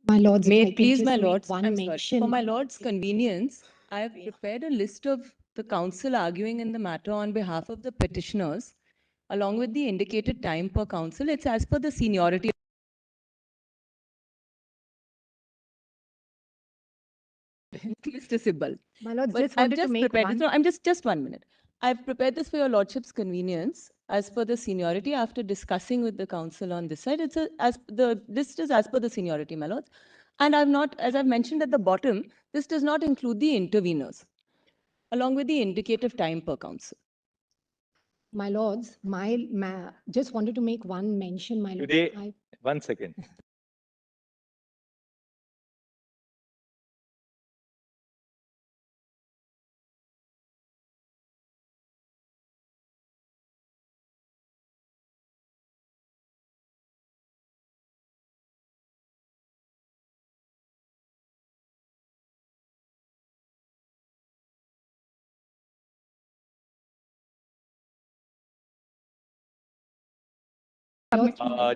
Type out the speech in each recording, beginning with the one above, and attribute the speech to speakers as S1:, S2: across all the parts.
S1: My lords,
S2: May
S1: if I
S2: it
S1: could
S2: please
S1: just
S2: my
S1: make
S2: lords,
S1: one
S2: I'm sorry.
S1: mention.
S2: For my lords' convenience, I have prepared a list of the counsel arguing in the matter on behalf of the petitioners, along with the indicated time per counsel. It's as per the seniority. Mr. Sibbal.
S1: My lords,
S2: But
S1: just
S2: I've
S1: wanted to
S2: just
S1: make
S2: prepared
S1: one.
S2: this. No, I'm just 1 minute. I've prepared this for your lordship's convenience as per the seniority. After discussing with the council on this side, the list is as per the seniority, my lords. And I've not, as I've mentioned at the bottom, this does not include the interveners, along with the indicative time per council.
S1: My lords, just wanted to make one mention, my lords.
S3: Today, 1 second.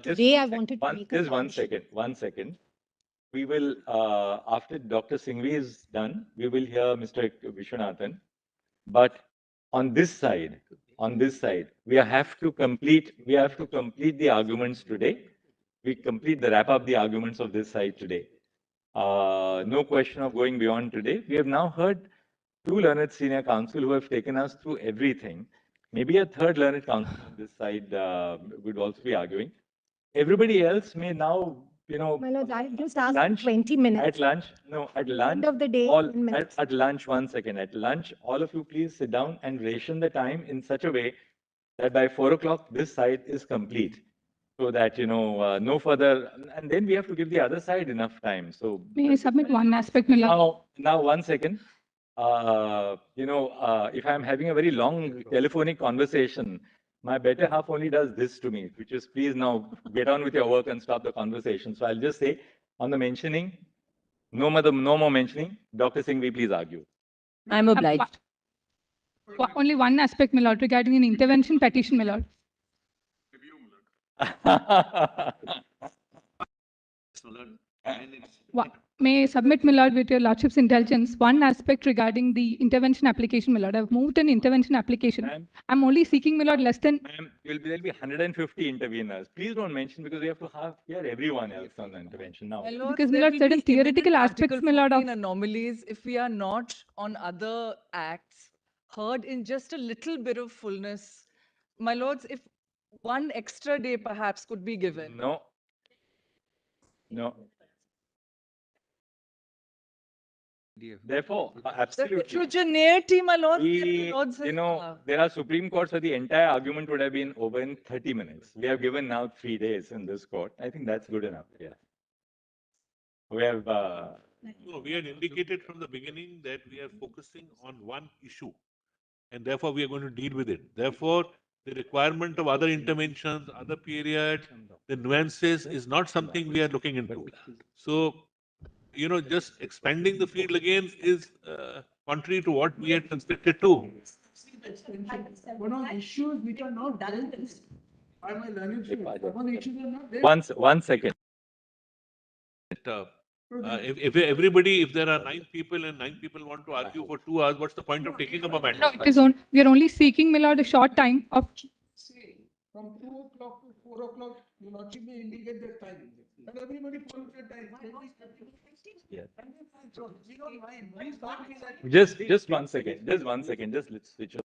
S1: Today I wanted to make
S3: just
S1: a
S3: one
S1: mention.
S3: second, 1 second. We will, after Dr. Singhvi is done, we will hear Mr. Vishwanathan. But on this side, we have to complete the arguments today. We wrap up the arguments of this side today. No question of going beyond today. We have now heard two learned senior counsel who have taken us through everything. Maybe a third learned counsel on this side would also be arguing. Everybody else may now,
S1: My lords, I just asked
S3: lunch,
S1: 20 minutes.
S3: at lunch,
S1: End of the day, 10 minutes.
S3: at lunch, 1 second, at lunch, all of you please sit down and ration the time in such a way that by 4 o'clock, this side is complete. So that, no further, and then we have to give the other side enough time. So
S4: May I submit one aspect, my lord?
S3: now 1 second. If I'm having a very long telephonic conversation, my better half only does this to me, which is please now get on with your work and stop the conversation. So I'll just say on the mentioning, no more mentioning. Dr. Singhvi, please argue.
S2: I'm obliged.
S4: Only one aspect, my lord, regarding an intervention petition, my lord. May I submit, my lord, with your lordship's intelligence, one aspect regarding the intervention application, my lord. I've moved an intervention application. I'm only seeking, my lord, less than...
S3: Ma'am, there'll be 150 interveners. Please don't mention because we have to hear everyone else on the intervention now.
S4: Because, my lord, certain theoretical aspects, my lord, of...
S5: anomalies if we are not on other acts heard in just a little bit of fullness. My lords, if one extra day perhaps could be given.
S3: No. Therefore,
S5: The
S3: absolutely.
S5: heterogeneity, my lords, that the lords
S3: There are Supreme Courts where the entire argument would have been over in 30 minutes. We have given now 3 days in this court. I think that's good enough. Yeah. We have.
S6: No, we had indicated from the beginning that we are focusing on one issue, and therefore we are going to deal with it. Therefore, the requirement of other interventions, other periods, the nuances is not something we are looking into. So, just expanding the field again is contrary to what we had constricted to.
S7: One of the issues which are not dealt by my learned students, one of the issues are not dealt.
S3: 1 second.
S6: If there are 9 people and 9 people want to argue for 2 hours, what's the point of taking up a matter?
S4: No, it is on. We are only seeking, my lord, a short time of...
S7: Say, from 2 o'clock to 4 o'clock, you lordship may indicate the time. And everybody follows the time.
S3: Yes.
S7: So, we don't mind. Please don't be like...
S3: Just 1 second. Just let's switch off.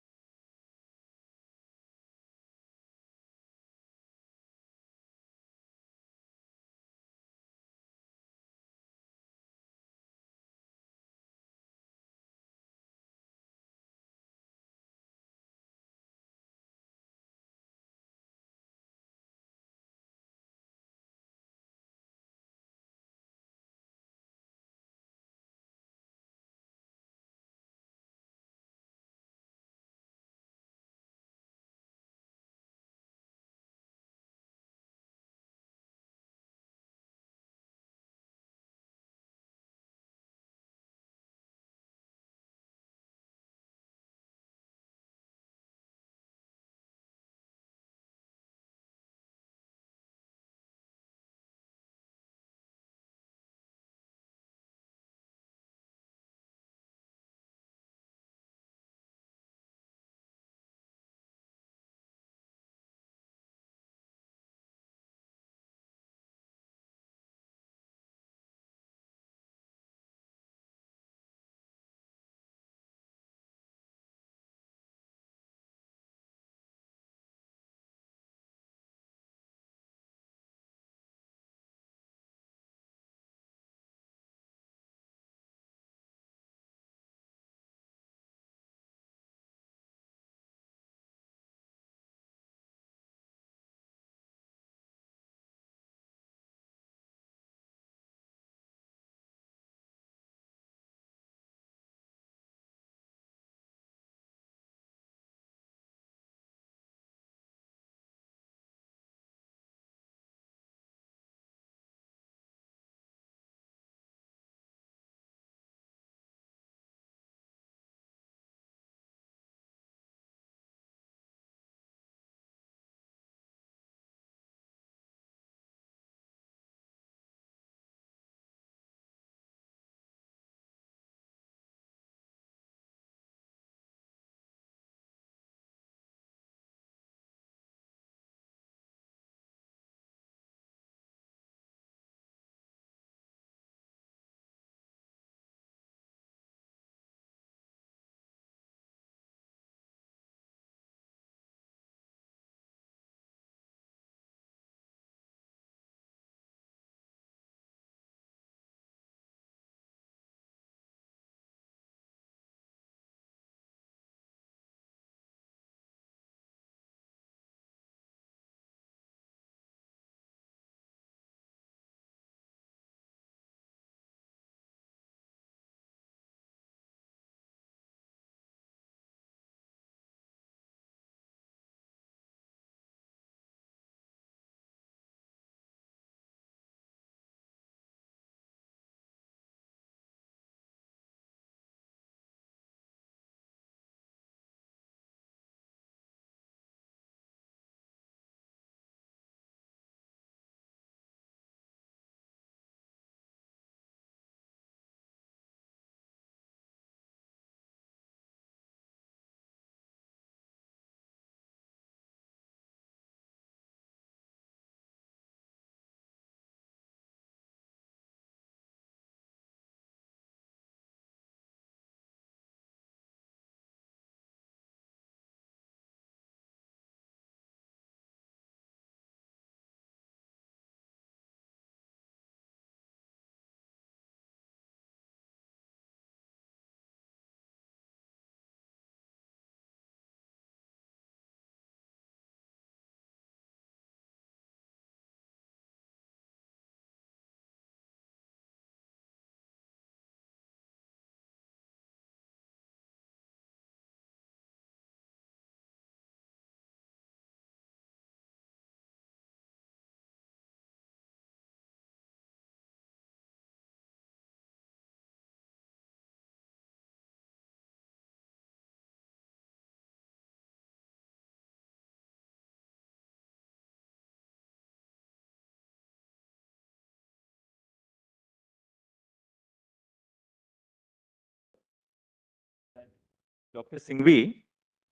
S3: Dr. Singhvi,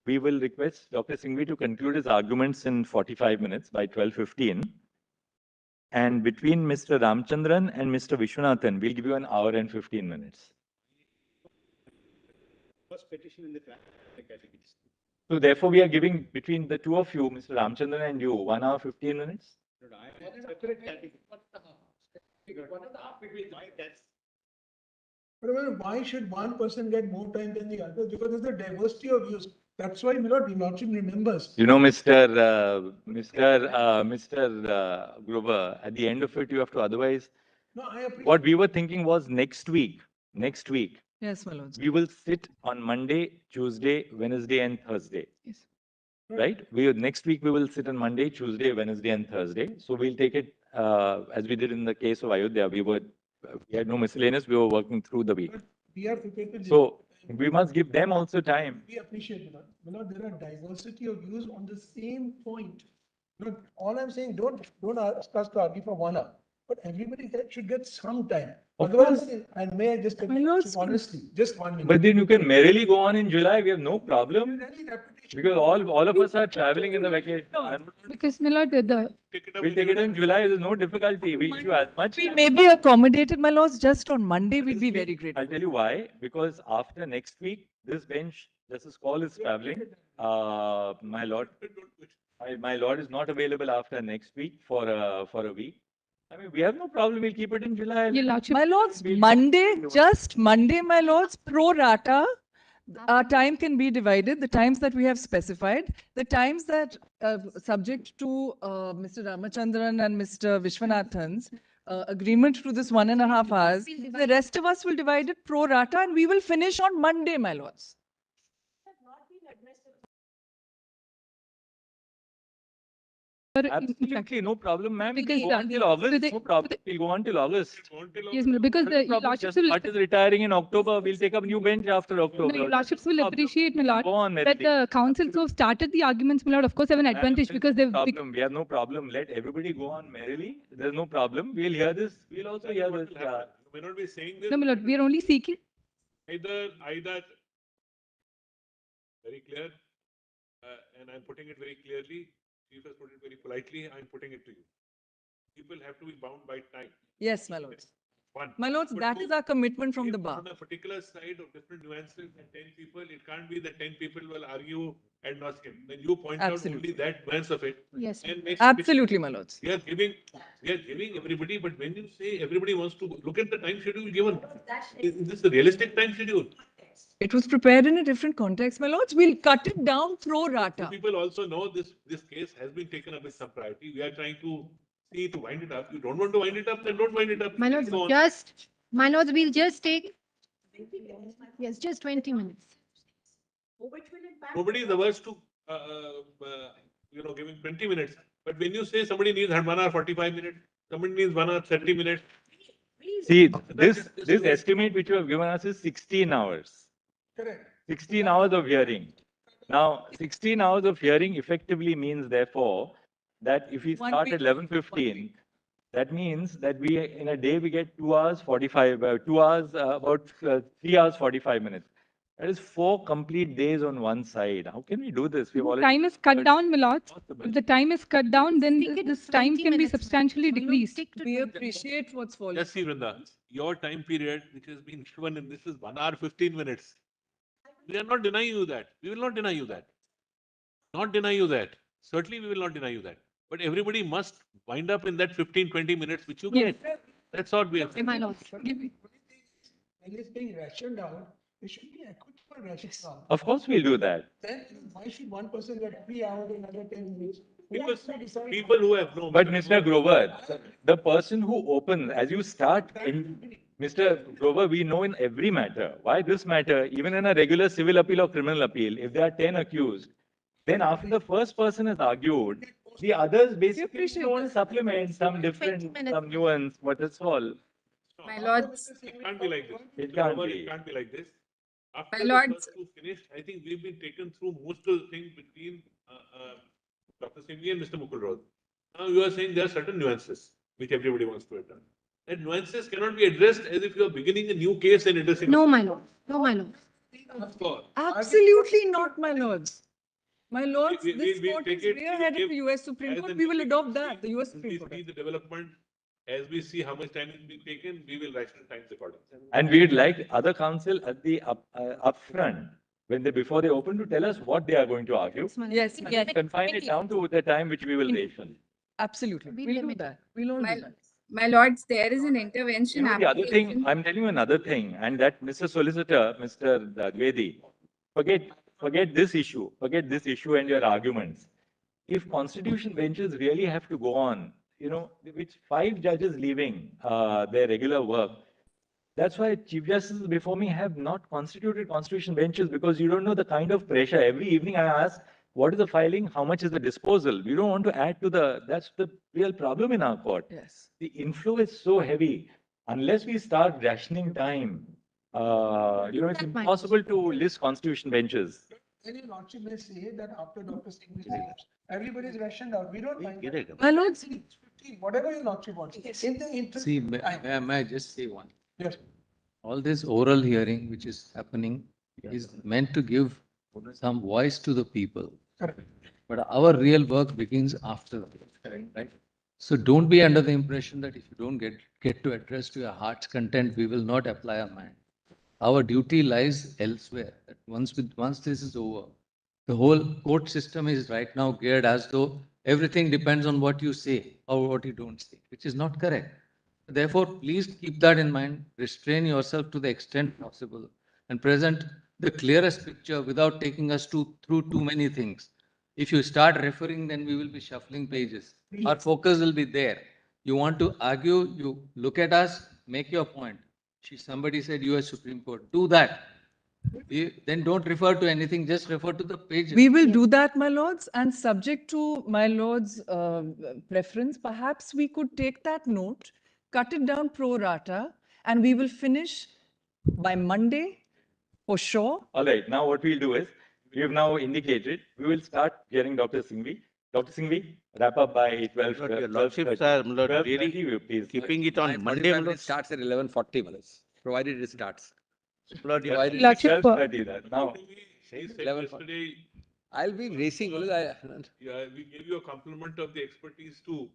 S3: we will request Dr. Singhvi to conclude his arguments in 45 minutes by 12:15. And between Mr. Ramchandran and Mr. Vishwanathan, we'll give you an hour and 15 minutes.
S8: First petition in the categories.
S3: So therefore, we are giving between the two of you, Mr. Ramchandran and you, 1 hour, 15 minutes.
S8: Separate category. 1.5 between why that's.
S7: But why should one person get more time than the other? Because there's a diversity of views. That's why Lord Lordship remembers.
S3: You know, Mr. Grover, at the end of it, you have to otherwise.
S7: No, I appreciate.
S3: What we were thinking was next week,
S5: Yes, my lords.
S3: we will sit on Monday, Tuesday, Wednesday, and Thursday.
S5: Yes.
S3: Right? Next week we will sit on Monday, Tuesday, Wednesday, and Thursday. So we'll take it as we did in the case of Ayodhya. We had no miscellaneous. We were working through the week.
S7: But we are prepared to.
S3: So we must give them also time.
S7: We appreciate it. There are diversity of views on the same point. All I'm saying, don't ask us to argue for 1 hour, but everybody should get some time.
S3: Of
S7: Otherwise,
S3: course.
S7: and may I just
S5: My lords,
S7: honestly, just 1 minute.
S3: But then you can merrily go on in July. We have no problem
S7: Any repetition.
S3: because all of us are traveling in the vacation.
S4: Because my lord, the
S6: Take it up
S3: We'll take it in July. There's no difficulty. We issue as much.
S5: We may be accommodated, my lords, just on Monday, we'd be very grateful.
S3: I'll tell you why. Because after next week, this bench, Justice Call is traveling. My lord is not available after next week for a week. I mean, we have no problem. We'll keep it in July.
S4: Your Lordship,
S5: My lords, Monday, just Monday, my lords, pro rata, our time can be divided, the times that we have specified, the times that, subject to Mr. Ramachandran and Mr. Vishwanathan's agreement to this 1.5 hours, the rest of us will divide it pro rata and we will finish on Monday, my lords.
S4: in fact,
S3: Absolutely, no problem, ma'am.
S4: Because
S3: Go
S4: the-
S3: on till August.
S4: the-
S3: No problem. We'll go on till August.
S4: yes, my lord, because the
S3: No problem.
S4: Lordships
S3: Just
S4: will,
S3: part is retiring in October. We'll take up new bench after
S4: no,
S3: October.
S4: your Lordships will
S3: No problem.
S4: appreciate, my lord,
S3: Go on,
S4: that
S3: merrily.
S4: the councils who have started the arguments, my lord, of course, have an
S3: Ma'am,
S4: advantage
S3: there's
S4: because
S3: no
S4: they've.
S3: problem. We have no problem. Let everybody go on merrily. There's no problem. We'll hear this. We'll also hear this.
S6: You may not be saying this.
S4: No, my lord, we are only seeking.
S6: Either very clear, and I'm putting it very clearly. Chief has put it very politely. I'm putting it to you. People have to be bound by time.
S5: Yes, my lords.
S6: One.
S5: My lords,
S6: But
S5: that
S6: two,
S5: is our commitment from
S6: if
S5: the bar.
S6: on a particular side of different nuances and 10 people, it can't be that 10 people will argue ad nauseam. Then you point
S5: Absolutely.
S6: out only that nuance of it.
S1: Yes.
S6: And next
S5: Absolutely, my lords.
S6: we are giving everybody, but when you say everybody wants to look at the time schedule given, is this a realistic time schedule?
S5: It was prepared in a different context, my lords. We'll cut it down pro rata.
S6: People also know this case has been taken up with some priority. We are trying to see to wind it up. You don't want to wind it up, then don't wind it up.
S1: My lords,
S6: Go on.
S1: my lords, we'll just take, yes, just 20 minutes.
S6: Nobody is averse to, giving 20 minutes. But when you say somebody needs 1 hour 45 minutes, somebody needs 1 hour 30 minutes.
S3: See, this estimate which you have given us is 16 hours.
S7: Correct.
S3: 16 hours of hearing. Now, 16 hours of hearing effectively means, therefore, that if we
S5: One
S3: start
S5: week.
S3: at 11:15, that means that in a day we get 2 hours 45, 2 hours, about 3 hours 45 minutes. That is 4 complete days on one side. How can we do this? We've already.
S4: Time is cut down, my lords.
S3: Possible.
S4: If the time is cut down, then
S1: Stick it
S4: this
S1: to
S4: time
S1: 20
S4: can be
S1: minutes, ma'am.
S4: substantially
S1: My lords,
S4: decreased.
S1: stick to
S5: We
S1: 20
S5: appreciate what's falling.
S6: Just see, Vrinda, your time period, which has been given in this is 1 hour 15 minutes. We are not denying you that. We will not deny you that. Not deny you that. Certainly, we will not deny you that. But everybody must wind up in that 15-20 minutes which you get. That's all we have.
S1: My lords.
S7: When it's being rationed out, it should be equitable rationing out.
S3: Of course, we'll do that.
S7: Then why should one person get 3 hours and another 10 minutes?
S6: Because people who have no.
S3: But Mr. Grover, the person who opens, as you start in, Mr. Grover, we know in every matter, why this matter, even in a regular civil appeal or criminal appeal, if there are 10 accused, then after the first person has argued, the others basically
S5: appreciate
S3: don't supplement some different,
S1: 20 minutes.
S3: some nuance, what is all.
S1: My lords.
S6: It can't be like this.
S3: It can't
S6: However,
S3: be.
S6: It can't be like this. After
S1: My
S6: the
S1: lords.
S6: first two finished, I think we've been taken through most of the things between Dr. Singhi and Mr. Mukul Roy. Now you are saying there are certain nuances which everybody wants to address. That nuances cannot be addressed as if you are beginning a new case and addressing.
S1: No, my lord. No, my lord.
S5: Absolutely not, my lords. My lords,
S6: We-
S5: this
S6: we
S5: court
S6: take
S5: is
S6: it,
S5: way
S6: we
S5: ahead of
S6: give
S5: the US Supreme
S6: as
S5: Court.
S6: and
S5: We
S6: when
S5: will adopt that, the US
S6: when
S5: Supreme
S6: we
S5: Court.
S6: see the development, as we see how much time is being taken, we will ration times accordingly.
S3: And we'd like other counsel at the upfront, when they, before they open, to tell us what they are going to argue.
S5: Yes, ma'am.
S2: Yes.
S3: Confine it down to the time which we will ration.
S5: Absolutely. We'll do that. We'll all do that.
S9: My lords, there is an intervention.
S3: You know, the other thing,
S9: application.
S3: I'm telling you another thing, and that Mr. Solicitor, Mr. Dwivedi, forget this issue and your arguments. If constitution benches really have to go on, you know, with 5 judges leaving their regular work, that's why Chief Justices before me have not constituted constitution benches, because you don't know the kind of pressure. Every evening I ask, what is the filing? How much is the disposal? We don't want to add to that's the real problem in our court.
S5: Yes.
S3: The inflow is so heavy. Unless we start rationing time, you know, it's impossible to list constitution benches.
S7: Then your lordship may say that after Dr. Singh leaves, everybody is rationed out. We don't mind. that.
S5: My lords,
S7: 15, whatever your lordship wants. In the interest.
S10: See,
S7: of time.
S10: may I just say one?
S7: Yes.
S10: All this oral hearing which is happening is meant to give some voice to the people.
S7: Correct.
S10: But our real work begins after that, right? So don't be under the impression that if you don't get to address to your heart's content, we will not apply our mind. Our duty lies elsewhere. That once this is over, the whole court system is right now geared as though everything depends on what you say or what you don't say, which is not correct. Therefore, please keep that in mind, restrain yourself to the extent possible and present the clearest picture without taking us through too many things. If you start referring, then we will be shuffling pages. Our focus will be there. You want to argue, you look at us, make your point. Somebody said US Supreme Court, do that. Then don't refer to anything, just refer to the pages.
S5: we will do that, my lords, and subject to my lord's preference, perhaps we could take that note, cut it down pro rata, and we will finish by Monday for sure.
S3: All right, now what we'll do is, we have now indicated, we will start hearing Dr. Singhvi. Dr. Singhvi, wrap up by 12.
S8: Lord, your lordships are really
S3: 12:30, please.
S8: keeping it on Monday.
S11: 45 minutes starts at 11:40, provided it starts.
S8: Lord, your
S11: Provided
S4: Lordship,
S3: 12:30 then. Now,
S6: He said
S11: 11
S6: yesterday,
S11: I'll be racing.
S6: yeah, we gave you a compliment of the expertise too.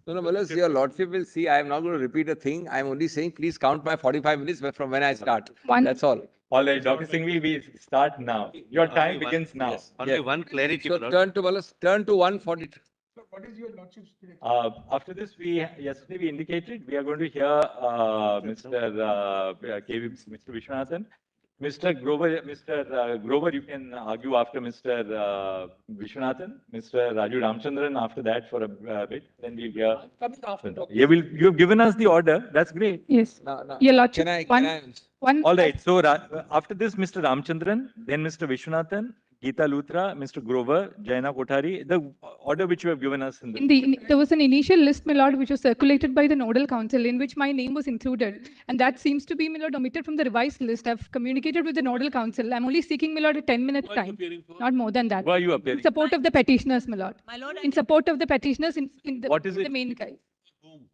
S11: No, your lordship will see. I am not going to repeat a thing. I am only saying, please count my 45 minutes from when I start. That's all.
S3: all right, Dr. Singhvi, we start now. Your time begins now.
S8: Only one clarity,
S11: So
S8: Lord.
S11: turn to 140.
S7: So what is your lordship's direction?
S3: After this, yesterday we indicated we are going to hear Mr. Vishwanathan. Mr. Grover, you can argue after Mr. Vishwanathan. Mr. Raju Ramchandran after that for a bit. Then we'll hear. You have given us the order. That's great.
S4: Yes.
S11: No.
S4: Your lordship,
S11: Can I?
S4: one.
S3: All right. So after this, Mr. Ramchandran, then Mr. Vishwanathan, Geeta Luthra, Mr. Grover, Jaina Kothari, the order which you have given us in the.
S4: There was an initial list, my lord, which was circulated by the nodal council, in which my name was included, and that seems to be, my lord, omitted from the revised list. I've communicated with the nodal council. I'm only seeking, my lord, a 10-minute
S6: Who are you
S4: time,
S6: appearing for?
S4: not more than that.
S3: Who are you
S4: In
S3: appearing?
S4: support of the petitioners, my lord.
S2: My lord,
S4: In support of the petitioners in the,
S3: What is
S4: the
S3: it?
S4: main guy.
S6: Whom?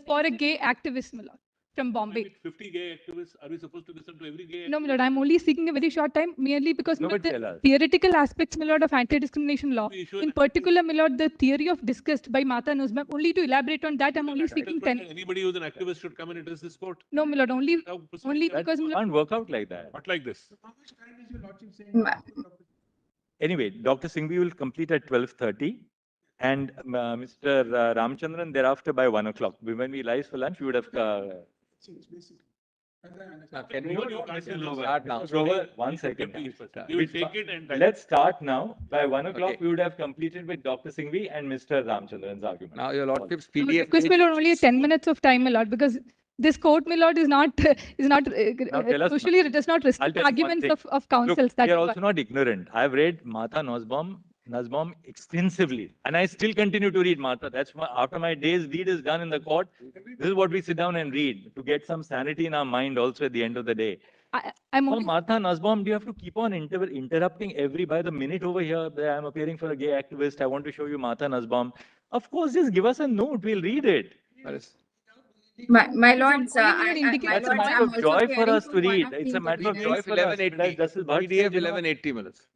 S4: For a gay activist, my lord, from Bombay.
S6: With 50 gay activists, are we supposed to listen to every gay?
S4: No, my lord, I'm only seeking a very short time, merely because
S3: No,
S4: my lord,
S3: but tell
S4: the
S3: us.
S4: theoretical aspects, my lord, of anti-discrimination law,
S6: We issue
S4: in
S6: an-
S4: particular, my lord, the theory of disgust by Mata Nuzma, only to elaborate on that, I'm only
S6: Activist,
S4: seeking
S6: but
S4: 10.
S6: Anybody who's an activist should come and address this court.
S4: No, my lord, only
S6: Now, proceed.
S4: only
S3: That
S4: because, my lord,
S3: can't work out like that.
S6: Not like this.
S7: How much time is your lordship saying?
S9: Ma-
S3: Anyway, Dr. Singhvi will complete at 12:30 and Mr. Ramchandran thereafter by 1 o'clock. When we rise for lunch, we would have.
S7: Basically.
S11: Can
S6: No, you can't
S3: Mr.
S6: do
S3: Grover,
S6: that.
S3: Grover, 1 second.
S6: Please, you will take it and.
S3: Let's start now. By 1 o'clock,
S11: Okay.
S3: we would have completed with Dr. Singhvi and Mr. Ramchandran's argument.
S11: Now, your lordship's
S4: I would
S11: PDF.
S4: request, my lord, only 10 minutes of time, my lord, because this court, my lord, is not
S3: tell us,
S4: usually it does not
S3: I'll
S4: respect
S3: tell you one
S4: arguments
S3: thing.
S4: of councils.
S3: Look,
S4: That
S3: we are
S4: is why.
S3: also not ignorant. I've read Mata Nazbom extensively, and I still continue to read Mata. That's after my day's deed is done in the court. This is what we sit down and read to get some sanity in our mind also at the end of the day.
S4: I'm
S3: For
S4: only,
S3: Mata Nazbom, do you have to keep on interrupting by the minute over here? I'm appearing for a gay activist. I want to show you Mata Nazbom. Of course, just give us a note. We'll read it.
S9: My lords,
S4: Only will it indicate
S9: my
S3: That's a
S9: lords,
S3: matter
S9: I'm
S3: of
S9: also
S3: joy for
S9: hearing
S3: us to
S9: from one
S3: read.
S9: of
S3: It's
S9: the
S3: a matter of joy
S9: interveners.
S3: for us. But as Justice Bhatt
S11: PDF
S3: said, you know,
S11: 1180 minutes.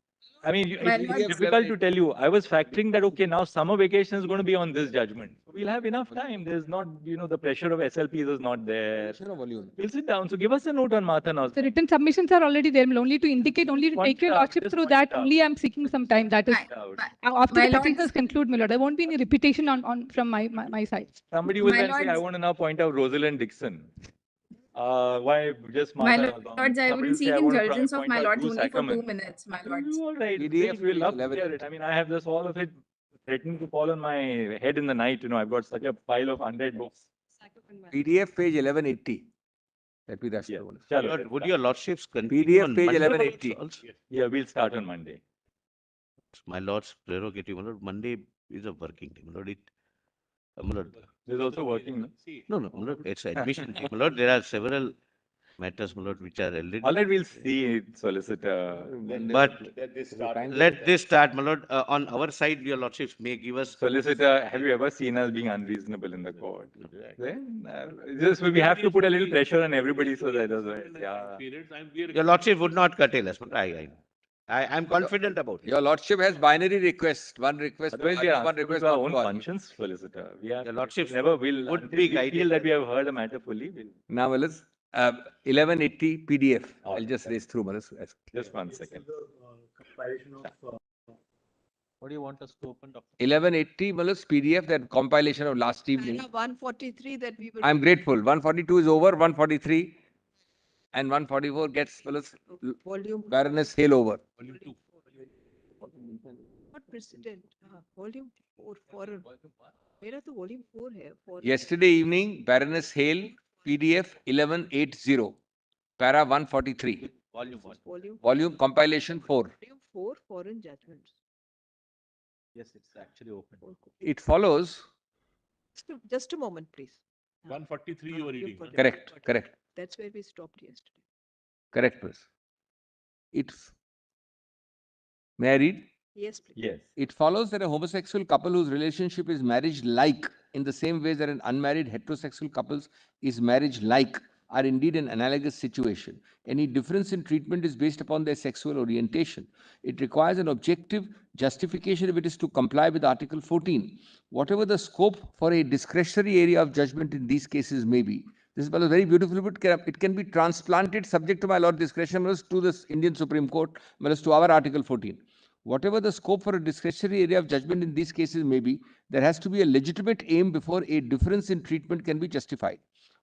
S3: I mean,
S9: My
S3: it's
S9: lords-
S3: difficult to tell you. I was factoring that, okay, now summer vacation is going to be on this judgment. We'll have enough time. There's not, you know, the pressure of SLPs is not there. We'll sit down. So give us a note on Martha now.
S4: The written submissions are already there, only to indicate, only to
S3: Point
S4: take your
S3: it out,
S4: lordship
S3: just
S4: through
S3: point it
S4: that,
S3: out.
S4: only I'm seeking some time. That is, after
S9: My
S4: the petitions
S9: lords-
S4: conclude, my lord, there won't be any repetition on from my side.
S3: Somebody will
S9: My
S3: then say, I
S9: lords-
S3: want to now point out Rosalind Dixon. Why just
S9: My
S3: Martha?
S9: lords, I
S3: Somebody
S9: will
S3: say,
S9: seek
S3: I want to
S9: indulgence of
S3: point
S9: my
S3: out
S9: lords
S3: Bruce
S9: only for 2
S3: Ackerman.
S9: minutes, my lords.
S3: All right,
S11: PDF
S3: great, we'll love to
S11: 11.
S3: hear it. I mean, I have this all of it threatening to fall on my head in the night. You know, I've got such a pile of 100 books.
S11: PDF page 1180. Let me rush
S3: Yeah.
S11: through one.
S3: Chalo,
S8: Would your lordships continue
S11: PDF
S8: on
S11: page
S8: Monday
S11: 1180.
S8: also?
S3: yeah, we'll start on Monday.
S8: My lord's prerogative, my lord, Monday is a working day, my lord. My lord,
S3: There's also working. No?
S8: no, my lord, it's admission day. My lord, there are several matters, my lord, which are already.
S3: All right, we'll see, solicitor.
S8: But let this start, my lord. On our side, your lordships may give us.
S3: Solicitor, have you ever seen us being unreasonable in the court? Then, just we have to put a little pressure on everybody so that yeah.
S8: Your lordship would not curtail us, but I'm confident about it.
S11: Your lordship has binary request. One request.
S3: Otherwise, we
S11: for
S3: are
S11: one
S3: answerable
S11: request
S3: to our
S11: not
S3: own
S11: to argue.
S3: conscience, solicitor. We are
S8: Your lordships
S3: never will
S8: would
S3: until
S8: be
S3: we
S8: guided
S3: feel that
S8: by-
S3: we have heard a matter fully. We'll,
S11: Now, Malas, 1180 PDF.
S3: All
S11: I'll
S3: right.
S11: just race through, Malas.
S3: just 1 second.
S10: What do you want us to open, Doctor?
S11: 1180, Malas, PDF, that compilation of last evening.
S5: 143 that we were.
S11: I'm grateful. 142 is over, 143 and 144 gets Malas,
S5: Volume,
S11: Baroness Hale over.
S5: not precedent, volume 4, foreign. Where are the volume 4 here? Foreign.
S11: Yesterday evening, Baroness Hale, PDF 1180, para 143. Volume compilation 4.
S5: Volume 4, foreign judgments.
S10: Yes, it's actually open.
S11: It follows,
S5: Just a moment, please.
S6: 143 you were reading. huh?
S11: correct, correct,
S5: That's where we stopped yesterday.
S11: correct, please. May I read?
S5: Yes, please.
S3: Yes.
S11: It follows that a homosexual couple whose relationship is marriage-like in the same way that an unmarried heterosexual couples is marriage-like are indeed an analogous situation. Any difference in treatment is based upon their sexual orientation. It requires an objective justification if it is to comply with Article 14. Whatever the scope for a discretionary area of judgment in these cases may be. This is very beautiful, but it can be transplanted subject to my Lord discretion to the Indian Supreme Court, to our Article 14. Whatever the scope for a discretionary area of judgment in these cases may be, there has to be a legitimate aim before a difference in treatment can be justified.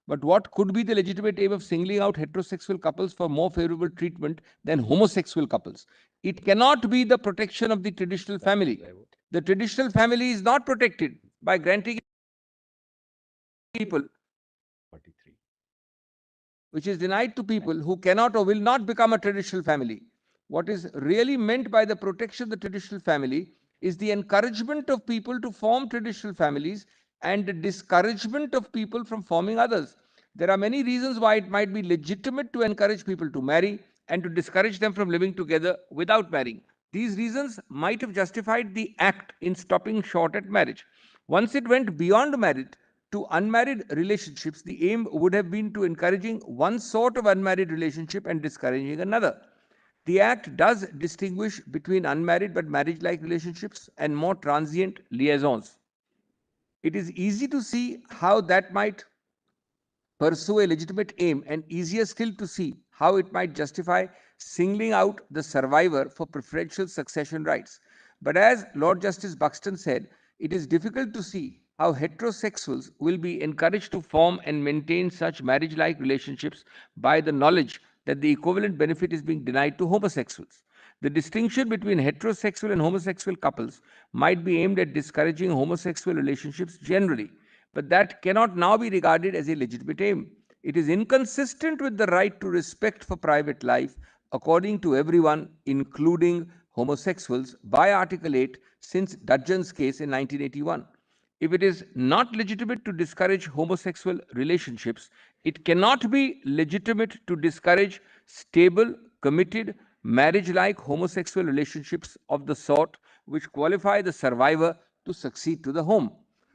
S11: But what could be the legitimate aim of singling out heterosexual couples for more favorable treatment than homosexual couples? It cannot be the protection of the traditional family. The traditional family is not protected by granting people,
S3: 43.
S11: which is denied to people who cannot or will not become a traditional family. What is really meant by the protection of the traditional family is the encouragement of people to form traditional families and the discouragement of people from forming others. There are many reasons why it might be legitimate to encourage people to marry and to discourage them from living together without marrying. These reasons might have justified the act in stopping short at marriage. Once it went beyond marriage to unmarried relationships, the aim would have been to encouraging one sort of unmarried relationship and discouraging another. The Act does distinguish between unmarried but marriage-like relationships and more transient liaisons. It is easy to see how that might pursue a legitimate aim, and easier still to see how it might justify singling out the survivor for preferential succession rights. But as Lord Justice Buxton said, it is difficult to see how heterosexuals will be encouraged to form and maintain such marriage-like relationships by the knowledge that the equivalent benefit is being denied to homosexuals. The distinction between heterosexual and homosexual couples might be aimed at discouraging homosexual relationships generally, but that cannot now be regarded as a legitimate aim. It is inconsistent with the right to respect for private life according to everyone, including homosexuals, by Article 8 since Dudgeon's case in 1981. If it is not legitimate to discourage homosexual relationships, it cannot be legitimate to discourage stable, committed, marriage-like homosexual relationships of the sort which qualify the survivor to succeed to the home.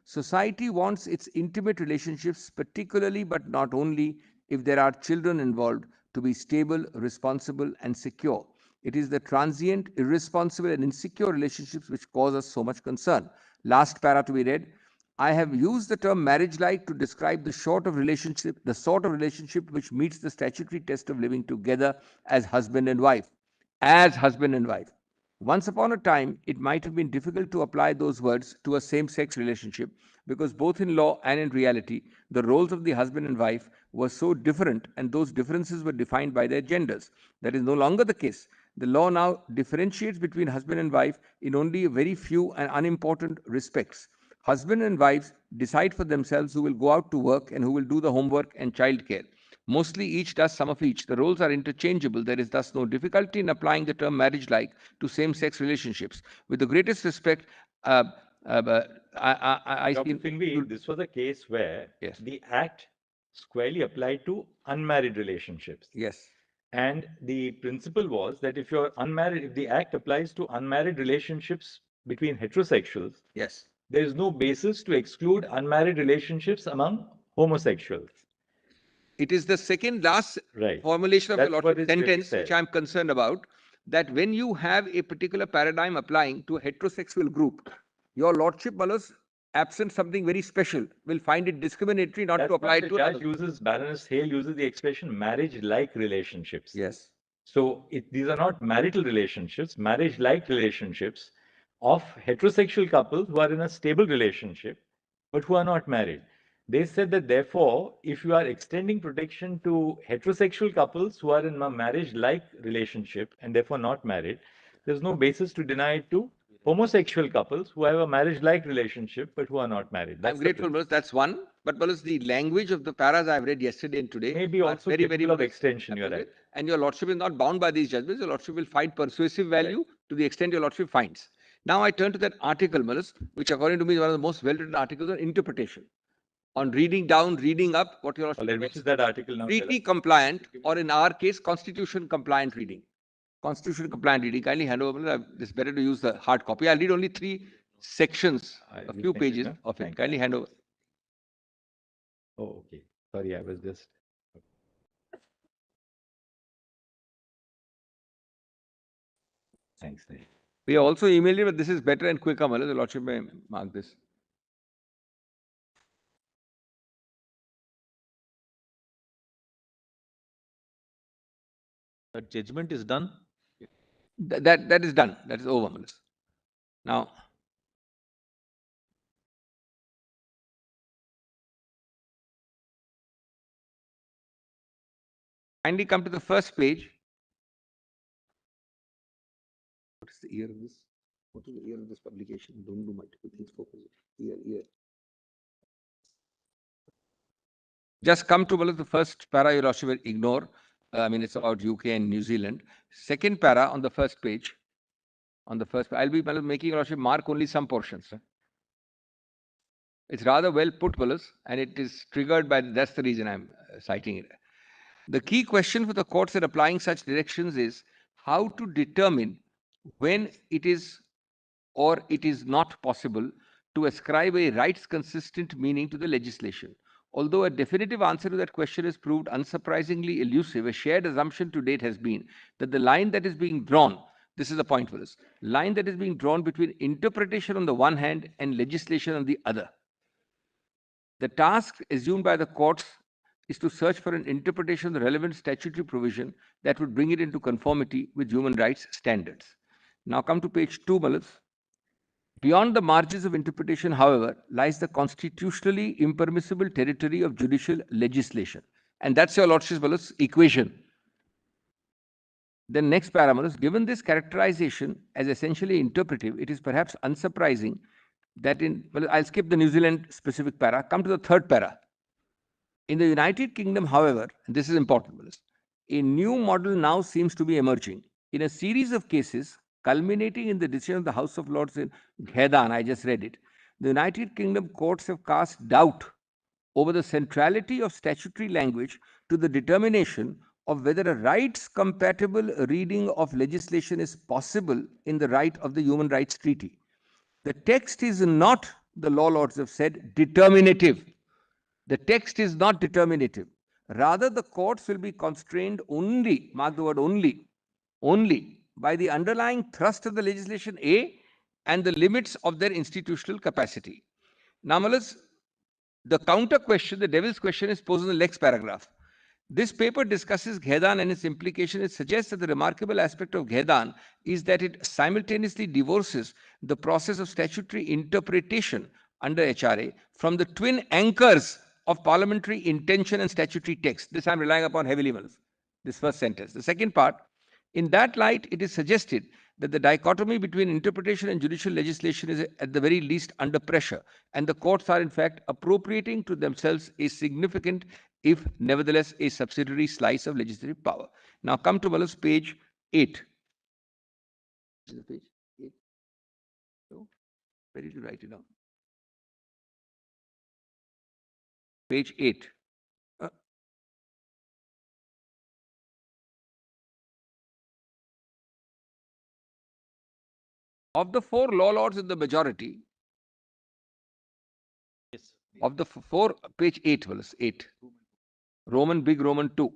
S11: Society wants its intimate relationships, particularly but not only if there are children involved, to be stable, responsible, and secure. It is the transient, irresponsible, and insecure relationships which cause us so much concern. Last para to be read. I have used the term marriage-like to describe the sort of relationship which meets the statutory test of living together as husband and wife. As husband and wife. Once upon a time, it might have been difficult to apply those words to a same-sex relationship because both in law and in reality, the roles of the husband and wife were so different and those differences were defined by their genders. That is no longer the case. The law now differentiates between husband and wife in only a very few and unimportant respects. Husband and wives decide for themselves who will go out to work and who will do the homework and childcare. Mostly each does some of each. The roles are interchangeable. There is thus no difficulty in applying the term marriage-like to same-sex relationships. With the greatest respect,
S3: Dr. Singhvi, this was a case where
S11: Yes.
S3: the Act squarely applied to unmarried relationships.
S11: Yes.
S3: And the principle was that if you're unmarried, if the Act applies to unmarried relationships between heterosexuals,
S11: Yes.
S3: there is no basis to exclude unmarried relationships among homosexuals.
S11: It is the second last
S3: Right.
S11: formulation of
S3: That's
S11: the
S3: what
S11: Lordship's
S3: is really
S11: sentence
S3: said.
S11: which I'm concerned about, that when you have a particular paradigm applying to a heterosexual group, your Lordship, Malas, absent something very special, will find it discriminatory not
S3: That's
S11: to apply
S3: why
S11: it
S3: the
S11: to
S3: judge
S11: another.
S3: uses, Baroness Hale uses the expression marriage-like relationships.
S11: Yes.
S3: So these are not marital relationships, marriage-like relationships of heterosexual couples who are in a stable relationship, but who are not married. They said that therefore, if you are extending protection to heterosexual couples who are in a marriage-like relationship and therefore not married, there's no basis to deny it to homosexual couples who have a marriage-like relationship but who are not married.
S11: I'm grateful, Malas, that's one. But Malas, the language of the paras I've read yesterday and today
S3: Maybe
S11: are
S3: also
S11: very,
S3: capable of
S11: Malas,
S3: extension, you're right.
S11: appropriate. And your Lordship is not bound by these judgments. Your Lordship will find persuasive value to the extent your Lordship finds. Now I turn to that article, Malas, which according to me is one of the most well-written articles on interpretation. On reading down, reading up, what your Lordship
S3: Which is that article now?
S11: treaty compliant, or in our case, constitution compliant reading. Constitution compliant reading. Kindly hand over. Malas, it's better to use the hard copy. I'll read only 3 sections, a few pages of it. Kindly hand over.
S3: Oh, okay. Sorry, I was just. Thanks.
S11: We also emailed you, but this is better and quicker, Malas. The Lordship may mark this.
S8: The judgment is done.
S11: That is done. That is over, Malas. Now, kindly come to the first page. What is the year of this? What is the year of this publication? Don't do multiple things. Focus. Year. Just come to Malas, the first para. Your Lordship will ignore. I mean, it's about UK and New Zealand. Second para on the first page. On the first, I'll be Malas, making Your Lordship mark only some portions. It's rather well put, Malas, and it is triggered by, that's the reason I'm citing it. The key question for the courts in applying such directions is how to determine when it is or it is not possible to ascribe a rights-consistent meaning to the legislation. Although a definitive answer to that question has proved unsurprisingly elusive, a shared assumption to date has been that the line that is being drawn, this is the point for us, line that is being drawn between interpretation on the one hand and legislation on the other. The task assumed by the courts is to search for an interpretation of the relevant statutory provision that would bring it into conformity with human rights standards. Now come to page 2, Malas. Beyond the margins of interpretation, however, lies the constitutionally impermissible territory of judicial legislation. And that's your Lordship's, Malas, equation. The next para, Malas, given this characterization as essentially interpretive, it is perhaps unsurprising that well, I'll skip the New Zealand specific para, come to the third para. In the United Kingdom, however, and this is important, Malas, a new model now seems to be emerging. In a series of cases, culminating in the decision of the House of Lords in Ghedan, I just read it, the United Kingdom courts have cast doubt over the centrality of statutory language to the determination of whether a rights-compatible reading of legislation is possible in the right of the Human Rights Treaty. The text is not the law lords have said determinative. The text is not determinative. Rather, the courts will be constrained only, mark the word only by the underlying thrust of the legislation A and the limits of their institutional capacity. Now, the counter question, the devil's question, is posed in the next paragraph. This paper discusses Ghedan and its implication. It suggests that the remarkable aspect of Ghedan is that it simultaneously divorces the process of statutory interpretation under HRA from the twin anchors of parliamentary intention and statutory text. This I'm relying upon heavily, this first sentence. The second part, in that light, it is suggested that the dichotomy between interpretation and judicial legislation is at the very least under pressure, and the courts are in fact appropriating to themselves a significant, if nevertheless a subsidiary slice of legislative power. Now come to page 8. Page 8. So, where did you write it down? Page 8. Of the 4 law lords in the majority, yes, of the 4, page 8, 8, Roman big Roman 2.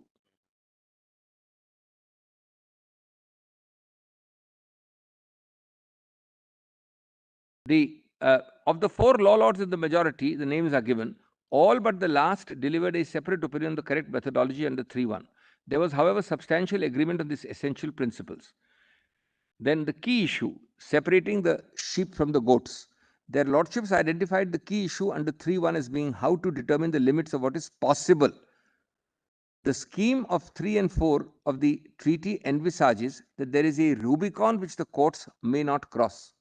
S11: Of the 4 law lords in the majority, the names are given. All but the last delivered a separate opinion on the correct methodology under 3.1. There was, however, substantial agreement on these essential principles. Then the key issue, separating the sheep from the goats. Their lordships identified the key issue under 3.1 as being how to determine the limits of what is possible. The scheme of 3 and 4 of the treaty envisages that there is a Rubicon which the courts may not cross.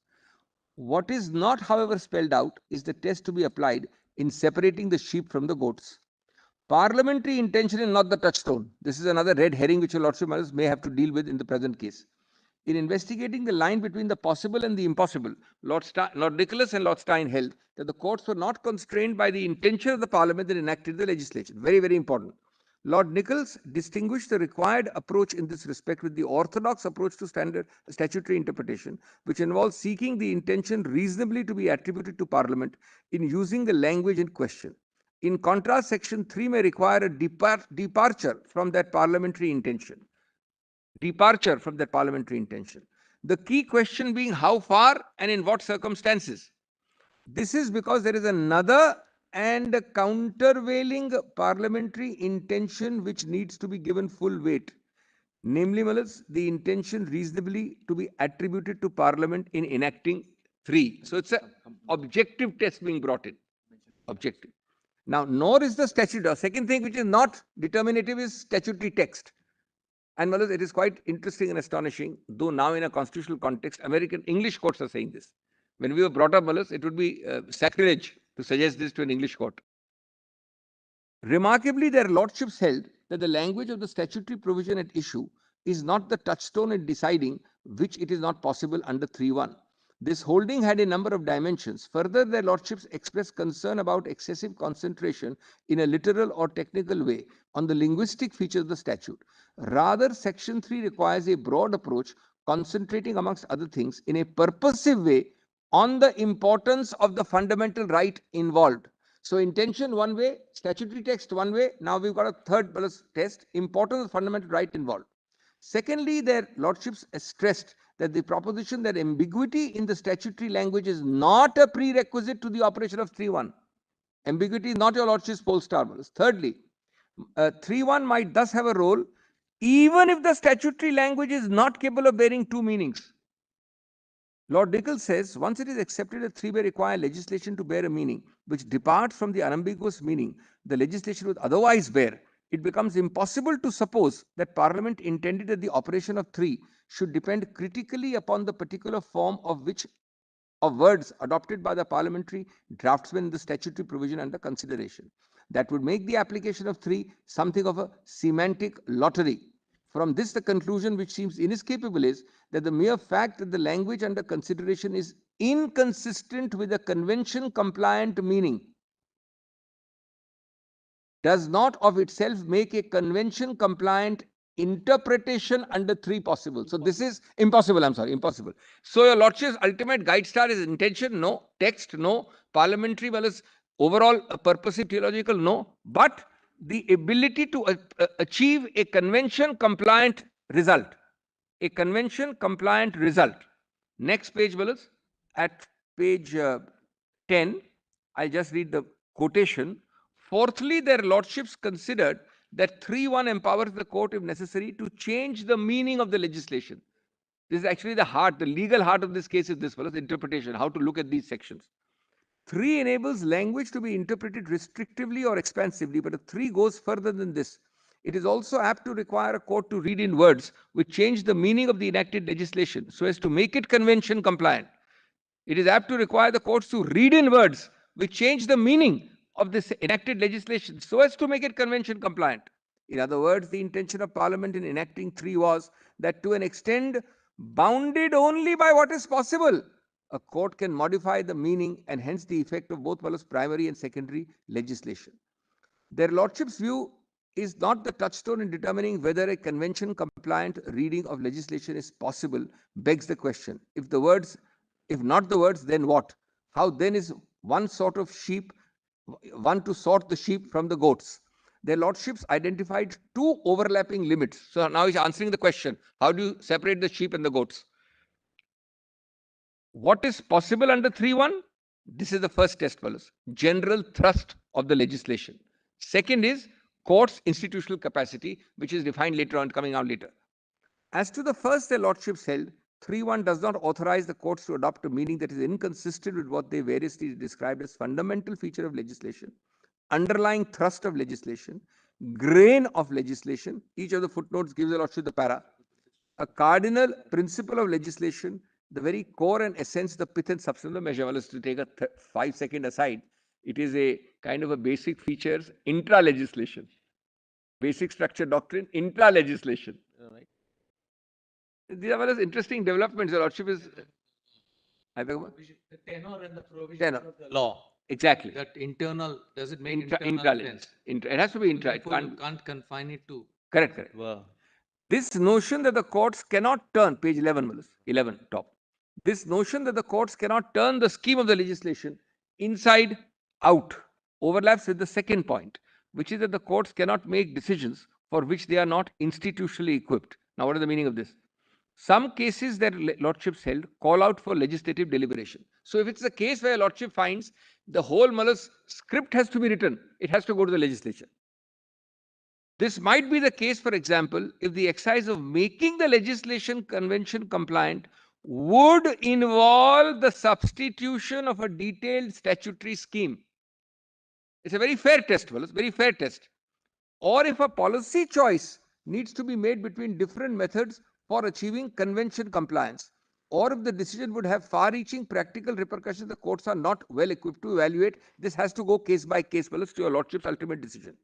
S11: What is not, however, spelled out is the test to be applied in separating the sheep from the goats. Parliamentary intention is not the touchstone. This is another red herring which your lordship may have to deal with in the present case. In investigating the line between the possible and the impossible, Lord Nicholas and Lord Stein held that the courts were not constrained by the intention of the Parliament that enacted the legislation. Very, very important. Lord Nichols distinguished the required approach in this respect with the orthodox approach to standard statutory interpretation, which involves seeking the intention reasonably to be attributed to Parliament in using the language in question. In contrast, Section 3 may require a departure from that parliamentary intention. Departure from that parliamentary intention. The key question being how far and in what circumstances. This is because there is another and countervailing parliamentary intention which needs to be given full weight. Namely, the intention reasonably to be attributed to Parliament in enacting 3. So it's an objective test being brought in. Objective. Now, nor is the statute. The second thing which is not determinative is statutory text. And it is quite interesting and astonishing, though now in a constitutional context, American English courts are saying this. When we were brought up, it would be sacrilege to suggest this to an English court. Remarkably, their lordships held that the language of the statutory provision at issue is not the touchstone in deciding which it is not possible under 3.1. This holding had a number of dimensions. Further, their lordships expressed concern about excessive concentration in a literal or technical way on the linguistic features of the statute. Rather, Section 3 requires a broad approach, concentrating amongst other things in a purposive way on the importance of the fundamental right involved. So intention one way, statutory text one way. Now we've got a third test, importance of fundamental right involved. Secondly, their lordships stressed that the proposition that ambiguity in the statutory language is not a prerequisite to the operation of 3.1. Ambiguity is not your lordship's poll star. Thirdly, 3.1 might thus have a role even if the statutory language is not capable of bearing 2 meanings. Lord Nichols says, once it is accepted that 3 may require legislation to bear a meaning which departs from the unambiguous meaning the legislation would otherwise bear, it becomes impossible to suppose that Parliament intended that the operation of 3 should depend critically upon the particular form of words adopted by the parliamentary draftsman in the statutory provision under consideration. That would make the application of 3 something of a semantic lottery. From this, the conclusion which seems inescapable is that the mere fact that the language under consideration is inconsistent with a convention-compliant meaning does not of itself make a convention-compliant interpretation under 3 possible. So this is impossible, I'm sorry, impossible. So your lordship's ultimate guide star is intention, no. Text, no. Parliamentary, well, is overall purposive theological, no. But the ability to achieve a convention compliant result. A convention compliant result. Next page, Willis. At page 10, I'll just read the quotation. Fourthly, their lordships considered that 3.1 empowers the court, if necessary, to change the meaning of the legislation. This is actually the heart, the legal heart of this case is this, Willis, interpretation, how to look at these sections. 3 enables language to be interpreted restrictively or expansively, but a 3 goes further than this. It is also apt to require a court to read in words which change the meaning of the enacted legislation so as to make it convention compliant. It is apt to require the courts to read in words which change the meaning of this enacted legislation so as to make it convention compliant. In other words, the intention of Parliament in enacting 3 was that to an extent bounded only by what is possible, a court can modify the meaning and hence the effect of both primary and secondary legislation. Their lordship's view is not the touchstone in determining whether a convention compliant reading of legislation is possible, begs the question. If not the words, then what? How then is one to sort the sheep from the goats? Their lordships identified 2 overlapping limits. So now he's answering the question, how do you separate the sheep and the goats? What is possible under 3.1? This is the first test, fellows. General thrust of the legislation. Second is court's institutional capacity, which is defined later on, coming out later. As to the first, their lordships held, 3.1 does not authorize the courts to adopt a meaning that is inconsistent with what they variously described as fundamental feature of legislation, underlying thrust of legislation, grain of legislation. Each of the footnotes gives the lordship the para. A cardinal principle of legislation, the very core and essence, the pith and substance of the measure. Well, is to take a 5-second aside. It is a kind of a basic features intra-legislation. Basic structure doctrine, intra-legislation. Right. These are well interesting developments. The lordship is... The
S10: tenor and the provision
S11: tenor
S10: of the law.
S11: Exactly.
S10: That internal, does it make
S11: internal
S10: sense?
S11: It has to be intra.
S10: You can't confine it to...
S11: Correct.
S10: Wow.
S11: This notion that the courts cannot turn, page 11, 11 top. This notion that the courts cannot turn the scheme of the legislation inside out overlaps with the second point, which is that the courts cannot make decisions for which they are not institutionally equipped. Now, what is the meaning of this? Some cases that lordships held call out for legislative deliberation. So, if it's a case where a lordship finds the whole script has to be written, it has to go to the legislature. This might be the case, for example, if the exercise of making the legislation convention compliant would involve the substitution of a detailed statutory scheme. It's a very fair test, fellows, very fair test. Or if a policy choice needs to be made between different methods for achieving convention compliance, or if the decision would have far-reaching practical repercussions, the courts are not well equipped to evaluate. This has to go case by case, fellows, to your lordship's ultimate decision.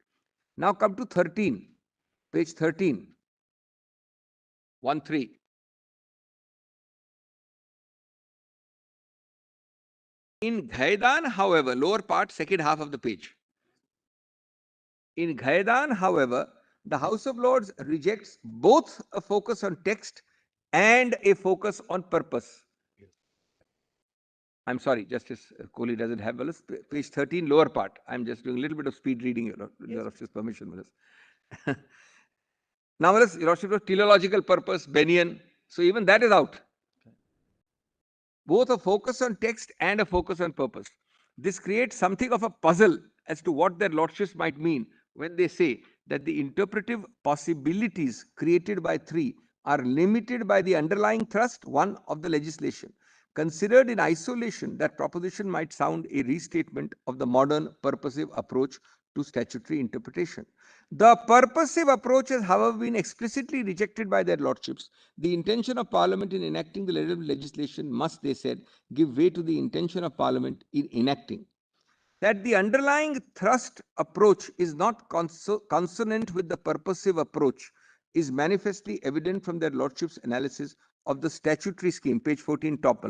S11: Now come to 13, page 13, 1.3. In Ghaidan, however, lower part, second half of the page. In Ghaidan, however, the House of Lords rejects both a focus on text and a focus on purpose. I'm sorry, Justice Kohli doesn't have page 13, lower part. I'm just doing a little bit of speed reading, Your Lordship's permission. Now, Your Lordship, teleological purpose, Bennion. So even that is out. Both a focus on text and a focus on purpose. This creates something of a puzzle as to what their lordships might mean when they say that the interpretive possibilities created by 3 are limited by the underlying thrust, 1, of the legislation. Considered in isolation, that proposition might sound a restatement of the modern purposive approach to statutory interpretation. The purposive approach has, however, been explicitly rejected by their lordships. The intention of Parliament in enacting the legislation must, they said, give way to the intention of Parliament in enacting. That the underlying thrust approach is not consonant with the purposive approach is manifestly evident from their lordships' analysis of the statutory scheme, page 14, top,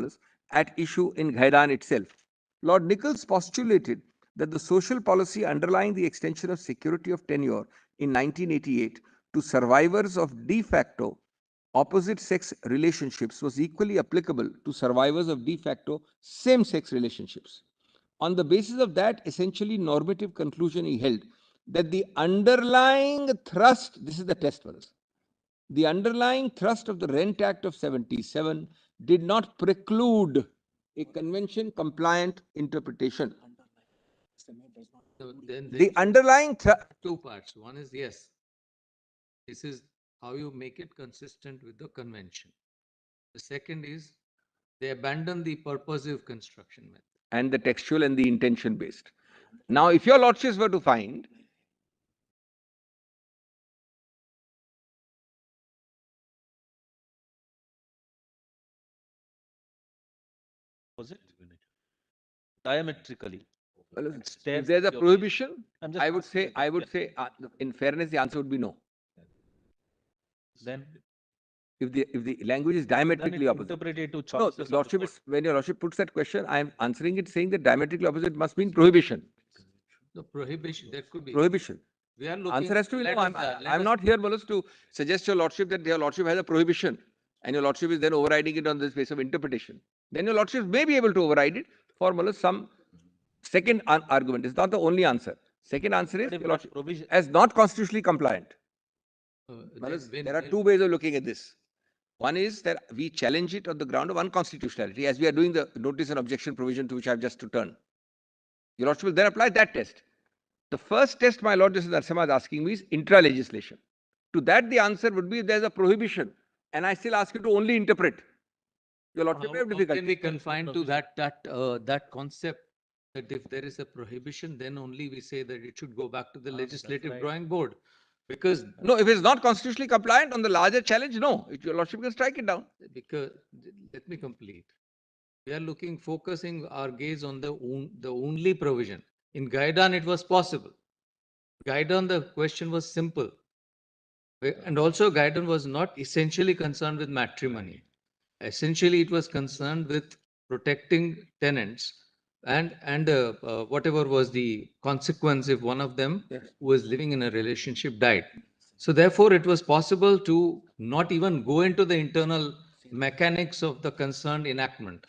S11: at issue in Ghaidan itself. Lord Nichols postulated that the social policy underlying the extension of security of tenure in 1988 to survivors of de facto opposite sex relationships was equally applicable to survivors of de facto same sex relationships. On the basis of that essentially normative conclusion, he held that the underlying thrust, this is the test for us, the underlying thrust of the Rent Act of 77 did not preclude a convention compliant interpretation.
S10: So then
S11: The underlying
S10: two parts. One is, yes, this is how you make it consistent with the convention. The second is they abandon the purposive construction method.
S11: and the textual and the intention based. Now, if your lordships were to find
S12: Opposite? Diametrically.
S11: well, if
S12: Stares
S11: there's a
S12: your way.
S11: prohibition,
S12: I'm just
S11: I would
S12: asking
S11: say,
S12: again, yeah.
S11: in fairness, the answer would be no.
S12: Then
S11: If the language is diametrically opposite.
S12: interpret it to
S11: No,
S12: choices
S11: the
S12: of the
S11: lordship
S12: court.
S11: is, when your lordship puts that question, I am answering it saying that diametrically opposite must mean prohibition.
S10: The prohibition, there could be.
S11: Prohibition.
S10: We are looking.
S11: Answer has to be
S10: let
S11: no.
S10: us, let
S11: I'm
S10: us-
S11: not here, Mulus, to suggest your lordship that your lordship has a prohibition and your lordship is then overriding it on this basis of interpretation. Then your lordship may be able to override it for Mulus some second argument. It's not the only answer. Second answer is
S12: But if
S11: your
S12: that
S11: lordship
S12: provision,
S11: as not constitutionally compliant.
S10: then
S11: Mulus,
S10: when-
S11: there are two ways of looking at this. One is that we challenge it on the ground of unconstitutionality, as we are doing the notice and objection provision to which I have just returned. Your lordship will then apply that test. The first test, my lord, Justice Narasimha is asking me is intra-legislation. To that, the answer would be there's a prohibition, and I still ask you to only interpret. Your lordship may have
S10: How can
S11: difficulty.
S10: we confine to that concept that if there is a prohibition, then only we say that it should go back to the legislative
S12: right.
S10: drawing board? Because,
S11: No, if it's not constitutionally compliant on the larger challenge, no, your lordship can strike it down.
S10: let me complete. We are focusing our gaze on the only provision. In Gaidan, it was possible. Gaidan, the question was simple. And also Gaidan was not essentially concerned with matrimony. Essentially, it was concerned with protecting tenants and whatever was the consequence if one of them who was living in a relationship died. So therefore, it was possible to not even go into the internal mechanics of the concerned enactment.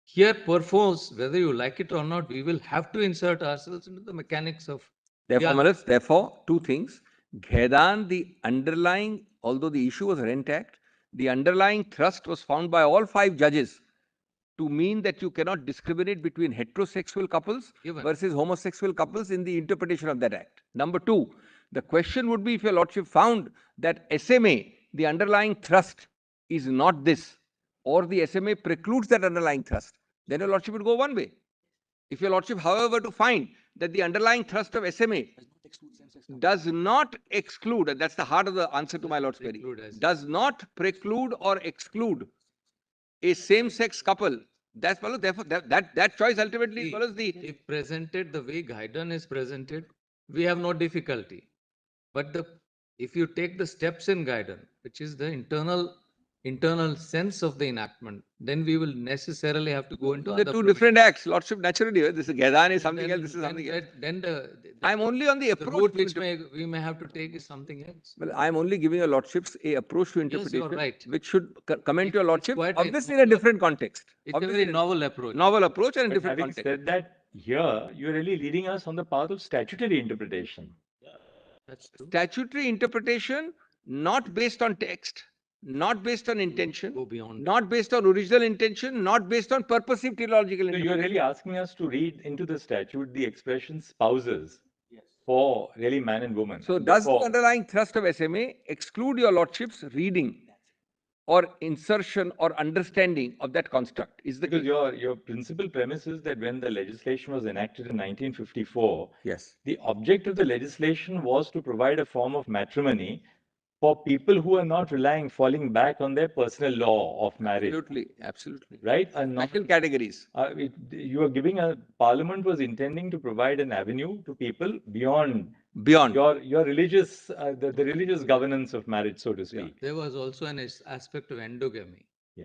S10: Here, perforce, whether you like it or not, we will have to insert ourselves into the mechanics of.
S11: Therefore, Manas, therefore, two things. Ghedan, the underlying, although the issue was Rent Act, the underlying thrust was found by all 5 judges to mean that you cannot discriminate between heterosexual couples versus homosexual couples in the interpretation of that act. Number 2, the question would be if your lordship found that SMA, the underlying thrust, is not this, or the SMA precludes that underlying thrust, then your lordship would go one way. If your lordship, however, to find that the underlying thrust of SMA does not exclude, and that's the heart of the answer to my lord's query, does not preclude or exclude a same-sex couple, that's therefore that choice ultimately follows the.
S10: If presented the way Gaidan is presented, we have no difficulty. But if you take the steps in Gaidan, which is the internal sense of the enactment, then we will necessarily have to go into
S11: the two different acts. Lordship, naturally, this is Gaidan is something else, this is something else.
S10: Then
S11: I'm only on the approach.
S10: route which we may have to take is something else.
S11: Well, I'm only giving your lordships a approach to interpretation,
S10: you're right.
S11: which should comment your lordship,
S10: quite
S11: obviously in a different context.
S10: It's a very novel approach.
S11: Novel approach and in
S3: But
S11: different
S3: having
S11: context.
S3: said that, here you're really leading us on the path of statutory interpretation.
S10: That's true.
S11: Statutory interpretation, not based on text, not based on intention,
S10: Go beyond.
S11: not based on original intention, not based on purposive teleological
S3: So
S11: interpretation.
S3: you're really asking us to read into the statute the expression spouses for really man and woman.
S11: So
S3: And
S11: does the
S3: therefore-
S11: underlying thrust of SMA exclude your lordship's reading or insertion or understanding of that construct? Is the
S3: Because your principal premise is that when the legislation was enacted in 1954,
S11: yes,
S3: the object of the legislation was to provide a form of matrimony for people who are not falling back on their personal law of marriage.
S11: absolutely.
S3: Right? And not,
S11: Special categories.
S3: you are giving Parliament was intending to provide an avenue to people beyond your religious, the religious governance of marriage, so to speak.
S10: There was also an aspect of endogamy.
S3: Yeah.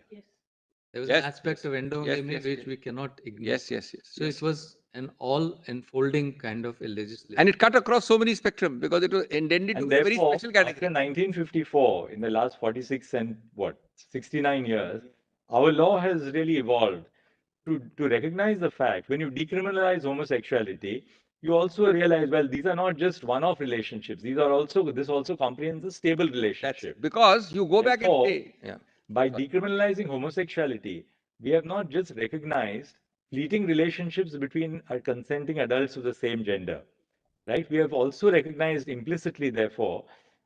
S10: There was
S11: Yes,
S10: an aspect of endogamy which we cannot ignore.
S11: Yes.
S10: So it was an all enfolding kind of a legislation.
S11: And it cut across so many spectrum because it was intended to
S3: And
S11: be a very
S3: therefore,
S11: special category.
S3: after 1954, in the last 46 and 69 years, our law has really evolved to recognize the fact when you decriminalize homosexuality, you also realize, well, these are not just one-off relationships. This also comprehends a stable relationship.
S11: Because you go back and
S3: Therefore,
S11: say,
S3: by decriminalizing homosexuality, we have not just recognized fleeting relationships between consenting adults of the same gender, right? We have also recognized implicitly, therefore,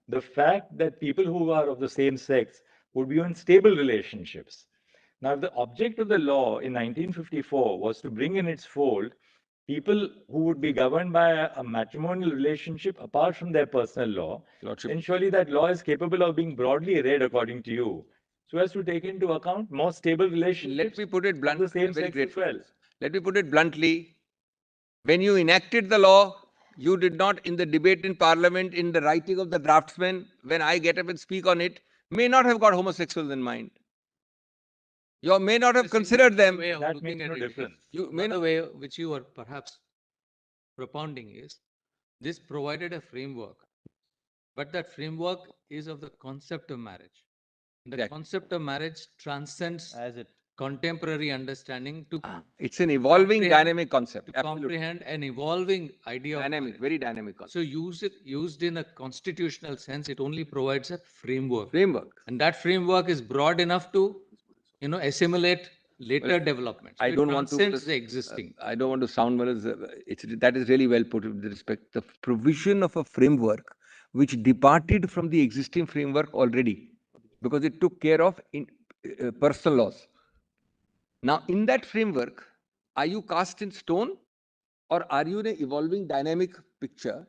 S3: the fact that people who are of the same sex would be in stable relationships. Now, if the object of the law in 1954 was to bring in its fold people who would be governed by a matrimonial relationship apart from their personal law, then surely that law is capable of being broadly read according to you, so as to take into account more stable relationships.
S11: let me put it bluntly,
S3: the same sex as well.
S11: Let me put it bluntly. When you enacted the law, you did not, in the debate in Parliament, in the writing of the draftsman, when I get up and speak on it, may not have got homosexuals in mind. You may not have considered them.
S3: That makes no difference.
S10: Another way which you are perhaps propounding is this provided a framework, but that framework is of the concept of marriage. The concept of marriage transcends contemporary understanding to
S11: It's an evolving dynamic concept.
S10: to comprehend an evolving idea of
S11: Dynamic, very dynamic concept.
S10: So used in a constitutional sense, it only provides a framework.
S11: Framework.
S10: And that framework is broad enough to, assimilate later developments.
S11: I
S10: It
S11: don't want to
S10: transcends the existing.
S11: I don't want to sound well as that is really well put with respect. The provision of a framework which departed from the existing framework already, because it took care of personal laws. Now, in that framework, are you cast in stone, or are you in an evolving dynamic picture?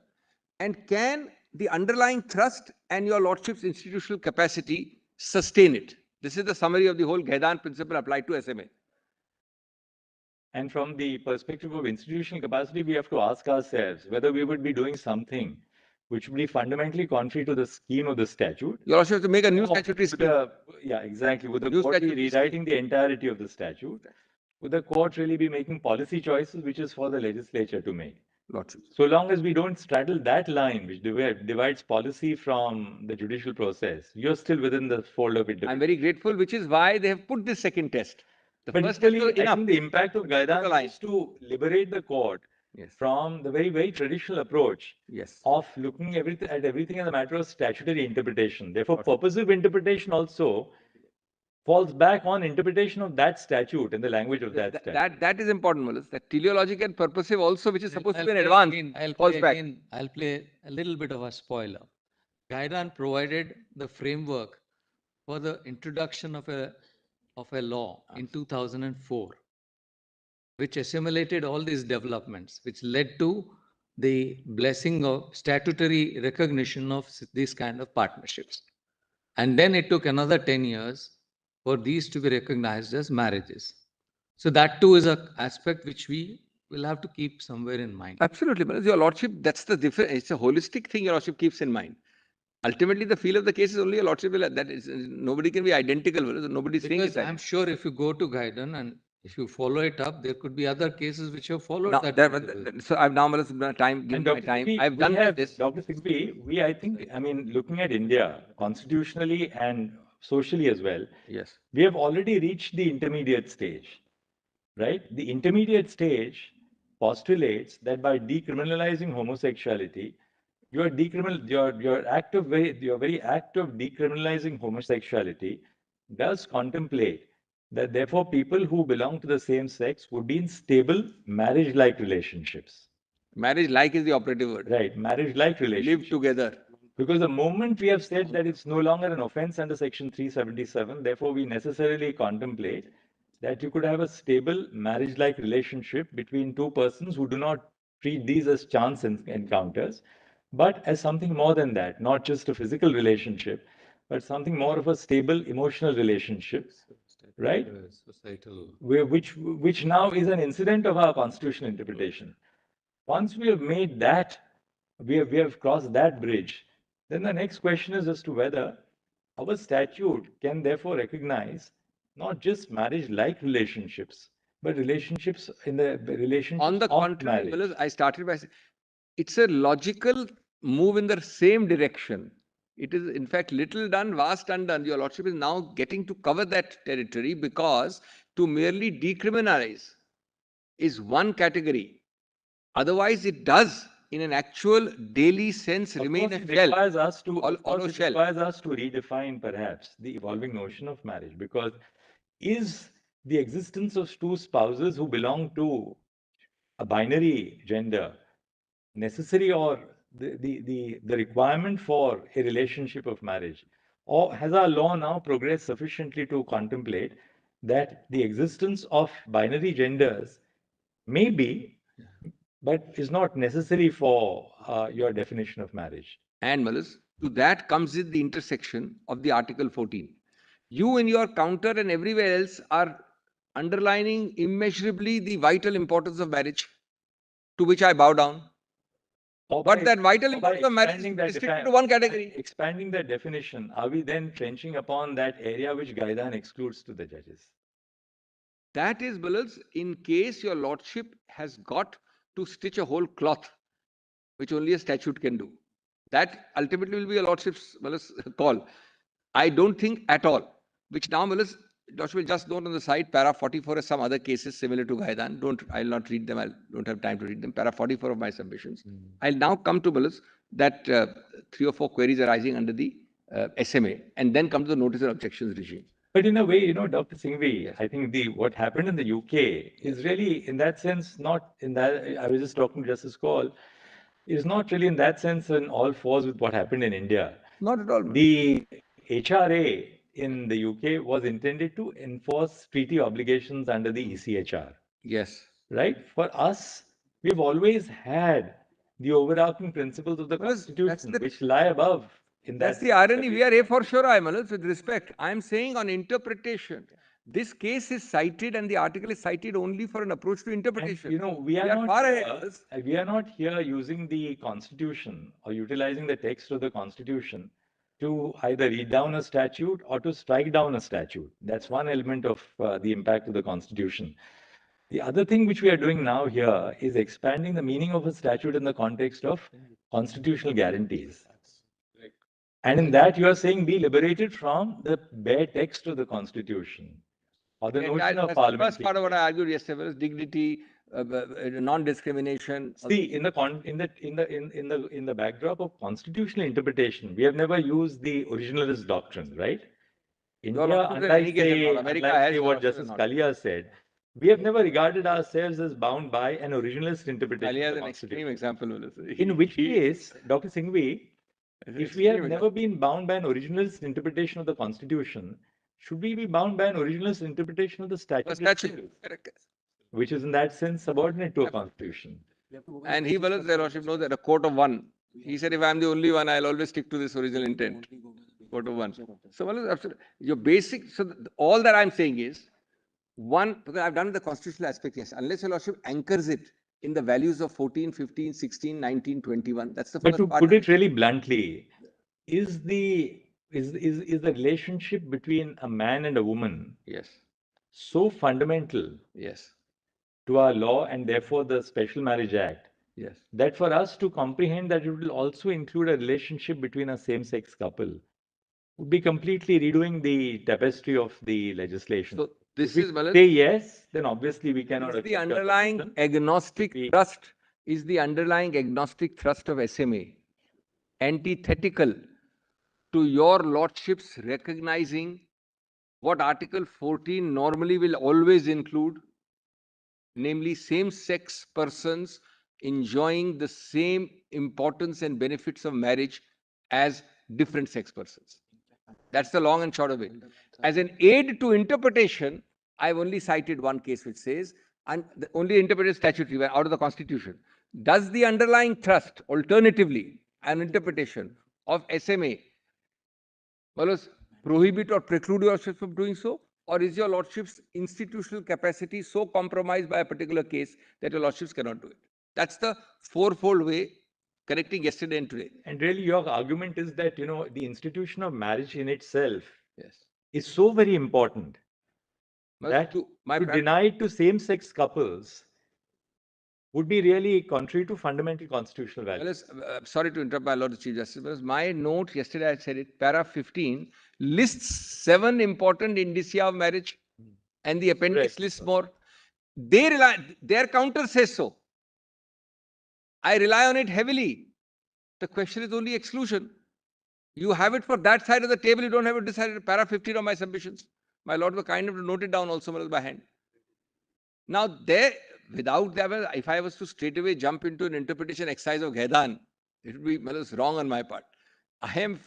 S11: And can the underlying thrust and your lordship's institutional capacity sustain it? This is the summary of the whole Ghaidan principle applied to SMA.
S3: And from the perspective of institutional capacity, we have to ask ourselves whether we would be doing something which would be fundamentally contrary to the scheme of the statute.
S11: You also have to make a new statutory scheme.
S3: Yeah, exactly. Would the court be rewriting the entirety of the statute? Would the court really be making policy choices which is for the legislature to make? So long as we don't straddle that line which divides policy from the judicial process, you're still within the fold of it.
S11: I'm very grateful, which is why they have put this second test. The
S3: But
S11: first test was
S3: equally, I
S11: enough.
S3: think the impact of Ghaidan is to liberate the court from the very, very traditional approach of looking at everything as a matter of statutory interpretation. Therefore, purposive interpretation also falls back on interpretation of that statute and the language of that statute.
S11: That is important, Malas. That teleologic and purposive also, which is supposed to be in advance, falls back.
S10: I'll play a little bit of a spoiler. Ghaidan provided the framework for the introduction of a law in 2004, which assimilated all these developments, which led to the blessing of statutory recognition of these kind of partnerships. And then it took another 10 years for these to be recognized as marriages. So that too is an aspect which we will have to keep somewhere in mind.
S11: Absolutely, Malas. Your lordship, that's the difference. It's a holistic thing your lordship keeps in mind. Ultimately, the feel of the case is only a lordship will, that is, nobody can be identical. Nobody is saying it.
S10: I'm sure if you go to Ghaidan and if you follow it up, there could be other cases which have followed
S11: Now,
S10: that.
S11: so I've now time, given my time. I've done this.
S3: Dr. Sigsbee, I think, looking at India constitutionally and socially as well,
S11: yes,
S3: we have already reached the intermediate stage, right? The intermediate stage postulates that by decriminalizing homosexuality, your very act of decriminalizing homosexuality does contemplate that therefore people who belong to the same sex would be in stable marriage-like relationships.
S11: Marriage-like is the operative word.
S3: Right, marriage-like relationships.
S11: Live together.
S3: Because the moment we have said that it's no longer an offense under section 377, therefore we necessarily contemplate that you could have a stable marriage-like relationship between two persons who do not treat these as chance encounters, but as something more than that, not just a physical relationship, but something more of a stable emotional relationship, right?
S10: Societal.
S3: Which now is an incident of our constitutional interpretation. Once we have made that, we have crossed that bridge, then the next question is as to whether our statute can therefore recognize not just marriage-like relationships, But relationships in the relationships
S11: On the
S3: of
S11: contrary,
S3: marriage.
S11: Mills, I started by saying it's a logical move in the same direction. It is, in fact, little done, vast undone. Your Lordship is now getting to cover that territory because to merely decriminalize is one category. Otherwise, it does, in an actual daily sense,
S3: Of
S11: remain
S3: course,
S11: a
S3: it
S11: shell.
S3: requires us to, of
S11: Hollow
S3: course, it
S11: shell.
S3: requires us to redefine perhaps the evolving notion of marriage, because is the existence of two spouses who belong to a binary gender necessary, or the requirement for a relationship of marriage? Or has our law now progressed sufficiently to contemplate that the existence of binary genders may be, but is not necessary for your definition of marriage?
S11: And Malas, to that comes in the intersection of the Article 14. You in your counter and everywhere else are underlining immeasurably the vital importance of marriage, to which I bow down. But that vital importance of marriage is restricted to one category.
S3: Expanding that definition, are we then trenching upon that area which Gaidan excludes to the judges?
S11: That is, Malas, in case your Lordship has got to stitch a whole cloth, which only a statute can do. That ultimately will be your Lordship's call. I don't think at all, which now, Lordship will just note on the side, para 44 has some other cases similar to Gaidan. I'll not read them. I don't have time to read them. Para 44 of my submissions. I'll now come to that 3 or 4 queries arising under the SMA, and then come to the notice of objections regime.
S3: But in a way, Dr. Singhvi, I think what happened in the UK is really, in that sense, not in that. I was just talking to Justice Kaul, is not really in that sense in all fours with what happened in India.
S11: Not at all.
S3: The HRA in the UK was intended to enforce treaty obligations under the ECHR.
S11: Yes.
S3: Right? For us, we've always had the overarching principles of the Constitution, which lie above.
S11: That's the irony. We are A for sure, Malas, with respect. I'm saying on interpretation. This case is cited and the article is cited only for an approach to interpretation.
S3: And, we are not here using the Constitution or utilizing the text of the Constitution to either read down a statute or to strike down a statute. That's one element of the impact of the Constitution. The other thing which we are doing now here is expanding the meaning of a statute in the context of constitutional guarantees. And in that, you are saying be liberated from the bare text of the Constitution or the notion of parliament.
S11: The first part of what I argued yesterday was dignity, non-discrimination.
S3: See, in the backdrop of constitutional interpretation, we have never used the originalist doctrine, right? India, unlike say what Justice Kalia said, we have never regarded ourselves as bound by an originalist interpretation.
S11: Kalia is an extreme example.
S3: In which case, Dr. Singhvi, if we have never been bound by an originalist interpretation of the Constitution, should we be bound by an originalist interpretation of the statute? Which is in that sense subordinate to a Constitution.
S11: And he, Their Lordship knows that a court of one. He said, if I'm the only one, I'll always stick to this original intent. Court of one. So, absolutely. Your basic, so all that I'm saying is, one, because I've done the constitutional aspect, yes, unless your Lordship anchors it in the values of 14, 15, 16, 19, 21, that's the first
S3: part. But to put it really bluntly, is the relationship between a man and a woman so fundamental to our law and therefore the Special Marriage Act that for us to comprehend that it will also include a relationship between a same-sex couple would be completely redoing the tapestry of the legislation.
S11: So this
S3: if we say yes, then obviously we cannot.
S11: The underlying agnostic thrust is the underlying agnostic thrust of SMA, antithetical to your Lordship's recognizing what Article 14 normally will always include, namely same-sex persons enjoying the same importance and benefits of marriage as different sex persons. That's the long and short of it. As an aid to interpretation, I've only cited one case which says, and only interpreted statutory out of the Constitution. Does the underlying thrust, alternatively, an interpretation of SMA, prohibit or preclude your Lordship from doing so? Or is your Lordship's institutional capacity so compromised by a particular case that your Lordships cannot do it? That's the fourfold way, connecting yesterday and today.
S3: And really your argument is that, the institution of marriage in itself is so very important that
S11: my
S3: to deny it to same-sex couples would be really contrary to fundamental constitutional values.
S11: sorry to interrupt, my Lord the Chief Justice, but my note yesterday, I said it, para 15 lists 7 important indicia of marriage, and the appendix
S3: Correct.
S11: lists more. They rely, their counter says so. I rely on it heavily. The question is only exclusion. You have it for that side of the table, you don't have it decided. Para 15 of my submissions. My Lord were kind enough to note it down also by hand. Now, there, without that, if I was to straight away jump into an interpretation exercise of Ghaidan, it would be wrong on my part. I'm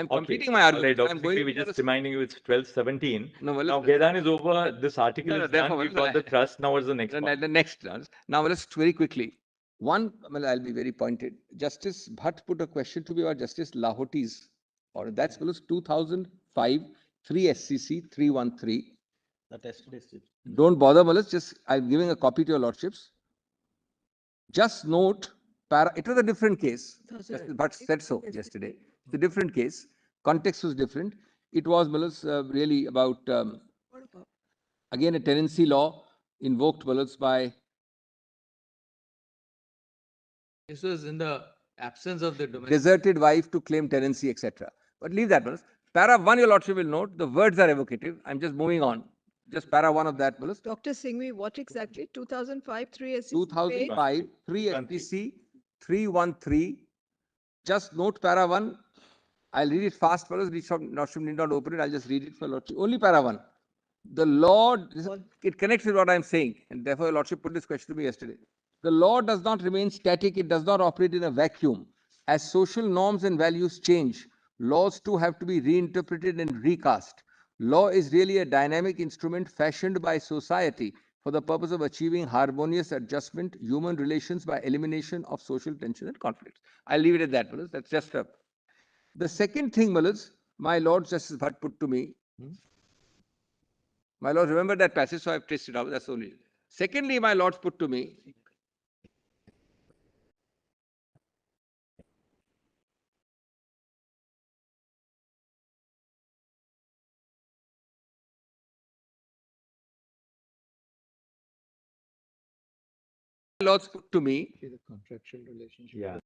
S11: completing my argument.
S3: Dr.
S11: I'm
S3: Singhvi, we're just reminding you it's 12:17.
S11: No,
S3: now, Ghaidan is over. This article is done.
S11: therefore,
S3: We've got the trust. Now, what's the next one?
S11: The next one. Now, let's very quickly. One, I'll be very pointed. Justice Bhatt put a question to me about Justice Lahoti's order. That's 2005, 3 SCC 313.
S12: That yesterday is
S11: Don't bother, just I'm giving a copy to your lordships. Just note, it was a different case. Justice Bhatt said so yesterday. It's a different case. Context was different. It was really about, again, a tenancy law invoked by.
S10: This was in the absence of the domestic.
S11: Deserted wife to claim tenancy, etc. But leave that, Para 1, your lordship will note, the words are evocative. I'm just moving on. Just para 1 of that,
S5: Dr. Singhvi, what exactly? 2005, 3 SCC?
S11: 2005, 3 SPC, 313. Just note para 1. I'll read it fast, fellows. Lordship need not open it. I'll just read it for lordship. Only para 1. The law, it connects with what I'm saying, and therefore, your lordship put this question to me yesterday. The law does not remain static. It does not operate in a vacuum. As social norms and values change, laws too have to be reinterpreted and recast. Law is really a dynamic instrument fashioned by society for the purpose of achieving harmonious adjustment, human relations by elimination of social tension and conflicts. I'll leave it at that, fellows. That's just a. The second thing, my Lord Justice Bhatt put to me. My Lord, remember that passage, so I've traced it out. That's only. Secondly, my Lords put to me. Lords put to me.
S10: The contractual relationship.
S3: Yeah.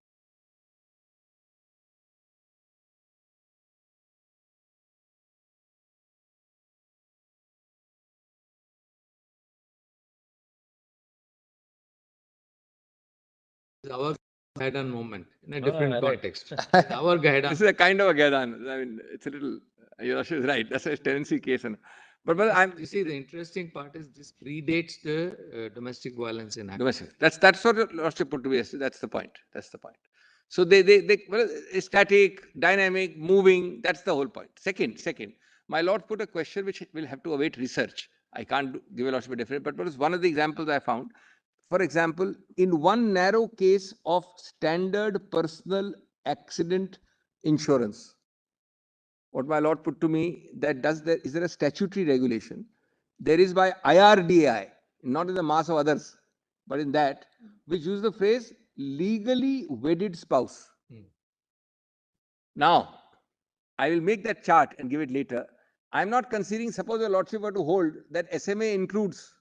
S10: Our Ghaidan moment in a different context. Our Ghaidan.
S11: This is a kind of a Ghaidan. I mean, it's a little, your is right. That's a tenancy case. But
S10: you see, the interesting part is this predates the domestic violence in Act.
S11: Domestic. That's what your lordship put to me yesterday. That's the point. That's the point. So static, dynamic, moving. That's the whole point. Second, my lord put a question which will have to await research. I can't give a lordship a definite, but was one of the examples I found. For example, in one narrow case of standard personal accident insurance, what my lord put to me, is there a statutory regulation? There is by IRDAI, not in the mass of others, but in that, which use the phrase legally wedded spouse. Now, I will make that chart and give it later. I'm not considering, suppose your lordship were to hold that SMA includes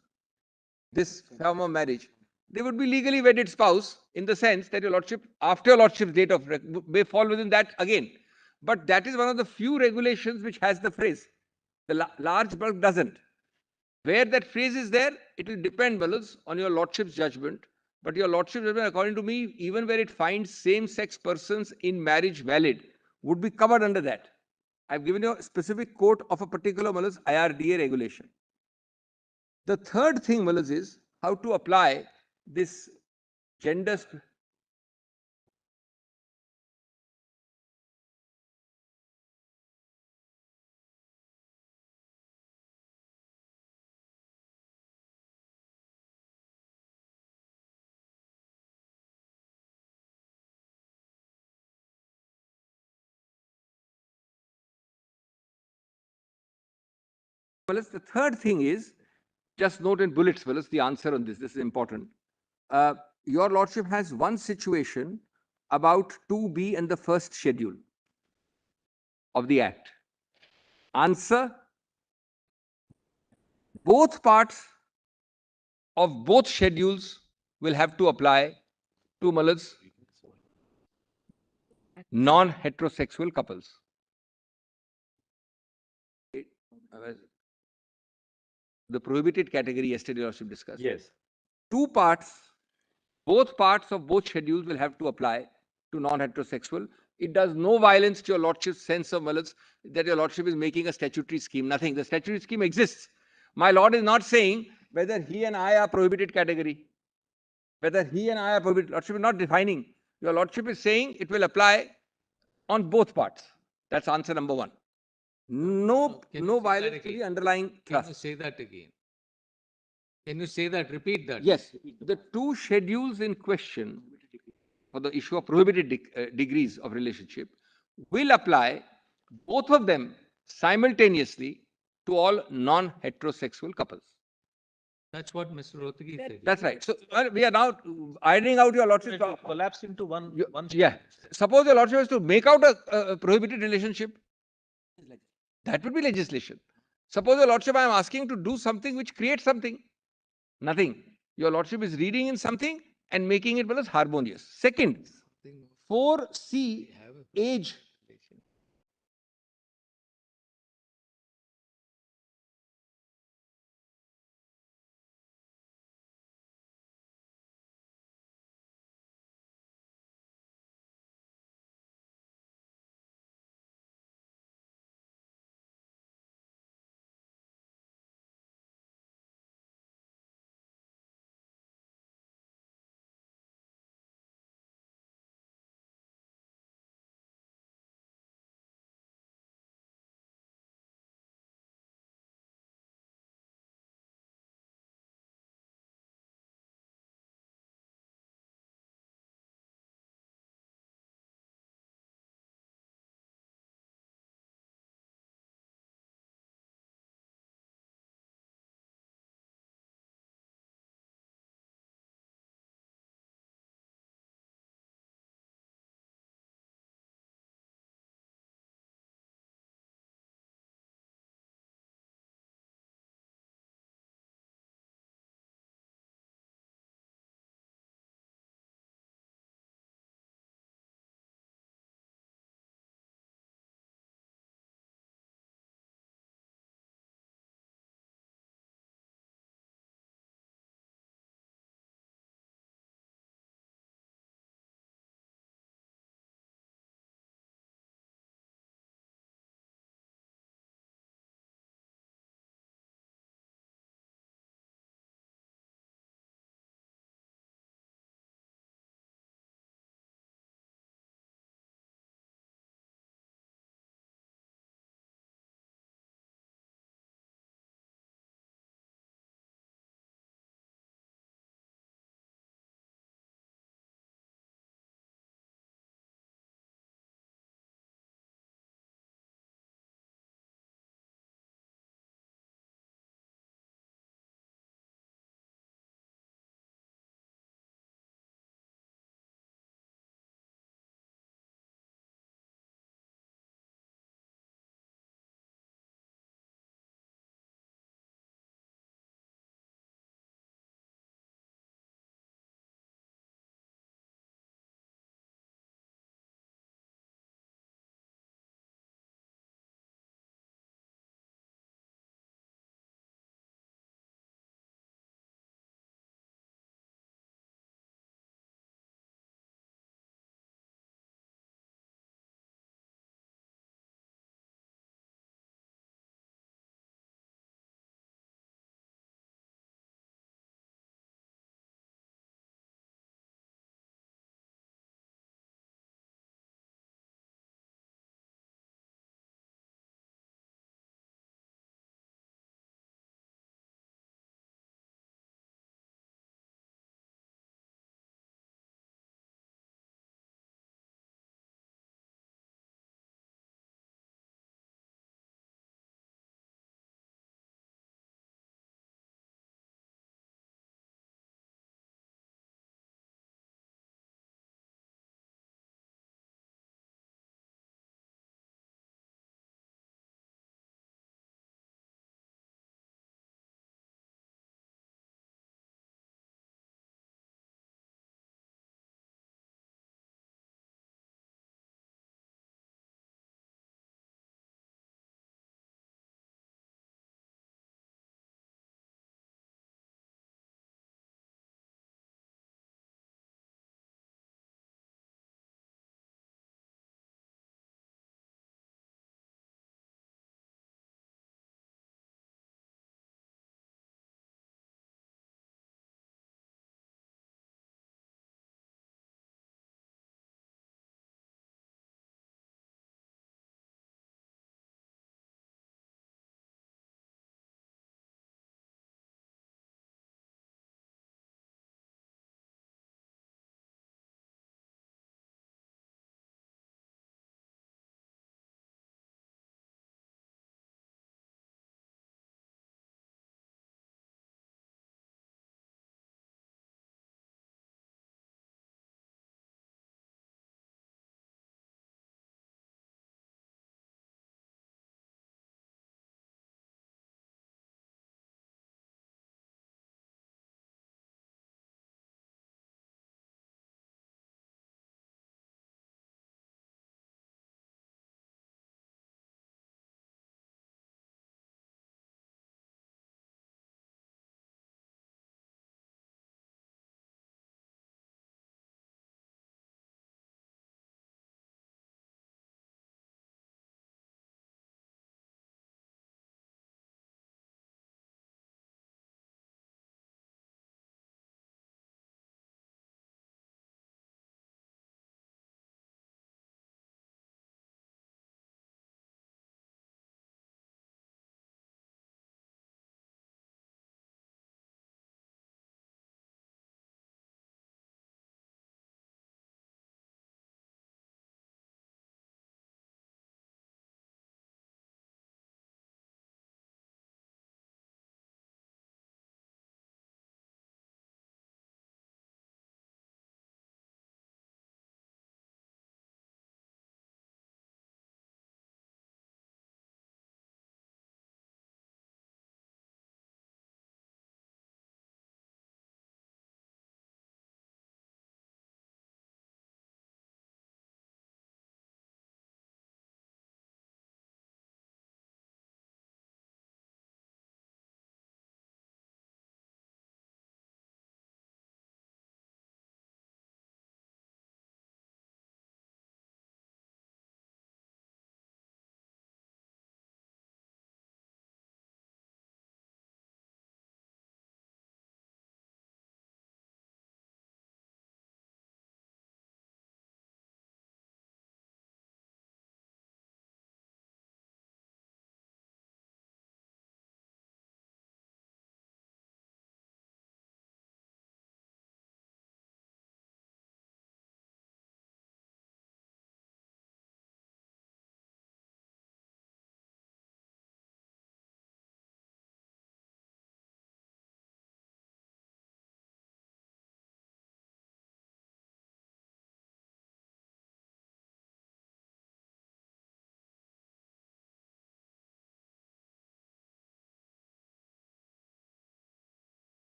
S11: this form of marriage. They would be legally wedded spouse in the sense that your lordship, after your lordship's date of may fall within that again. But that is one of the few regulations which has the phrase. The large bulk doesn't. Where that phrase is there, it will depend, on your lordship's judgment. But your lordship's judgment, according to me, even where it finds same-sex persons in marriage valid, would be covered under that. I've given you a specific quote of a particular IRDA regulation. The third thing, is how to apply this gender. The third thing is, just note in bullets, the answer on this. This is important. Your lordship has one situation about 2B and the first schedule of the Act. Answer, both parts of both schedules will have to apply to Malad's non-heterosexual couples. The prohibited category yesterday also discussed.
S3: Yes.
S11: Both parts of both schedules will have to apply to non-heterosexual. It does no violence to your lordship's sense of Malad's that your lordship is making a statutory scheme. Nothing. The statutory scheme exists. My lord is not saying whether he and I are prohibited category. Whether he and I are prohibited. Lordship is not defining. Your lordship is saying it will apply on both parts. That's answer number one. No violence to the underlying
S10: Can you
S11: trust.
S10: say that again? Can you say that? Repeat that.
S11: Yes, the two schedules in question for the issue of prohibited degrees of relationship will apply, both of them simultaneously, to all non-heterosexual couples.
S10: That's what Mr. Rotegi said.
S11: That's right. So we are now ironing out your lordship.
S12: Collapse into one.
S11: Yeah. Suppose your lordship has to make out a prohibited relationship. That would be legislation. Suppose your lordship, I am asking to do something which creates something. Nothing. Your lordship is reading in something and making it well as harmonious. Second, 4C age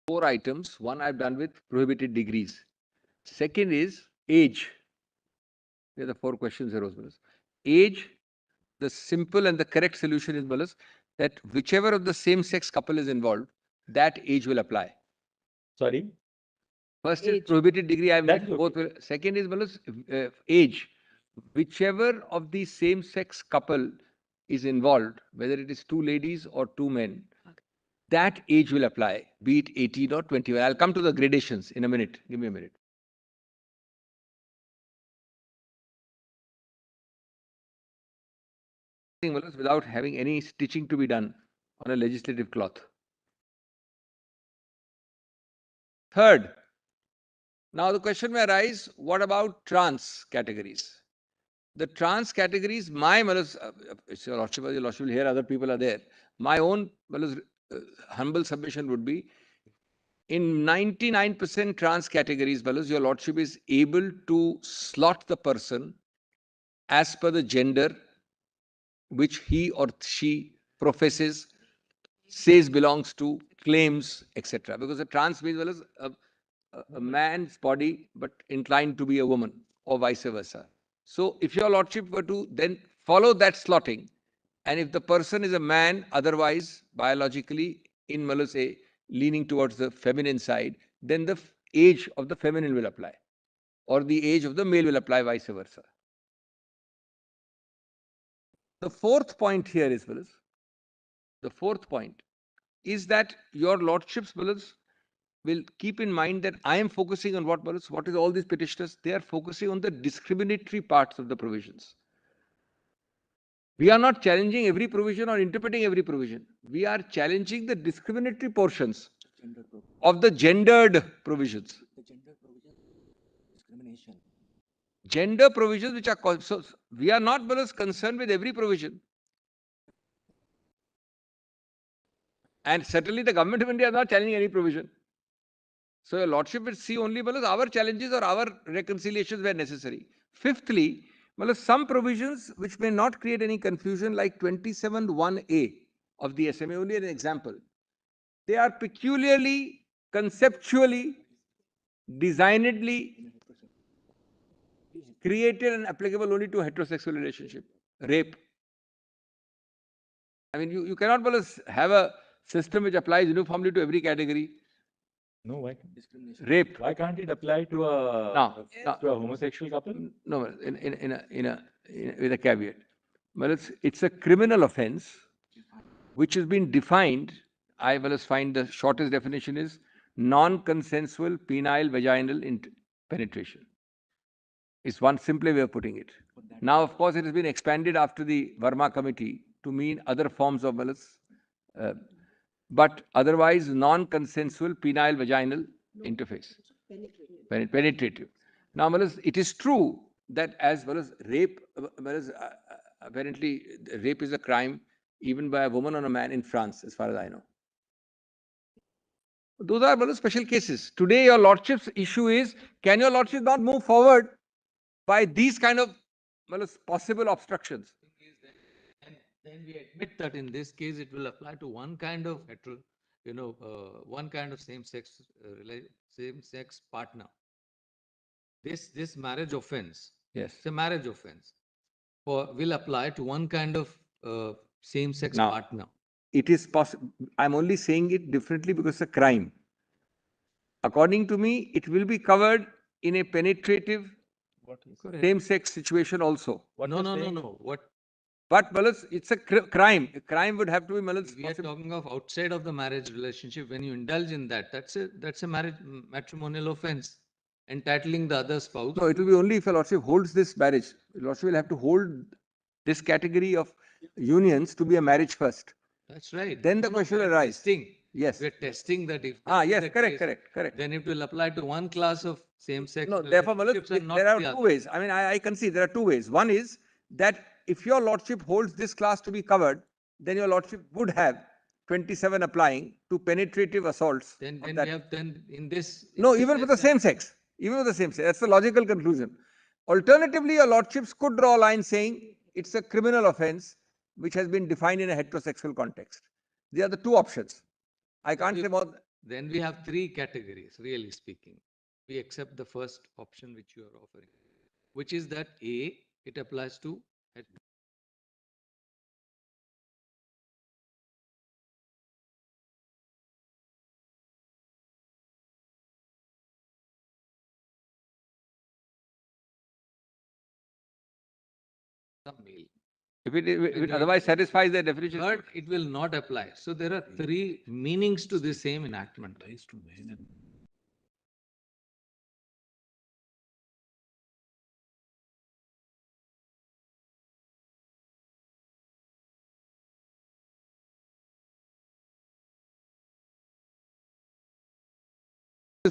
S11: 4 items. One I've done with prohibited degrees. Second is age. There are the 4 questions here, Rose. Age, the simple and the correct solution is, Balas, that whichever of the same-sex couple is involved, that age will apply.
S3: Sorry?
S11: First is prohibited degree. I've
S3: That's
S11: both. Second is, Balas, age. Whichever of the same-sex couple is involved, whether it is 2 ladies or 2 men, that age will apply, be it 18 or 21. I'll come to the gradations in a minute. Give me a minute. Without having any stitching to be done on a legislative cloth. Third, now the question may arise, what about trans categories? The trans categories, my your Lordship will hear other people are there. My own humble submission would be, in 99% trans categories, your Lordship is able to slot the person as per the gender which he or she professes, says belongs to, claims, etc. Because a trans means a man's body but inclined to be a woman, or vice versa. So if your Lordship were to then follow that slotting, and if the person is a man, otherwise biologically in say leaning towards the feminine side, then the age of the feminine will apply, or the age of the male will apply, vice versa. The fourth point here is, the fourth point is that your Lordship's will keep in mind that I am focusing on what is all these petitioners? They are focusing on the discriminatory parts of the provisions. We are not challenging every provision or interpreting every provision. We are challenging the discriminatory portions of the gendered provisions. Gender provisions which are called, so we are not concerned with every provision. And certainly the government of India is not challenging any provision. So your Lordship will see only our challenges or our reconciliations where necessary. Fifthly, some provisions which may not create any confusion, like 27(1)(a) of the SMA, only an example. They are peculiarly, conceptually, designedly created and applicable only to heterosexual relationship. Rape. I mean, you cannot have a system which applies uniformly to every category.
S3: No, why?
S11: Rape.
S3: Why can't it apply to a homosexual couple?
S11: No, with a caveat. Well, it's a criminal offence which has been defined. I will find the shortest definition is non-consensual penile vaginal penetration. It's one simple way of putting it. Now, of course, it has been expanded after the Verma committee to mean other forms of but otherwise non-consensual penile vaginal interface. Penetrative. Now, it is true that as well as rape, apparently rape is a crime even by a woman or a man in France, as far as I know. Those are special cases. Today, your Lordship's issue is, can your Lordship not move forward by these kind of possible obstructions?
S10: And then we admit that in this case, it will apply to one kind of one kind of same-sex partner. This marriage offense,
S11: yes,
S10: it's a marriage offense, will apply to one kind of same-sex partner.
S11: It is possible. I'm only saying it differently because it's a crime. According to me, it will be covered in a penetrative same-sex situation also.
S10: No.
S11: But it's a crime. A crime would have to be.
S10: We are talking of outside of the marriage relationship. When you indulge in that, that's a matrimonial offense, entitling the other spouse.
S11: No, it will be only if a Lordship holds this marriage. Lordship will have to hold this category of unions to be a marriage first.
S10: That's right.
S11: Then the question will arise. Yes.
S10: We're testing that if
S11: yes, correct.
S10: Then it will apply to one class of same-sex.
S11: No, therefore, there are two ways. I mean, I can see there are two ways. One is that if your Lordship holds this class to be covered, then your Lordship would have 27 applying to penetrative assaults.
S10: Then we have in this.
S11: No, even for the same sex. Even with the same sex. That's the logical conclusion. Alternatively, your Lordships could draw a line saying it's a criminal offense which has been defined in a heterosexual context. These are the two options. I can't say more.
S10: then we have three categories, really speaking. We accept the first option which you are offering, which is that A, it applies to some male.
S11: If it otherwise satisfies the definition.
S10: Third, it will not apply. So there are three meanings to the same enactment.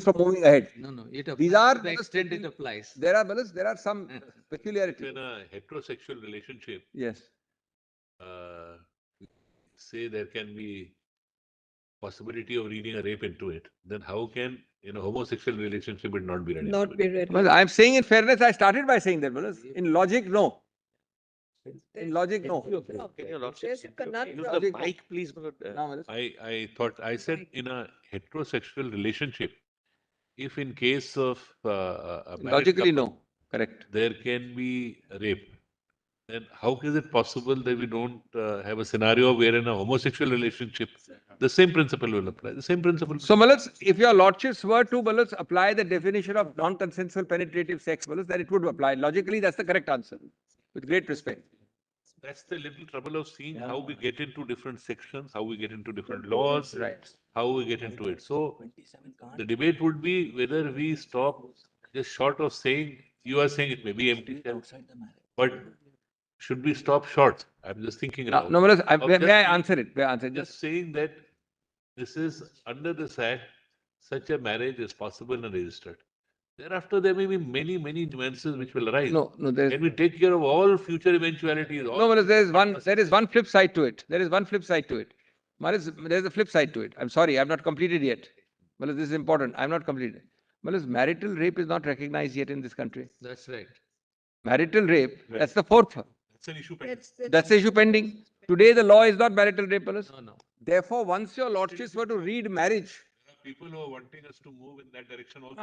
S11: From moving ahead.
S10: No, it applies
S11: These are
S10: to the extent it applies.
S11: There are some peculiarities.
S6: In a heterosexual relationship,
S11: Yes.
S6: Say there can be possibility of reading a rape into it, then how can in a homosexual relationship it not be read?
S5: Not be read.
S11: Well, I'm saying in fairness, I started by saying that, brothers. In logic, no. In logic, no.
S8: Can your lordship
S5: There's a conundrum.
S8: use the mic, please?
S6: I thought I said in a heterosexual relationship, if in case of a married
S11: Logically,
S6: couple,
S11: no. Correct.
S6: there can be rape, then how is it possible that we don't have a scenario where in a homosexual relationship the same principle will apply? The same principle.
S11: So, Malats, if your lordships were to, Malats, apply the definition of non-consensual penetrative sex, Malats, then it would apply. Logically, that's the correct answer. With great respect.
S6: That's the little trouble of seeing how we get into different sections, how we get into different laws,
S11: Right.
S6: how we get into it. So the debate would be whether we stop just short of saying, you are saying it may be empty shell, but should we stop short? I'm just thinking
S11: No,
S6: now.
S11: no, Malats,
S6: of
S11: may
S6: just
S11: I answer it? May I answer it?
S6: Just saying that this is under this act, such a marriage is possible and registered. Thereafter, there may be many, many nuances which will arise.
S11: No, there is.
S6: Can we take care of all future eventualities?
S11: No, Malats, there is one flip side to it. There is one flip side to it. Malats, there is a flip side to it. I'm sorry, I'm not completed yet. Malats, this is important. I'm not completed. Malats, marital rape is not recognized yet in this country.
S10: That's right.
S11: Marital rape, that's the fourth one.
S6: That's an issue pending.
S11: That's the issue pending. Today, the law is not marital rape, Malats.
S10: No.
S11: Therefore, once your lordships were to read marriage,
S6: People who are wanting us to move in that direction also.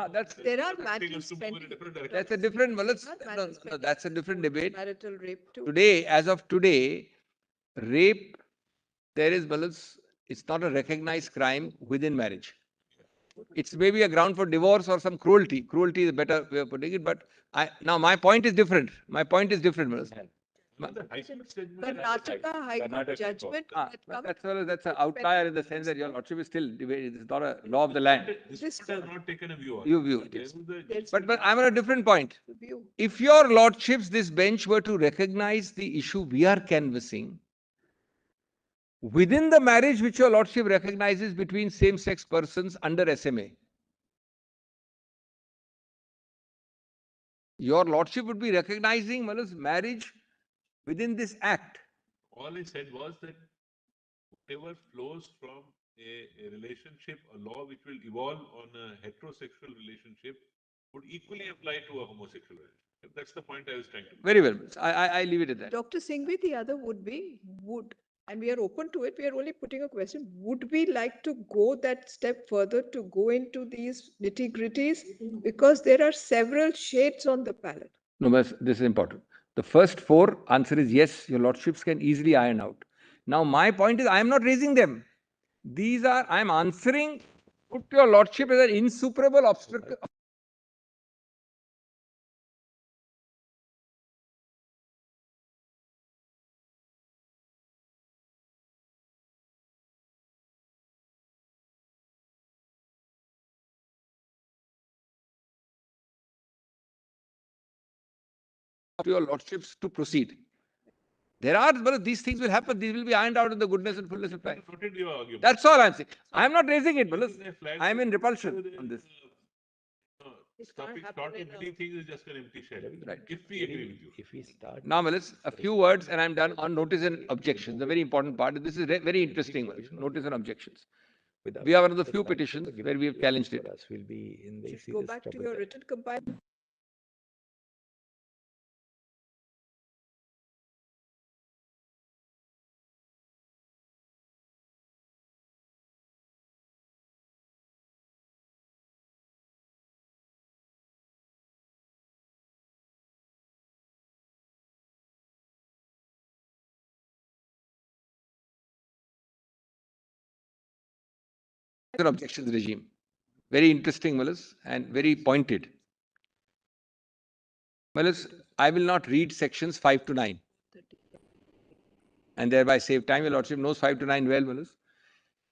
S5: There are
S6: Wanting us
S5: matters
S6: to move in a different direction.
S11: that's a different, Malats,
S5: Not
S11: no,
S5: matters
S11: no, that's a different debate.
S5: Marital rape too.
S11: Today, as of today, rape, there is, Malats, it's not a recognized crime within marriage. It's maybe a ground for divorce or some cruelty. Cruelty is a better way of putting it, but now my point is different. My point is different, Malats.
S6: The High Court judgment-
S5: Karnataka High Court judgment.
S11: That's an outlier in the sense that your lordship is still debated. It's not a law of the land.
S6: This court has not taken a view on it.
S11: You view it,
S6: There
S11: yes.
S6: was a-
S11: But I'm on a different point.
S5: View.
S11: If your lordships, this bench were to recognize the issue we are canvassing, within the marriage which your lordship recognizes between same-sex persons under SMA, your lordship would be recognizing, Malats, marriage within this act.
S6: All I said was that whatever flows from a relationship, a law which will evolve on a heterosexual relationship would equally apply to a homosexual relationship. That's the point I was trying to make.
S11: Very well. I leave it at that.
S5: Dr. Singhvi, the other would be, and we are open to it, we are only putting a question, would we like to go that step further to go into these nitty-gritties? Because there are several shades on the palette.
S11: No, but this is important. The first four answer is yes, your lordships can easily iron out. Now, my point is, I am not raising them. These are, I am answering, put your lordship as an insuperable obstacle. Your lordships to proceed. There are, but these things will happen. These will be ironed out in the goodness and fullness of time.
S6: Noted your argument.
S11: That's all I'm saying. I'm not raising it, but
S6: This is a flag
S11: I'm in
S6: that-
S11: repulsion on this.
S6: Stopping short of many things is just an empty shell.
S11: Right.
S6: If we agree with you.
S12: If we start.
S11: Now, Malats, a few words and I'm done on notice and objections. The very important part. This is very interesting. Malats, notice and objections. We are one of the few petitions where we have challenged it.
S12: Will be in very
S5: Go
S12: serious
S5: back to
S12: trouble
S5: your
S12: there.
S5: written compiler.
S11: an objections regime. Very interesting, Malas, and very pointed. Malas, I will not read sections 5 to 9. And thereby save time. Your Lordship knows 5 to 9 well, Malas.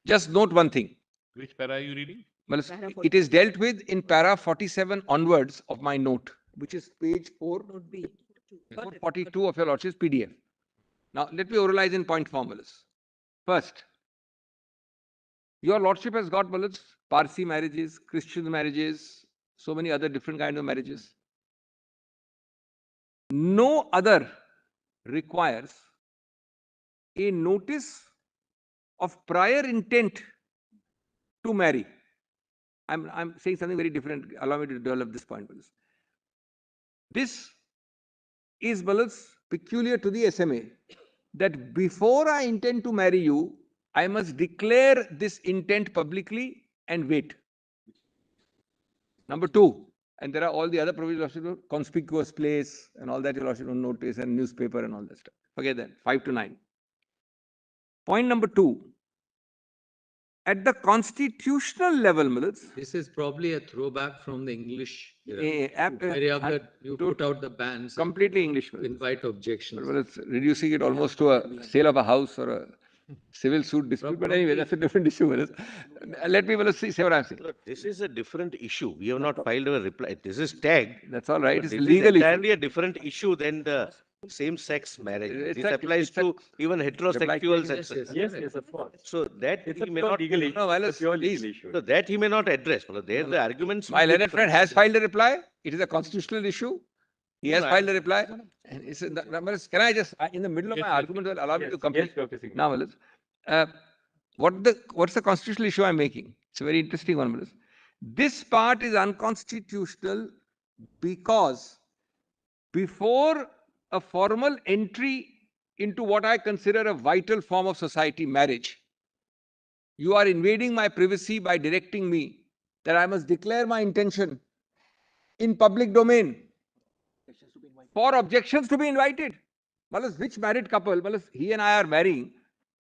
S11: Just note one thing.
S6: Which para are you reading?
S11: Malas, it is dealt with in para 47 onwards of my note, which is page 442 of your Lordship's PDF. Now, let me oralize in point formulas. First, your Lordship has got, Malas, Parsi marriages, Christian marriages, so many other different kinds of marriages. No other requires a notice of prior intent to marry. I'm saying something very different. Allow me to develop this point, Malas. This is, Malas, peculiar to the SMA, that before I intend to marry you, I must declare this intent publicly and wait. Number two, and there are all the other provisions of conspicuous place and all that you also don't notice, and newspaper and all that stuff. Forget that. 5 to 9. Point number 2. At the constitutional level, Malas.
S10: This is probably a throwback from the English.
S11: You
S10: put out the bans.
S11: Completely English.
S10: Invite objections.
S11: Well, it's reducing it almost to a sale of a house or a civil suit dispute. But anyway, that's a different issue. Let me say what I'm saying.
S8: Look, this is a different issue. We have not filed a reply. This is tagged.
S11: That's all right. It's
S8: This
S11: legal
S8: is
S11: issue.
S8: entirely a different issue than the same-sex marriage. This applies to even heterosexuals.
S3: Yes, of course.
S8: So that
S3: It's
S8: he may
S3: a
S8: not.
S3: legal issue.
S11: No,
S3: It's a pure legal issue.
S8: So that he may not address. Well, there the arguments.
S11: My
S8: will be
S11: learned friend
S8: different.
S11: has filed a reply. It is a constitutional issue. He has
S8: No,
S11: filed a reply. And it's can I just, in the middle of
S6: Yes,
S11: my
S6: yes.
S11: argument, allow me to
S3: Yes,
S11: complete?
S3: Dr. Singh.
S11: Now, Malas, what's the constitutional issue I'm making? It's a very interesting one, Malas. This part is unconstitutional because before a formal entry into what I consider a vital form of society, marriage, you are invading my privacy by directing me that I must declare my intention in public domain for objections to be invited. Malas, which married couple, Malas, he and I are marrying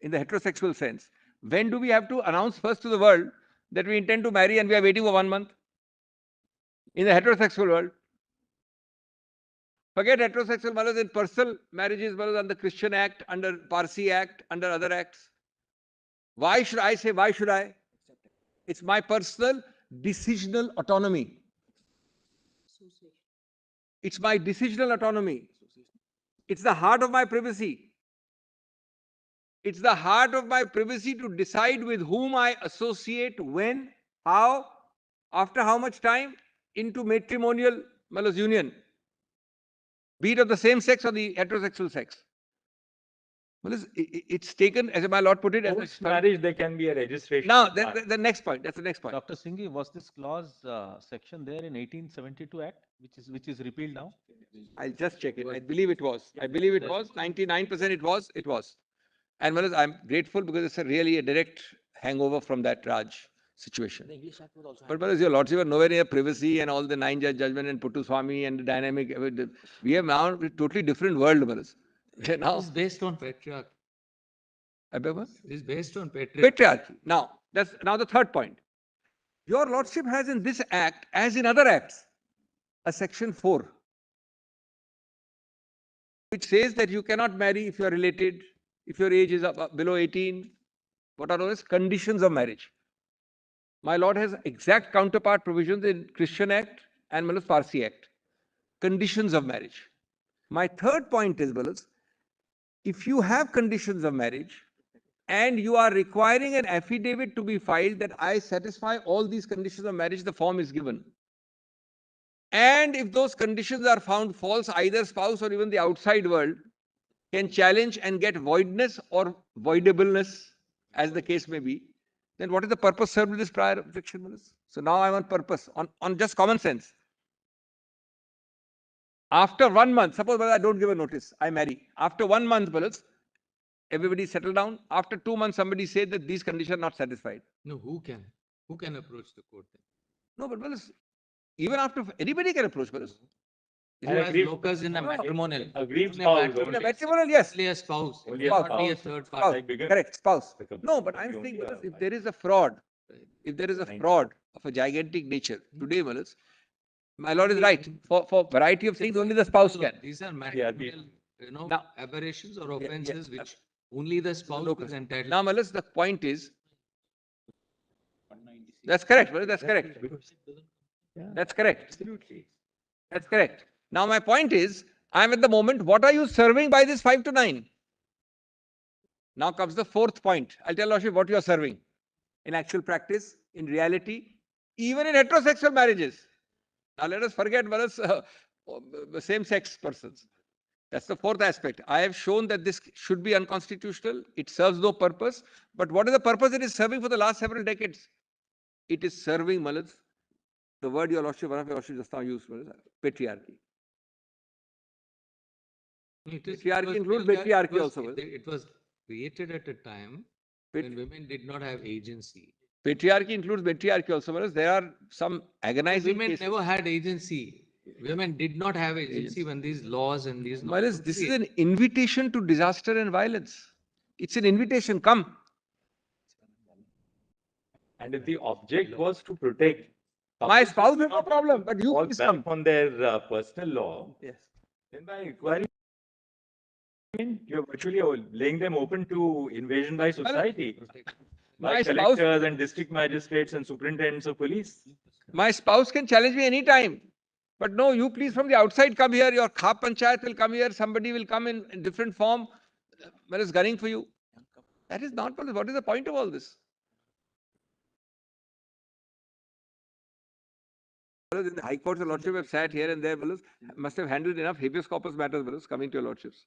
S11: in the heterosexual sense. When do we have to announce first to the world that we intend to marry and we are waiting for 1 month? In the heterosexual world. Forget heterosexual, Malas, in personal marriages, Malas, under Christian Act, under Parsi Act, under other acts. Why should I say, why should I? It's my personal decisional autonomy. It's my decisional autonomy. It's the heart of my privacy. It's the heart of my privacy to decide with whom I associate, when, how, after how much time into matrimonial, Malas, union. Be it of the same sex or the heterosexual sex. Malas, it's taken, as my Lord put it, as
S3: Post marriage, there can be a registration.
S11: now, the next point. That's the next point.
S12: Dr. Singhi, was this clause section there in 1872 Act, which is repealed now?
S11: I'll just check it. I believe it was. I believe it was. 99% it was. It was. And Malas, I'm grateful because it's really a direct hangover from that Raj situation. But Malas, your Lordship are nowhere near privacy and all the 9-judge judgment and Puttu Swami and the dynamic. We have now a totally different world, Malas. Now,
S10: It's based on patriarchy. It's based on patriarchy.
S11: patriarchy. Now, that's now the third point. Your Lordship has in this act, as in other acts, a section 4, which says that you cannot marry if you are related, if your age is below 18. What are those conditions of marriage? My Lord has exact counterpart provisions in Christian Act and Malas Parsi Act. Conditions of marriage. My third point is, Malas, if you have conditions of marriage and you are requiring an affidavit to be filed that I satisfy all these conditions of marriage, the form is given. And if those conditions are found false, either spouse or even the outside world can challenge and get voidness or voidableness, as the case may be, then what is the purpose served with this prior objection, Malas? So now I'm on purpose, on just common sense. After 1 month, suppose I don't give a notice, I marry. After 1 month, Malas, everybody settle down. After 2 months, somebody said that these conditions are not satisfied.
S10: No, who can? Who can approach the court then?
S11: No, but Malas, even after, anybody can approach, Malas.
S10: Who has locus in a matrimonial?
S3: Aggrieved
S10: In a
S3: spouse
S10: matrimonial,
S11: In a matrimonial, yes.
S10: Only a spouse.
S3: Only
S10: It
S3: a
S10: cannot be a
S3: spouse.
S10: third
S11: Spouse.
S10: party.
S3: Like bigger-
S11: Correct, spouse.
S3: like a-
S11: No, but I'm
S3: only
S11: saying,
S3: a
S11: Malas, if there is a fraud, If there is a fraud of a gigantic nature today, my lord is right. For variety of things, only the spouse can.
S10: These are matrimonial,
S11: Now-
S10: aberrations or
S11: yeah,
S10: offenses which only the spouse is entitled.
S11: Now, the point is, that's correct, that's correct. That's correct.
S3: Absolutely.
S11: That's correct. Now, my point is, I am at the moment, what are you serving by this 5 to 9? Now comes the fourth point. I'll tell Lordship what you are serving. In actual practice, in reality, even in heterosexual marriages. Now let us forget same-sex persons. That's the fourth aspect. I have shown that this should be unconstitutional. It serves no purpose. But what is the purpose it is serving for the last several decades? It is serving, the word your Lordship, one of your Lordship just now used, patriarchy. Patriarchy includes patriarchy also.
S10: It was created at a time when women did not have agency.
S11: Patriarchy includes matriarchy also. There are some agonizing
S10: Women
S11: cases.
S10: never had agency. Women did not have agency when these laws and these.
S11: This is an invitation to disaster and violence. It's an invitation. Come.
S3: And if the object was to protect
S11: My spouse has no problem, but you
S3: fall
S11: please
S3: back
S11: come.
S3: on their personal law,
S11: Yes.
S3: then by requiring, you're virtually laying them open to invasion by society, by
S11: My spouse,
S3: collectors and district magistrates and superintendents of police.
S11: my spouse can challenge me anytime. But no, you please from the outside come here. Your Khap Panchayat will come here. Somebody will come in different form. Where is gunning for you? That is not possible. What is the point of all this? In the High Court, the Lordship have sat here and there, must have handled enough habeas corpus matters, coming to your Lordships.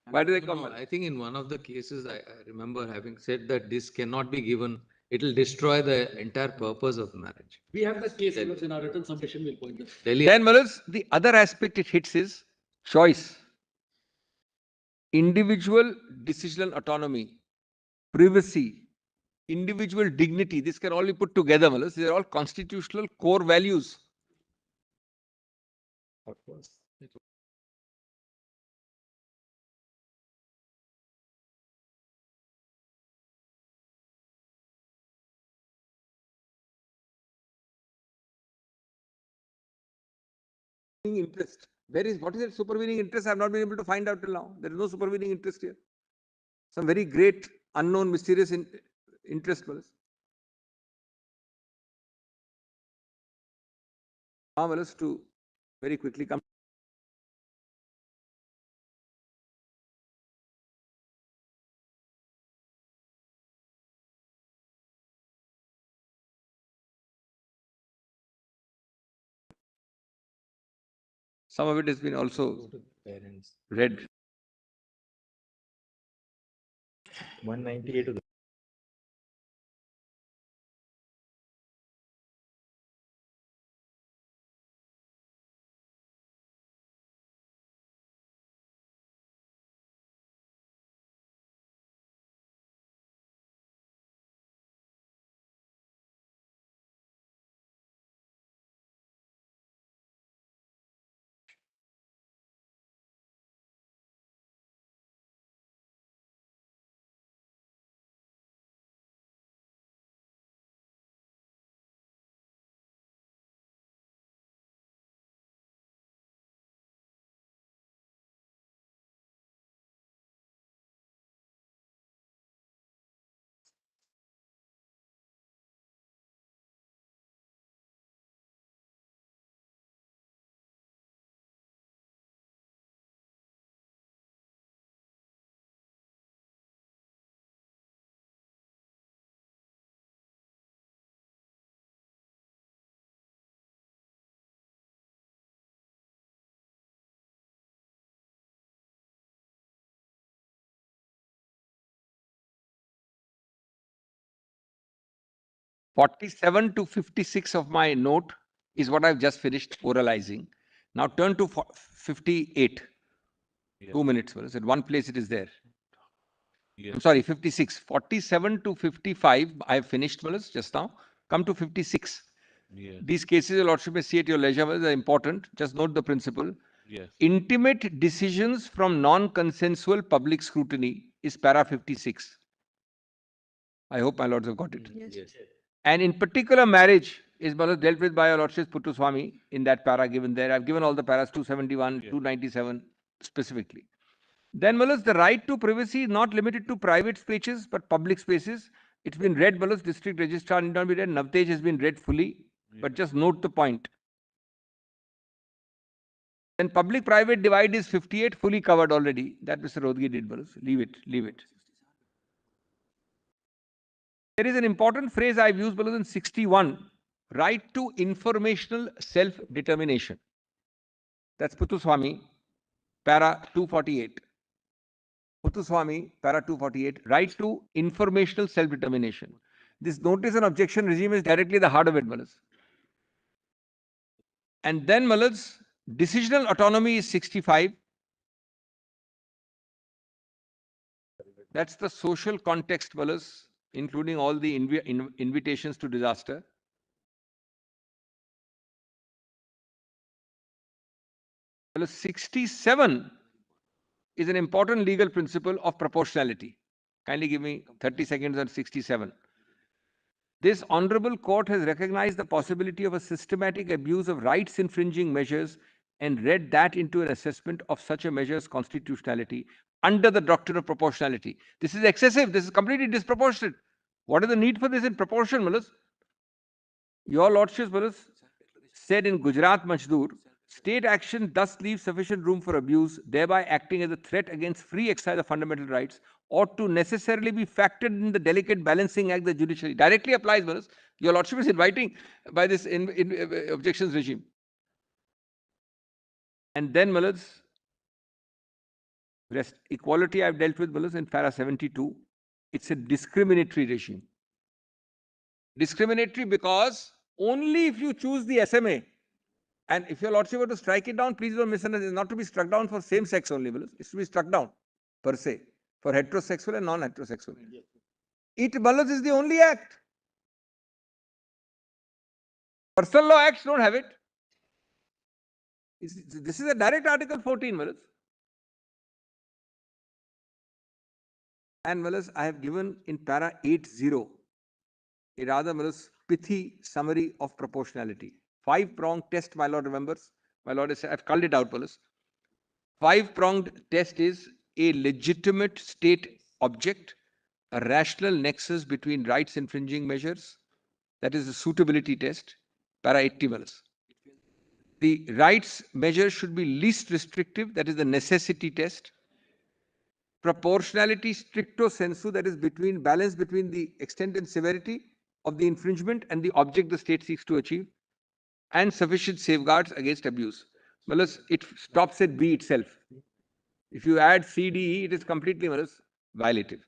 S11: Why do they come?
S10: I think in one of the cases, I remember having said that this cannot be given. It will destroy the entire purpose of marriage.
S13: We have that case in our written submission, we'll point out.
S11: Then, the other aspect it hits is choice. Individual decisional autonomy, privacy, individual dignity. This can all be put together, These are all constitutional core values.
S3: Of course.
S11: Interest. What is that supervening interest? I have not been able to find out till now. There is no supervening interest here. Some very great, unknown, mysterious interest. Marvelous to very quickly come. Some of it has been also read.
S3: 198 of the
S11: (47 to 56 of my note is what I've just finished oralizing. Now turn to 58. Yes. 2 minutes. At one place it is there. Yes. I'm sorry, 56. 47 to 55 I have finished just now. Come to 56. Yes. These cases, your Lordship may see at your leisure, are important. Just note the principle. Yes. Intimate decisions from non-consensual public scrutiny is para 56. I hope my lords have got it.
S13: Yes.
S11: And in particular, marriage is dealt with by your Lordship Puttuswamy in that para given there. I've given all the paras 271, 297 specifically. Then, the right to privacy is not limited to private spaces but public spaces. It's been read, District Registrar need not be read. Navtej has been read fully, but just note the point. Then public-private divide is 58, fully covered already. That Mr. Rodgi did, leave it, leave it. There is an important phrase I've used, in 61, right to informational self-determination. That's Puttuswamy, para 248. Puttuswamy, para 248, right to informational self-determination. This notice and objection regime is directly the heart of it, And then, decisional autonomy is 65. That's the social context, including all the invitations to disaster. Well, 67 is an important legal principle of proportionality. Kindly give me 30 seconds on 67. This honorable court has recognized the possibility of a systematic abuse of rights infringing measures and read that into an assessment of such a measure's constitutionality under the doctrine of proportionality. This is excessive. This is completely disproportionate. What is the need for this in proportion, Your Lordships, said in Gujarat Majdoor, state action thus leaves sufficient room for abuse, thereby acting as a threat against free exercise of fundamental rights, ought to necessarily be factored in the delicate balancing act the judiciary. Directly applies, Your Lordship is inviting by this objections regime. And then, rest equality I've dealt with, in para 72. It's a discriminatory regime. Discriminatory because only if you choose the SMA, and if your Lordship were to strike it down, please don't misunderstand, it's not to be struck down for same sex only, it's to be struck down per se, for heterosexual and non-heterosexual. It, is the only act. Personal law acts don't have it. This is a direct Article 14, And, I have given in para 80 a rather, pithy summary of proportionality. 5-pronged test, my Lord remembers. My Lord has said, I've called it out, 5-pronged test is a legitimate state object, a rational nexus between rights infringing measures. That is the suitability test, para 80. The rights measure should be least restrictive, that is the necessity test. Proportionality stricto sensu, that is balance between the extent and severity of the infringement and the object the state seeks to achieve, and sufficient safeguards against abuse. Well, it stops at B itself. If you add C, D, E, it is completely violative.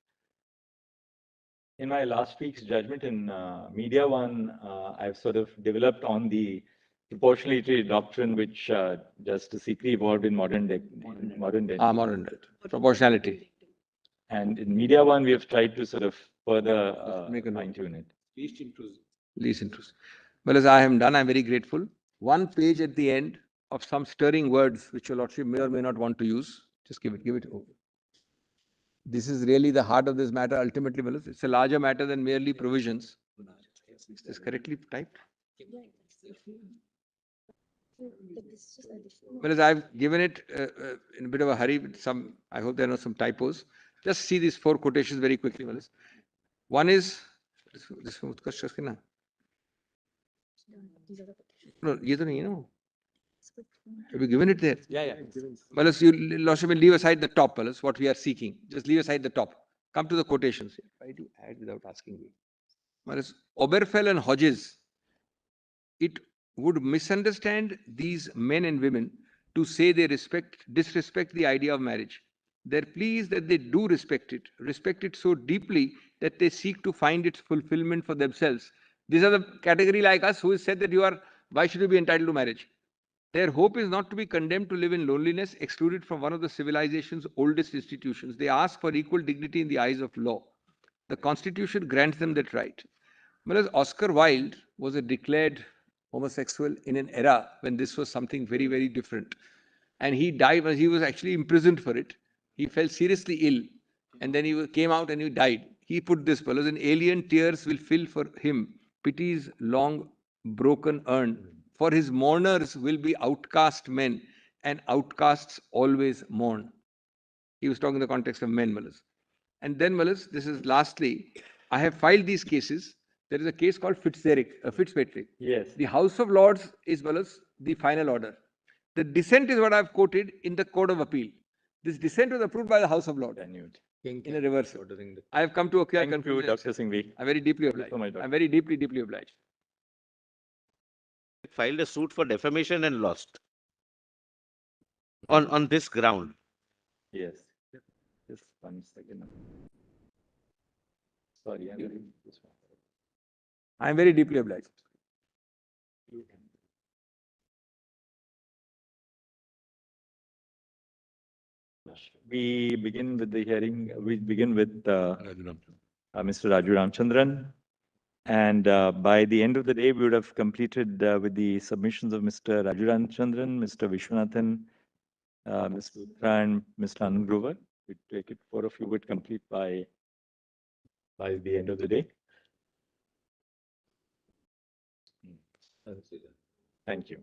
S3: In my last week's judgment in Media One, I've sort of developed on the proportionality doctrine, which Justice Sikri evolved in modern day.
S11: Modern proportionality.
S3: And in Media One, we have tried to sort of further fine-tune it.
S11: Least intrusive. Well, as I am done, I'm very grateful. One page at the end of some stirring words, which your Lordship may or may not want to use. Just give it over. This is really the heart of this matter. Ultimately, it's a larger matter than merely provisions. Is this correctly typed? Well, as I've given it in a bit of a hurry with some, I hope there are not some typos. Just see these 4 quotations very quickly. One is this one. No, you don't know. Have you given it there?
S3: Yeah.
S11: Well, you Lordship will leave aside the top, what we are seeking. Just leave aside the top. Come to the quotations. Why do you add without asking me? Well, Oberfell and Hodges, it would misunderstand these men and women to say they disrespect the idea of marriage. Their plea is that they do respect it so deeply that they seek to find its fulfillment for themselves. These are the category like us who has said that why should you be entitled to marriage? Their hope is not to be condemned to live in loneliness, excluded from one of the civilization's oldest institutions. They ask for equal dignity in the eyes of law. The Constitution grants them that right. Whereas Oscar Wilde was a declared homosexual in an era when this was something very, very different. And he died, he was actually imprisoned for it. He fell seriously ill. And then he came out and he died. He put this, an alien tears will fill for him pity's long broken urn, for his mourners will be outcast men, and outcasts always mourn. He was talking in the context of men, Malas. And then, Malas, this is lastly, I have filed these cases. There is a case called Fitzpatrick.
S3: Yes.
S11: The House of Lords is, Malas, the final order. The dissent is what I've quoted in the Court of Appeal. This dissent was approved by the House of Lords in a reverse. I have come to a clear conclusion.
S3: Dr. Singhvi.
S11: I'm very deeply
S3: Thank you
S11: obliged.
S3: so much, Doctor.
S11: I'm very deeply obliged.
S8: Filed a suit for defamation and lost. On this ground.
S3: Yes. Just 1 second. Sorry, I'm reading this one.
S11: I'm very deeply obliged.
S3: We begin with the hearing. We begin with Mr. Raju Ramchandran. And by the end of the day, we would have completed with the submissions of Mr. Raju Ramchandran, Mr. Vishwanathan, Ms. Luthra, and Mr. Anand Grover. We take it, 4 of you would complete by the end of the day. Thank you.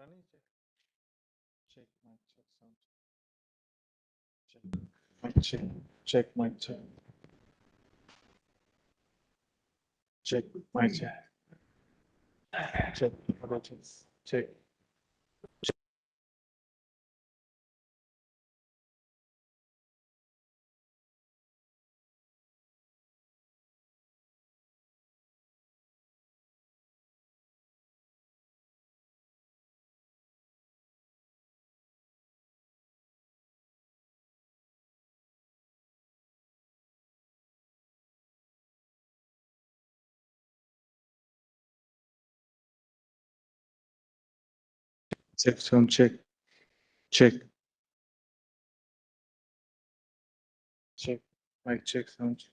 S7: Check, mic check, sound. Check, mic check, check, mic check. Check, mic check. Check, audio checks, check. Check, sound check. Check. Check. Mic check, sound.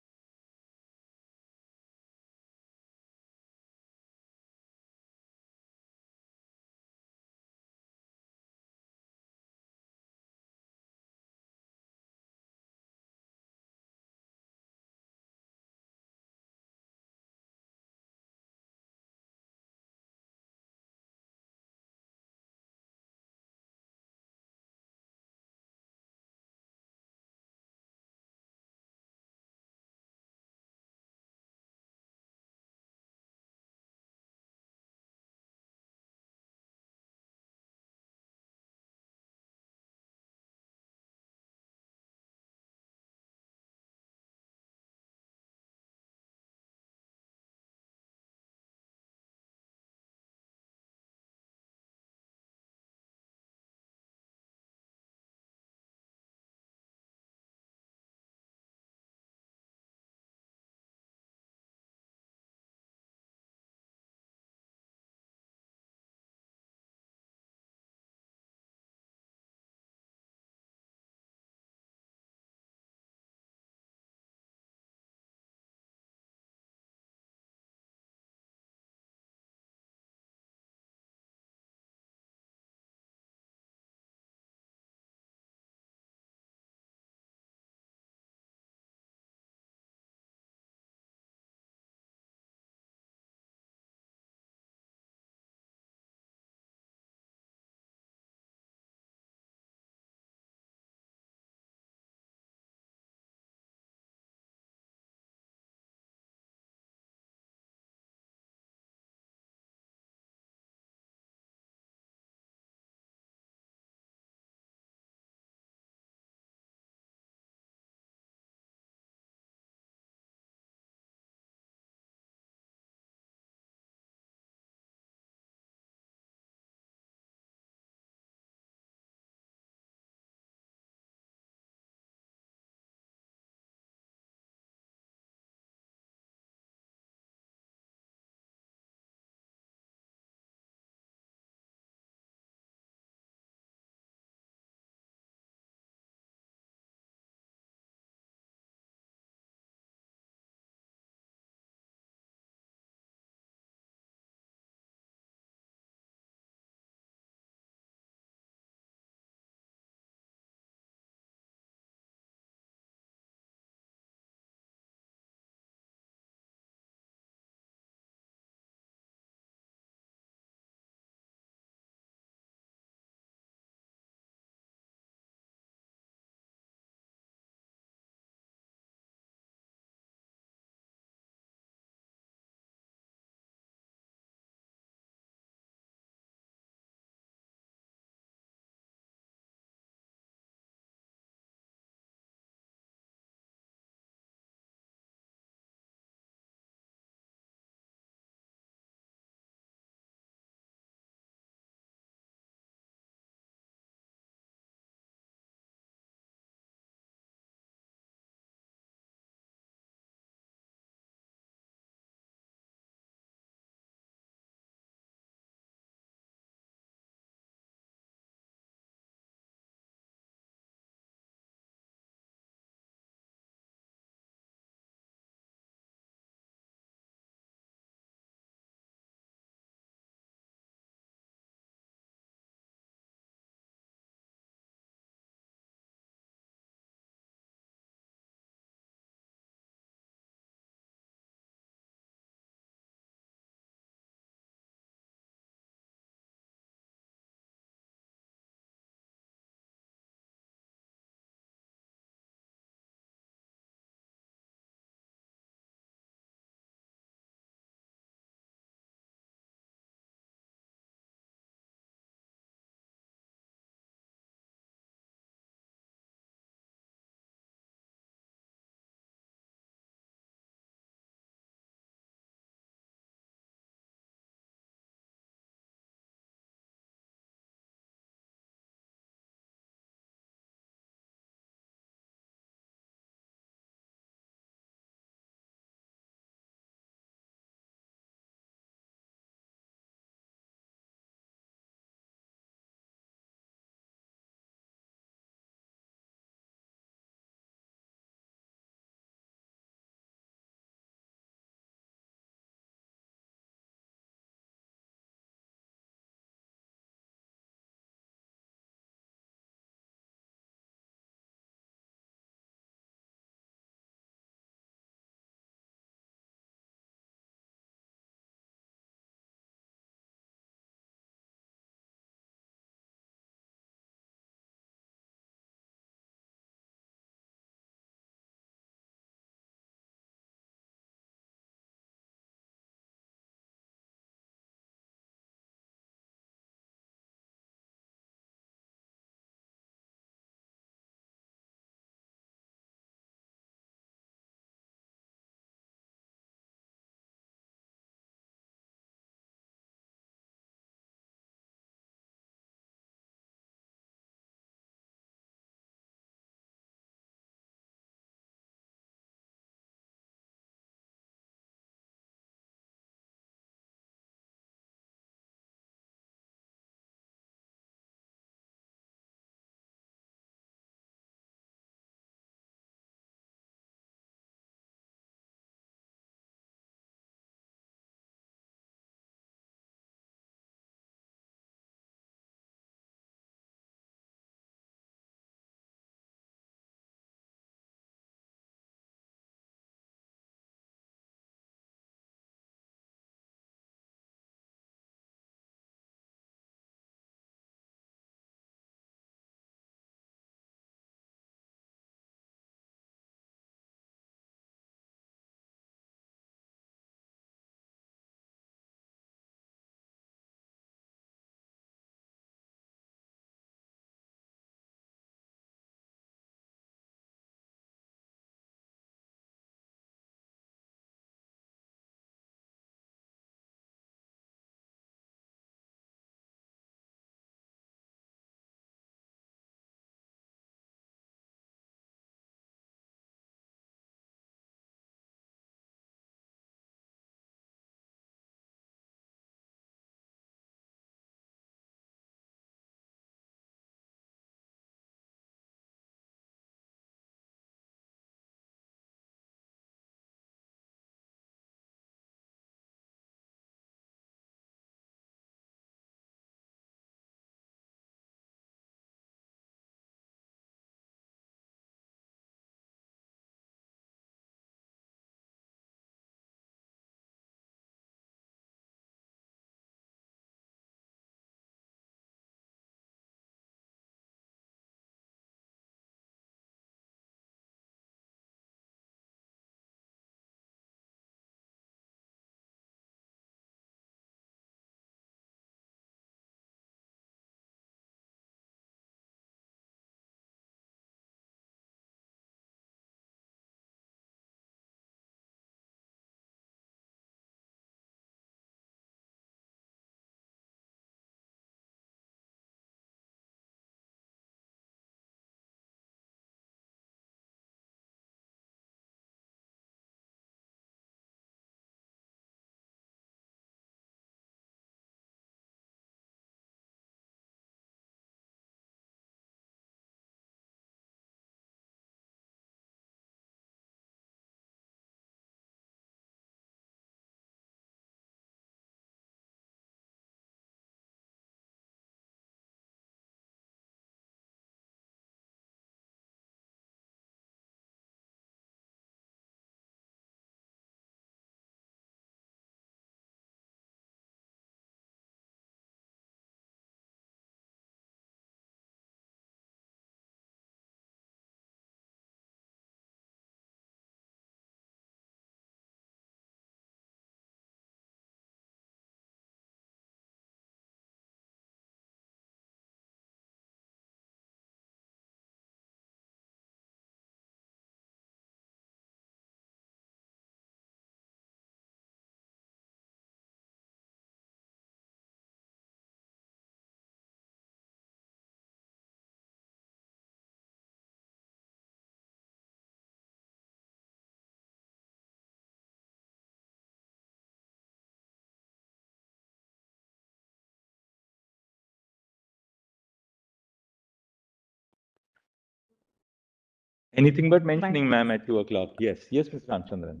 S3: Anything but mentioning, ma'am, at 2 o'clock. Yes, yes, Mr. Ramchandran.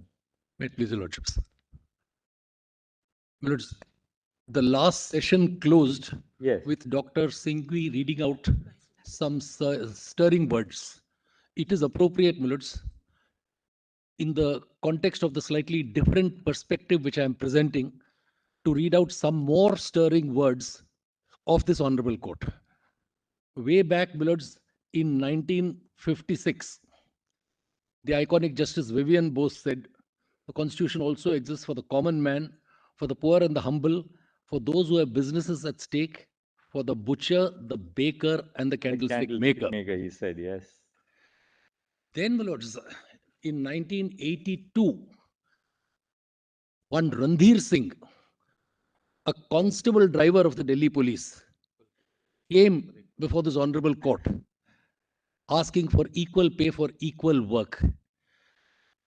S10: May it please your lordships. My lords, the last session closed
S3: Yes.
S10: with Dr. Singhvi reading out some stirring words. It is appropriate, my lords, in the context of the slightly different perspective which I am presenting, to read out some more stirring words of this honorable court. Way back, my lords, in 1956, the iconic Justice Vivian Bose said, the Constitution also exists for the common man, for the poor and the humble, for those who have businesses at stake, for the butcher, the baker, and the candlestick maker.
S3: He said, yes.
S10: Then, my lords, in 1982, one Randhir Singh, a constable driver of the Delhi police, came before this honorable court asking for equal pay for equal work.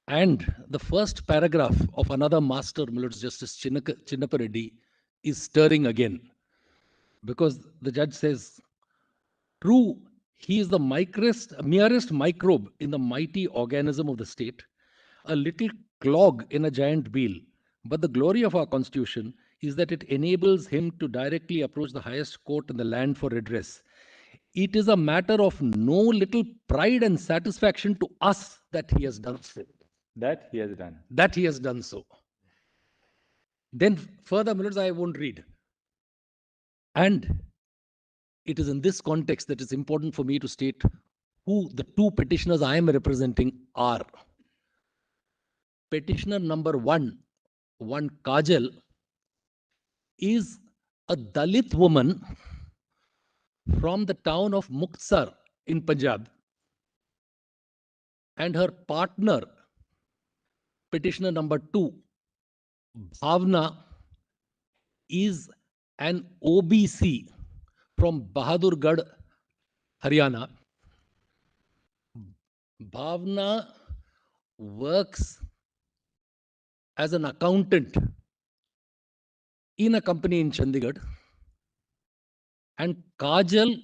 S10: And the first paragraph of another master, my lords, Justice Chinnappa Reddy, is stirring again. Because the judge says, true, he is the merest microbe in the mighty organism of the state, a little clog in a giant wheel. But the glory of our constitution is that it enables him to directly approach the highest court in the land for redress. It is a matter of no little pride and satisfaction to us that he has done so.
S3: That he has done.
S10: That he has done so. Then further, my lords, I won't read. And it is in this context that it's important for me to state who the two petitioners I am representing are. Petitioner number one Kajal, is a Dalit woman from the town of Muktsar in Punjab. And her partner, petitioner number 2, Bhavna, is an OBC from Bahadurgarh, Haryana. Bhavna works as an accountant in a company in Chandigarh, and Kajal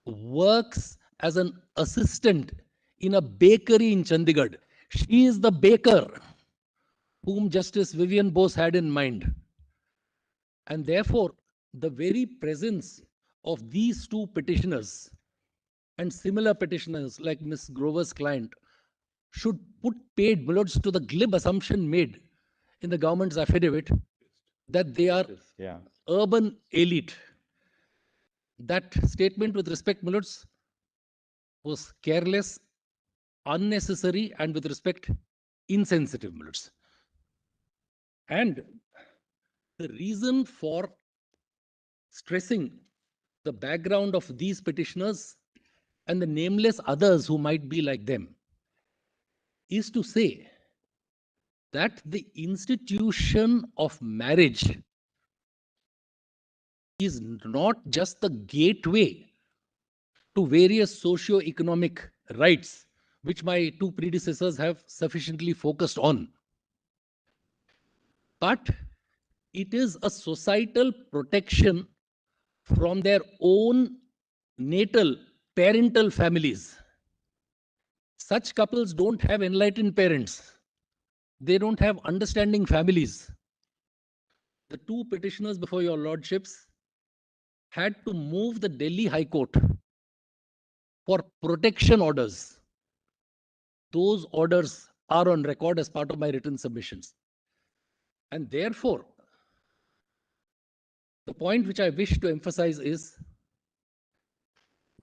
S10: works as an assistant in a bakery in Chandigarh. She is the baker whom Justice Vivian Bose had in mind. And therefore, the very presence of these two petitioners and similar petitioners like Ms. Grover's client should put paid bullets to the glib assumption made in the government's affidavit that they are urban elite. That statement, with respect, Millards, was careless, unnecessary, and with respect, insensitive, Millards. And the reason for stressing the background of these petitioners and the nameless others who might be like them is to say that the institution of marriage is not just the gateway to various socio-economic rights, which my two predecessors have sufficiently focused on, but it is a societal protection from their own natal parental families. Such couples don't have enlightened parents. They don't have understanding families. The two petitioners before your lordships had to move the Delhi High Court for protection orders. Those orders are on record as part of my written submissions. And therefore, the point which I wish to emphasize is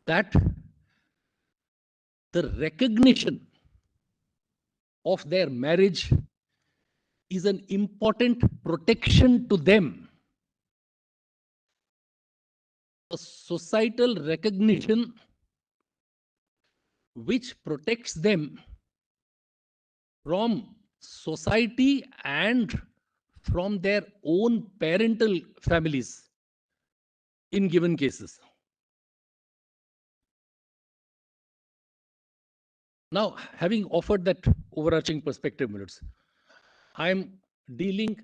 S10: that the recognition of their marriage is an important protection to them. A societal recognition which protects them from society and from their own parental families in given cases. Now, having offered that overarching perspective, I'm dealing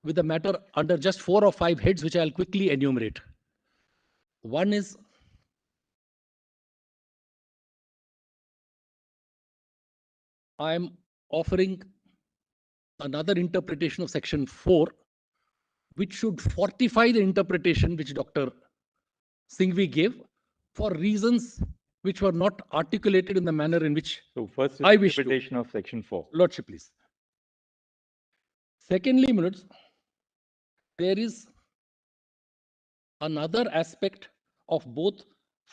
S10: with the matter under just 4 or 5 heads, which I'll quickly enumerate. One is
S13: I am offering another interpretation of section 4, which should fortify the interpretation which Dr. Singhvi gave for reasons which were not articulated in the manner in which
S3: So first is
S13: I wish to.
S3: interpretation of section 4.
S13: Lordship, please. Secondly, Milords, there is another aspect of both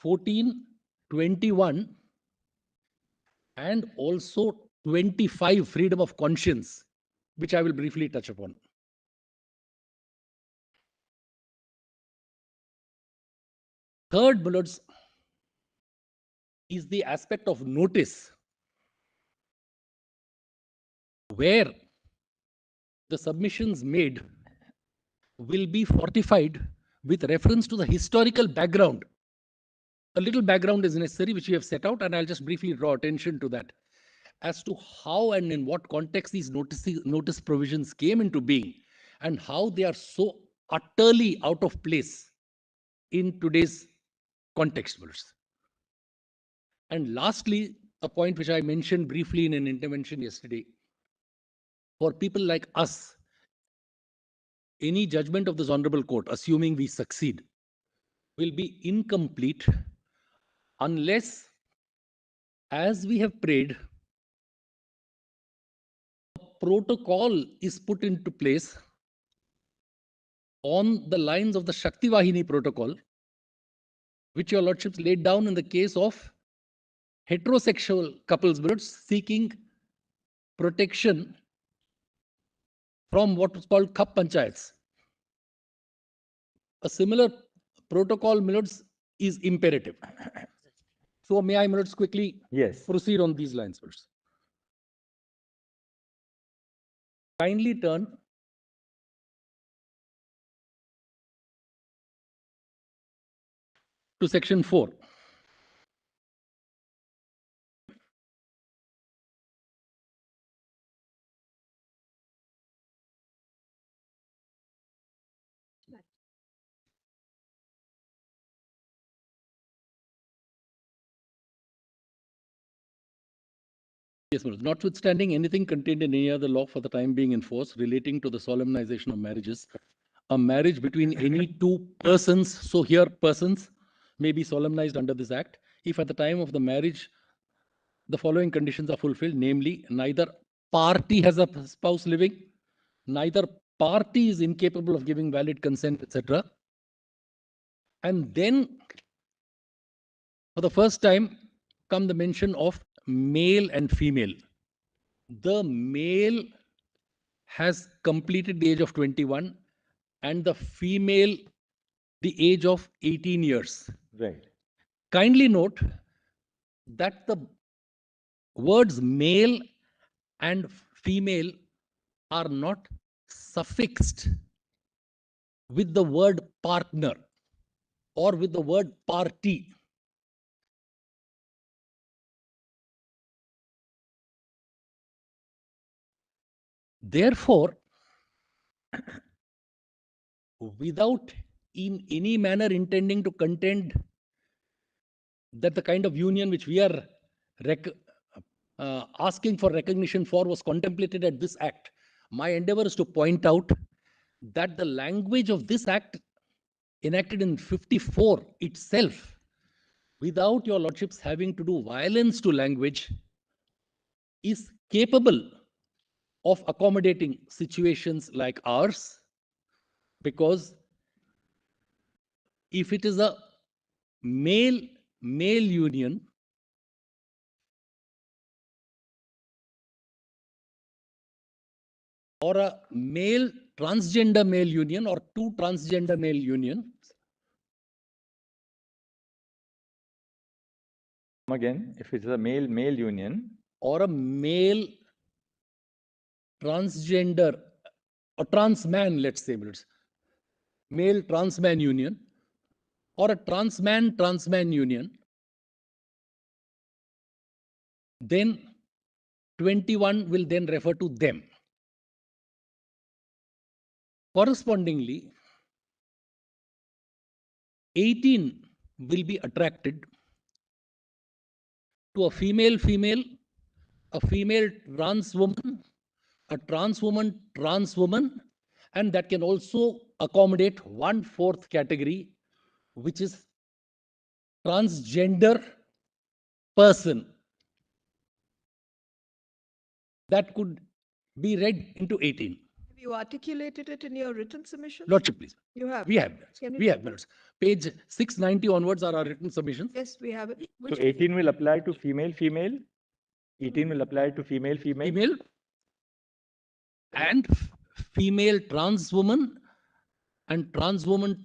S13: 1421 and also 25 freedom of conscience, which I will briefly touch upon. Third, Milords, is the aspect of notice, where the submissions made will be fortified with reference to the historical background. A little background is necessary, which we have set out, and I'll just briefly draw attention to that as to how and in what context these notice provisions came into being and how they are so utterly out of place in today's context. And lastly, a point which I mentioned briefly in an intervention yesterday, for people like us, any judgment of this honorable court, assuming we succeed, will be incomplete unless, as we have prayed, a protocol is put into place on the lines of the Shakti Vahini protocol, which your lordships laid down in the case of heterosexual couples seeking protection from what was called Khap Panchayats. A similar protocol, Milords, is imperative. So may I, Milords, quickly proceed on these lines first. Kindly turn to section 4. Yes, Milords. Notwithstanding anything contained in any other law for the time being in force relating to the solemnization of marriages, a marriage between any two persons, so here persons, may be solemnized under this act if at the time of the marriage the following conditions are fulfilled, namely, neither party has a spouse living, neither party is incapable of giving valid consent, etc. And then, for the first time, come the mention of male and female. The male has completed the age of 21 and the female the age of 18 years.
S3: Right.
S13: Kindly note that the words male and female are not suffixed with the word partner or with the word party. Therefore, without in any manner intending to contend that the kind of union which we are asking for recognition for was contemplated at this act, my endeavor is to point out that the language of this act enacted in 54 itself, without your lordships having to do violence to language, is capable of accommodating situations like ours, because if it is a male union, or a male transgender male union, or two transgender male unions.
S3: Again, if it's a male union,
S13: or a male transgender, a trans man, let's say, male trans man union, or a trans man union, then 21 will then refer to them. Correspondingly, 18 will be attracted to a female, a female trans woman, a trans woman, and that can also accommodate 1/4 category, which is transgender person. That could be read into 18.
S5: Have you articulated it in your written submission?
S13: Lordship, please.
S5: You have?
S13: We have.
S5: Can
S13: We have minutes. Page 690 onwards are our written submissions.
S5: Yes, we have it.
S3: So
S5: Which
S3: 18 will apply to female. 18 will apply to female.
S13: Female and female trans woman and trans woman.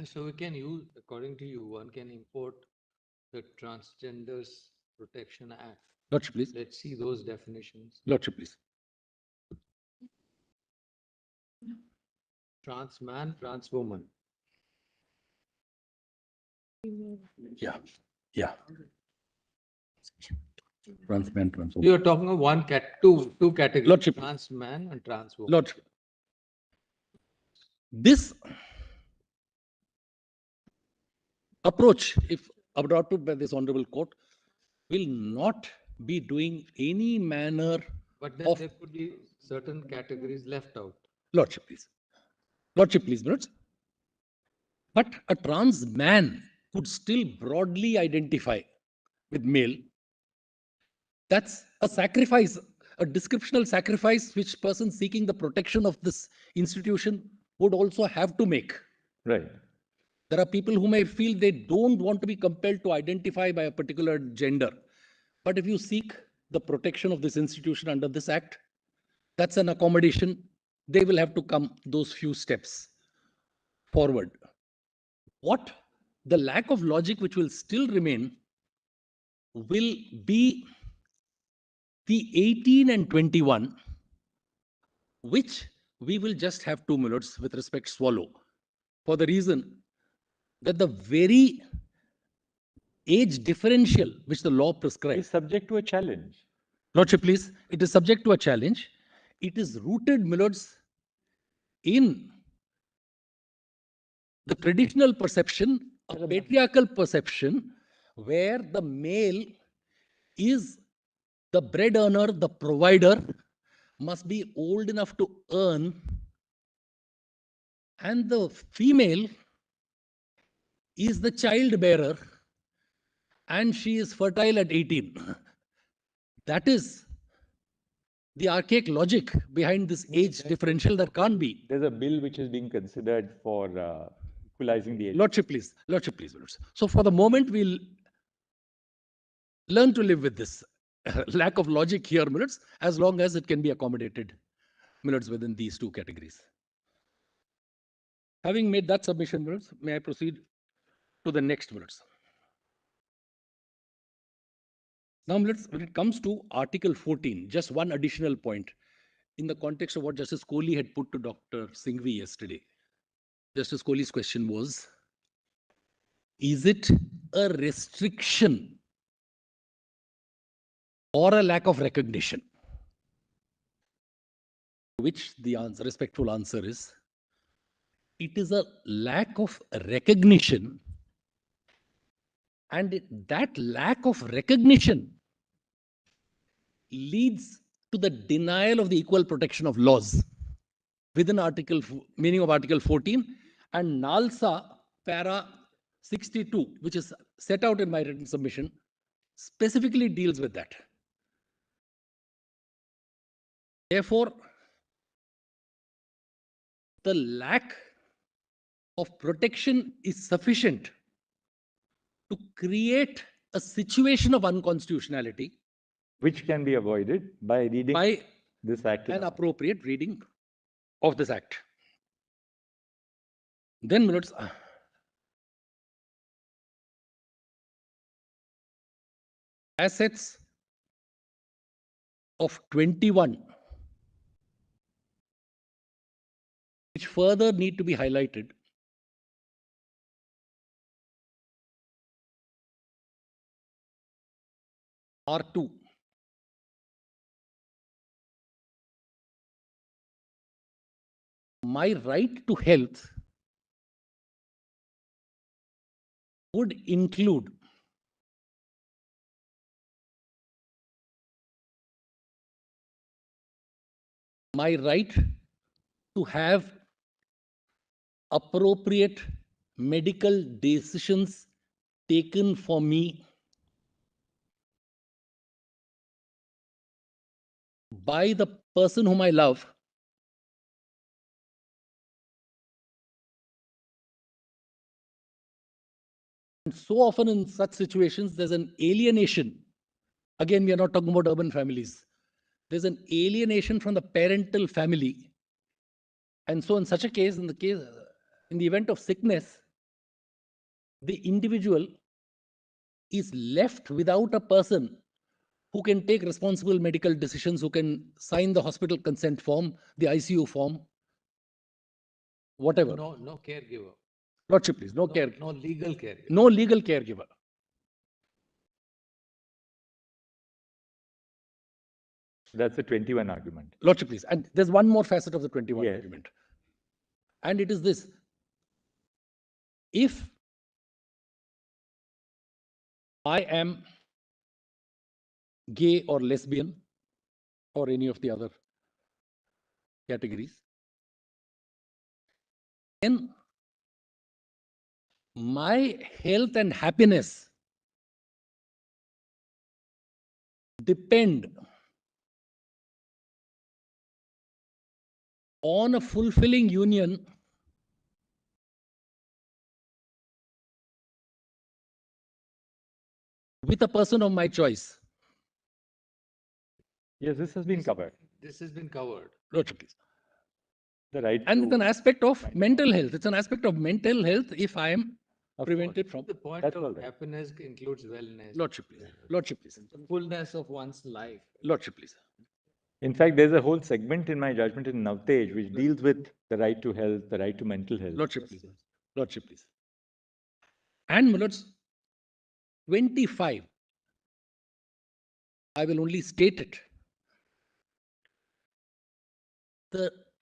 S10: So we can use, according to you, one can import the Transgenders Protection Act.
S13: Lordship, please.
S10: Let's see those definitions.
S13: Lordship, please.
S10: Trans man, trans woman.
S13: Yeah. Trans man, trans woman.
S10: You are talking of two categories.
S13: Lordship.
S10: Trans man and trans woman.
S13: Lordship. This approach, if adopted by this honorable court, will not be doing any manner
S10: But then
S13: of
S10: there could be certain categories left out.
S13: Lordship, please. Lordship, please, minutes. But a trans man could still broadly identify with male. That's a sacrifice, a descriptional sacrifice which person seeking the protection of this institution would also have to make.
S3: Right.
S13: There are people who may feel they don't want to be compelled to identify by a particular gender. But if you seek the protection of this institution under this act, that's an accommodation. They will have to come those few steps forward. What the lack of logic which will still remain will be the 18 and 21, which we will just have 2 minutes with respect swallow, for the reason that the very age differential which the law prescribes
S3: is subject to a challenge.
S13: Lordship, please. It is subject to a challenge. It is rooted, milords, in the traditional perception, a patriarchal perception, where the male is the bread earner, the provider, must be old enough to earn, and the female is the child bearer, and she is fertile at 18. That is the archaic logic behind this age differential. That can't be.
S3: There's a bill which is being considered for equalizing the age.
S13: Lordship, please. Lordship, please. So for the moment, we'll learn to live with this lack of logic here, milords, as long as it can be accommodated, milords, within these two categories. Having made that submission, milords, may I proceed to the next, milords? Now, milords, when it comes to Article 14, just one additional point in the context of what Justice Kohli had put to Dr. Singhvi yesterday. Justice Kohli's question was, is it a restriction or a lack of recognition? Which the respectful answer is, it is a lack of recognition, and that lack of recognition leads to the denial of the equal protection of laws within meaning of Article 14, and NALSA para 62, which is set out in my written submission, specifically deals with that. Therefore, the lack of protection is sufficient to create a situation of unconstitutionality,
S3: which can be avoided by reading this act.
S13: An appropriate reading of this act. Then, milords, assets of 21, which further need to be highlighted, are 2. My right to health would include my right to have appropriate medical decisions taken for me by the person whom I love, and so often in such situations, there's an alienation. Again, we are not talking about urban families. There's an alienation from the parental family. And so in such a case, in the event of sickness, the individual is left without a person who can take responsible medical decisions, who can sign the hospital consent form, the ICU form, whatever.
S10: No caregiver.
S13: Lordship, please, no caregiver.
S10: No legal caregiver.
S13: No legal caregiver.
S3: That's the 21 argument.
S13: Lordship, please. And there's one more facet of the 21
S3: Yes.
S13: argument. And it is this. If I am gay or lesbian or any of the other categories, then my health and happiness depend on a fulfilling union with a person of my choice.
S3: Yes, this has been covered.
S10: This has been covered.
S13: Lordship, please.
S3: The right
S13: And it's
S3: to-
S13: an aspect of mental health. It's an aspect of mental health if I am
S3: Of
S13: prevented from.
S10: The point
S3: That's
S10: of
S3: all right.
S10: happiness includes wellness.
S13: Lordship, please. Lordship, please.
S10: The fullness of one's life.
S13: Lordship, please.
S3: In fact, there's a whole segment in my judgment in Navtej which deals with the right to health, the right to mental health.
S13: Lordship, please. Lordship, please. And my lords, 25, I will only state it.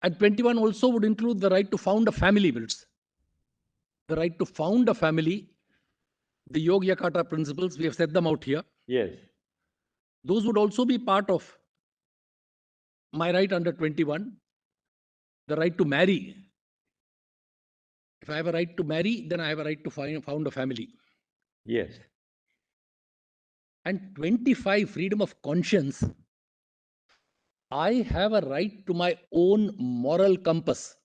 S13: And 21 also would include the right to found a family, my lords. The right to found a family, the Yogyakata principles, we have set them out here.
S3: Yes.
S13: Those would also be part of my right under 21, the right to marry. If I have a right to marry, then I have a right to found a family.
S3: Yes.
S13: And 25, freedom of conscience. I have a right to my own moral compass.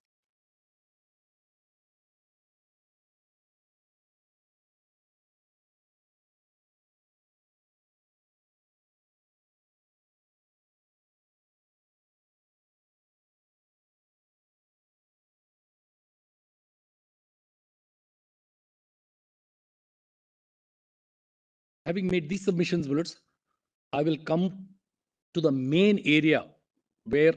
S13: Having made these submissions, bullets, I will come to the main area where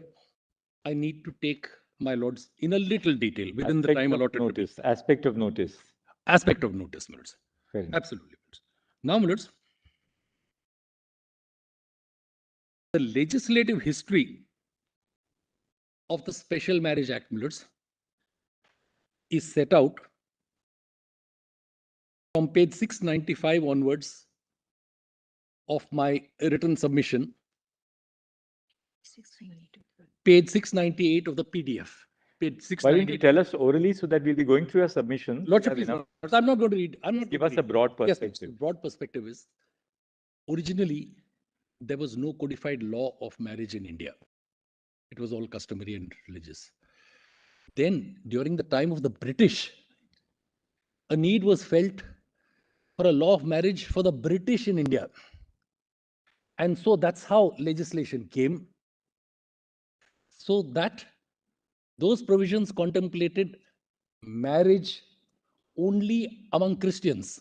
S13: I need to take my lords in a little detail within the time allotted.
S3: Notice, aspect of notice.
S13: Aspect of notice, my lords.
S3: Fair enough.
S13: Absolutely. My lords. Now, my lords, the legislative history of the Special Marriage Act, my lords, is set out from page 695 onwards of my written submission, page 698 of the PDF. Page
S3: Why don't you
S13: 698.
S3: tell us orally so that we'll be going through your submission?
S13: Lordship, please. I'm not going to read. I'm not
S3: Give
S13: going
S3: us
S13: to
S3: a
S13: read.
S3: broad
S13: Yes,
S3: perspective.
S13: the broad perspective is originally there was no codified law of marriage in India. It was all customary and religious. Then, during the time of the British, a need was felt for a law of marriage for the British in India. And so that's how legislation came. So that those provisions contemplated marriage only among Christians.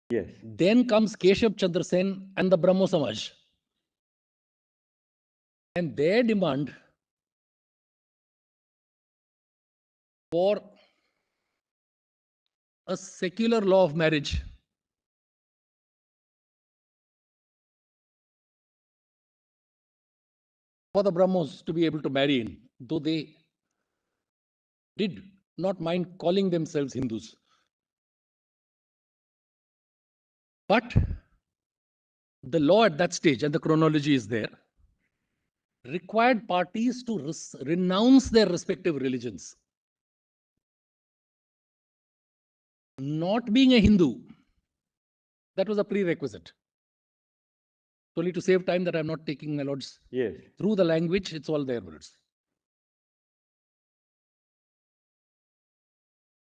S3: Yes.
S13: Then comes Keshav Chandra Sen and the Brahmo Samaj. And their demand for a secular law of marriage for the Brahmos to be able to marry in, though they did not mind calling themselves Hindus. But the law at that stage, and the chronology is there, required parties to renounce their respective religions. Not being a Hindu, that was a prerequisite. Only to save time that I'm not taking my lords through the language, it's all there, words.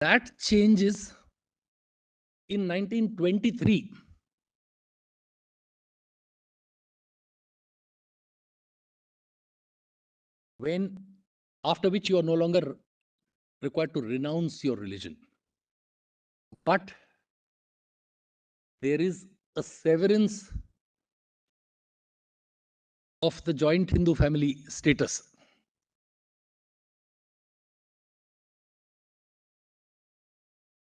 S13: That changes in 1923. After which you are no longer required to renounce your religion. But there is a severance of the joint Hindu family status.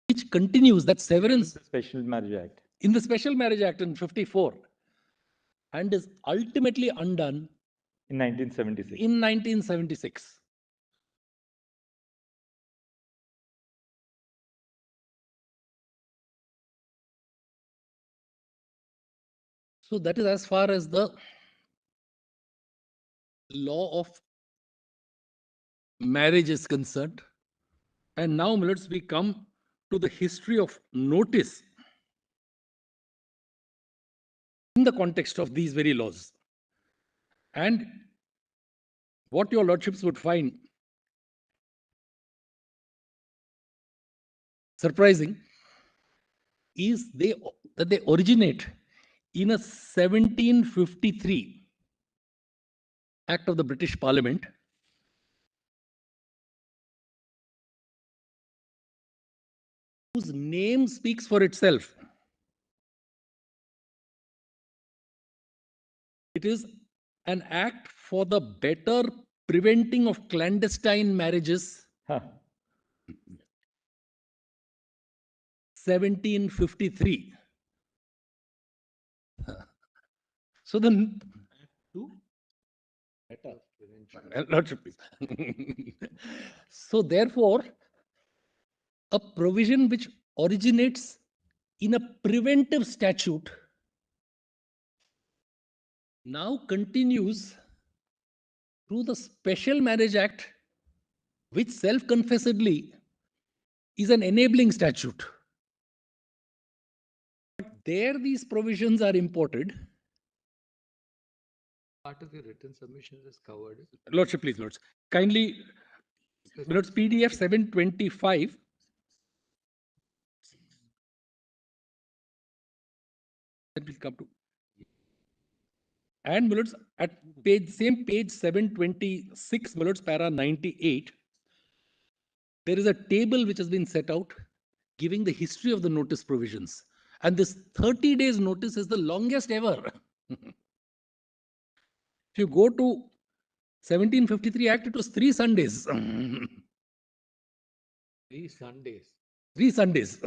S13: Which continues, that severance.
S3: Special Marriage Act.
S13: In the Special Marriage Act in 54, and is ultimately undone
S3: in 1976.
S13: In 1976. So that is as far as the law of marriage is concerned. And now let's we come to the history of notice in the context of these very laws. And what your lordships would find surprising is that they originate in a 1753 Act of the British Parliament, whose name speaks for itself. It is an act for the better preventing of clandestine marriages. 1753. So the so therefore, a provision which originates in a preventive statute now continues through the Special Marriage Act, which self-confessedly is an enabling statute. But there these provisions are imported.
S10: Part of your written submission is covered.
S13: Lordship, please, Lords. Kindly, Lords, PDF 725. Then we'll come to. And Lords, at same page 726, Lords, para 98, there is a table which has been set out giving the history of the notice provisions. And this 30 days notice is the longest ever. If you go to 1753 Act, it was 3 Sundays.
S10: 3 Sundays.
S13: 3 Sundays.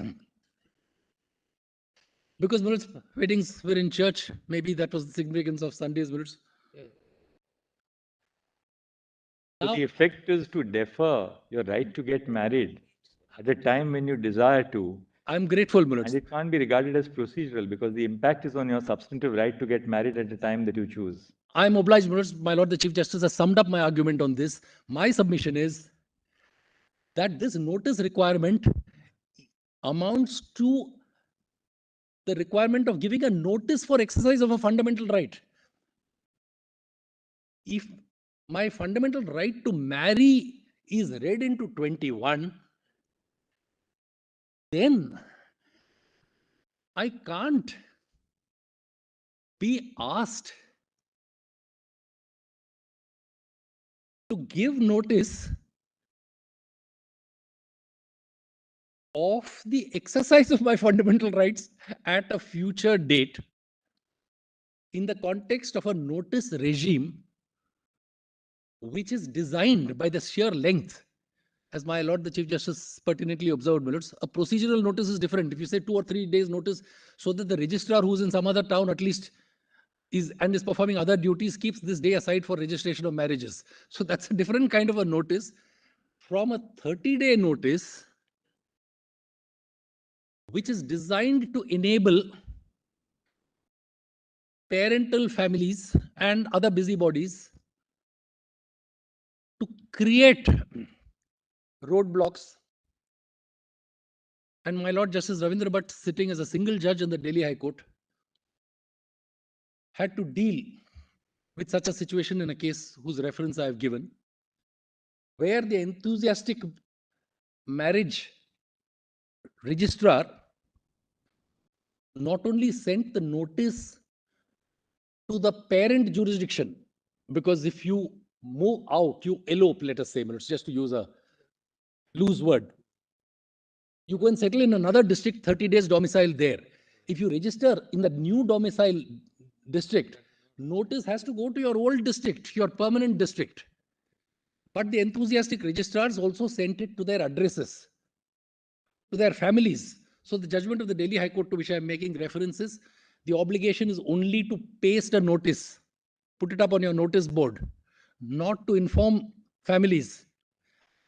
S13: Because weddings were in church, maybe that was the significance of Sundays.
S3: So the effect is to defer your right to get married at a time when you desire to.
S13: I'm grateful, Mulot.
S3: And it can't be regarded as procedural because the impact is on your substantive right to get married at a time that you choose.
S13: I'm obliged, my Lord the Chief Justice has summed up my argument on this. My submission is that this notice requirement amounts to the requirement of giving a notice for exercise of a fundamental right. If my fundamental right to marry is read into 21, then I can't be asked to give notice of the exercise of my fundamental rights at a future date in the context of a notice regime which is designed by the sheer length. As my Lord the Chief Justice pertinently observed, Millards, a procedural notice is different. If you say 2 or 3 days notice so that the registrar who's in some other town at least is performing other duties, keeps this day aside for registration of marriages. So that's a different kind of a notice from a 30-day notice which is designed to enable parental families and other busybodies to create roadblocks. And my Lord Justice Ravindra Bhatt, sitting as a single judge in the Delhi High Court, had to deal with such a situation in a case whose reference I have given, where the enthusiastic marriage registrar not only sent the notice to the parent jurisdiction, because if you move out, you elope, let us say, it's just to use a loose word, you go and settle in another district, 30 days domicile there. If you register in the new domicile district, notice has to go to your old district, your permanent district. But the enthusiastic registrars also sent it to their addresses, to their families. So the judgment of the Delhi High Court, to which I am making references, the obligation is only to paste a notice, put it up on your notice board, not to inform families.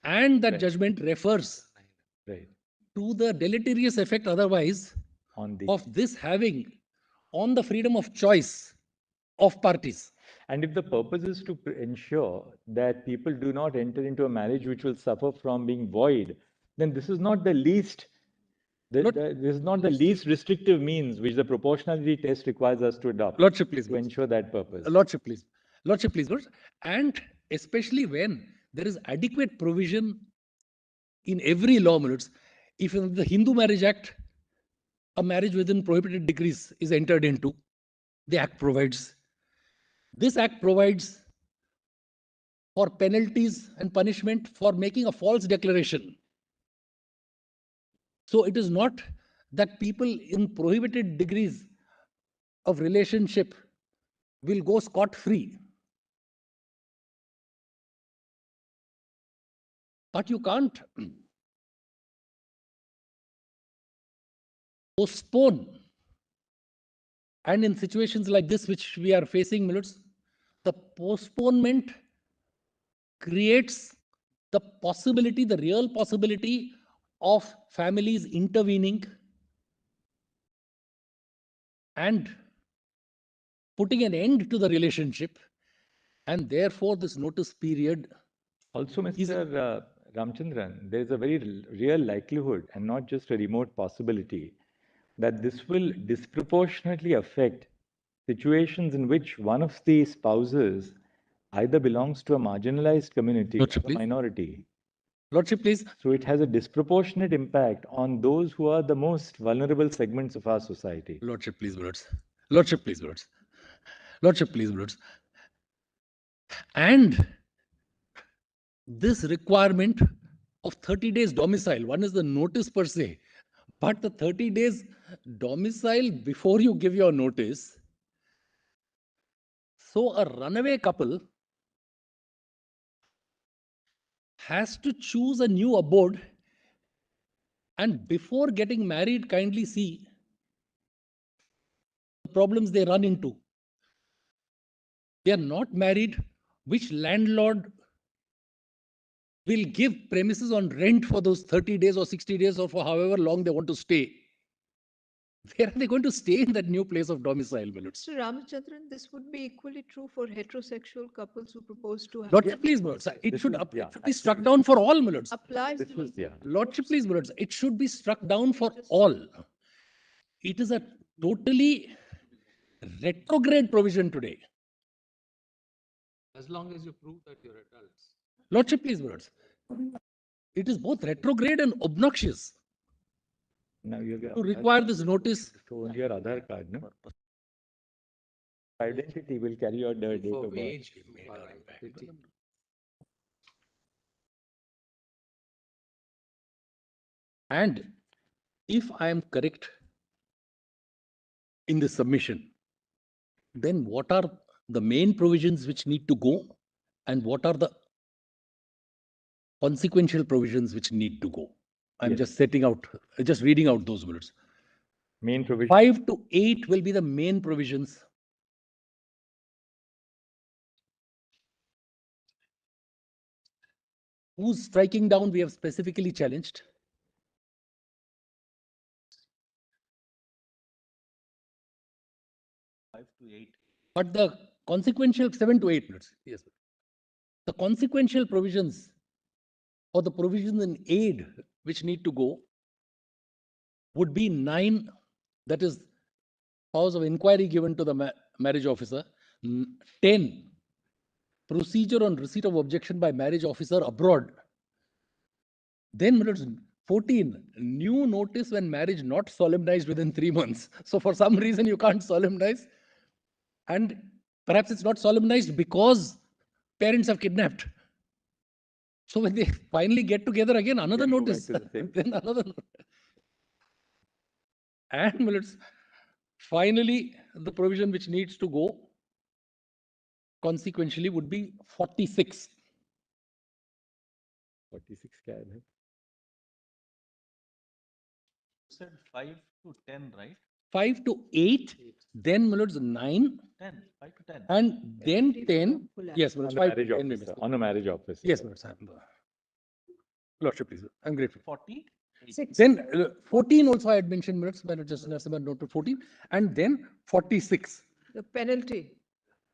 S13: And that judgment refers to the deleterious effect otherwise of this having on the freedom of choice of parties.
S3: And if the purpose is to ensure that people do not enter into a marriage which will suffer from being void, then this is not the least this is not the least restrictive means which the proportionality test requires us to adopt.
S13: Lordship, please.
S3: To ensure that purpose.
S13: Lordship, please. Lordship, please. And especially when there is adequate provision in every law, if in the Hindu Marriage Act, a marriage within prohibited degrees is entered into, the Act provides. This Act provides for penalties and punishment for making a false declaration. So it is not that people in prohibited degrees of relationship will go scot-free. But you can't postpone. And in situations like this, which we are facing, the postponement creates the possibility, the real possibility of families intervening and putting an end to the relationship. And therefore, this notice period.
S3: Also, Mr. Ramchandran, there is a very real likelihood, and not just a remote possibility, that this will disproportionately affect situations in which one of the spouses either belongs to a marginalized community or a minority.
S13: Lordship, please.
S3: So it has a disproportionate impact on those who are the most vulnerable segments of our society.
S13: Lordship, please, words. Lordship, please, words. Lordship, please, words. And this requirement of 30 days domicile, one is the notice per se, but the 30 days domicile before you give your notice. So a runaway couple has to choose a new abode, and before getting married, kindly see the problems they run into. They are not married. Which landlord will give premises on rent for those 30 days or 60 days or for however long they want to stay? Where are they going to stay in that new place of domicile?
S14: Mr. Ramachandran, this would be equally true for heterosexual couples who propose to have.
S13: Lordship, please, it should be struck down for all, Millards.
S14: Applies.
S13: Lordship, please, Millards, it should be struck down for all. It is a totally retrograde provision today.
S10: As long as you prove that you're adults.
S13: Lordship, please, Millards. It is both retrograde and obnoxious.
S3: Now you
S13: to require this notice.
S3: So your Aadhaar card, no? Identity will carry out the date of birth.
S13: And if I am correct in this submission, then what are the main provisions which need to go and what are the consequential provisions which need to go? I'm just just reading out those words.
S3: Main provision.
S13: 5 to 8 will be the main provisions. Whose striking down we have specifically challenged.
S12: to 8.
S13: But the consequential 7 to 8 minutes. Yes. The consequential provisions or the provisions in aid which need to go would be 9, that is powers of inquiry given to the marriage officer. 10, procedure on receipt of objection by marriage officer abroad. Then minutes 14, new notice when marriage not solemnized within 3 months. So for some reason you can't solemnize, and perhaps it's not solemnized because parents have kidnapped. So when they finally get together again, another notice. Then another notice. And minutes, finally, the provision which needs to go consequentially would be 46.
S3: 46 क्या है?
S12: You said 5 to 10, right?
S13: 5 to 8, then minutes 9.
S12: 10, 5 to 10.
S13: And then 10. Yes,
S3: On
S13: minutes
S3: the
S13: 5
S3: marriage
S13: to 10
S3: officer.
S13: minutes.
S3: On a marriage officer.
S13: Yes, minutes. Lordship, please. I'm grateful.
S12: 40?
S13: Then 14 also I had mentioned minutes, but just note to 14. And then 46.
S14: The penalty.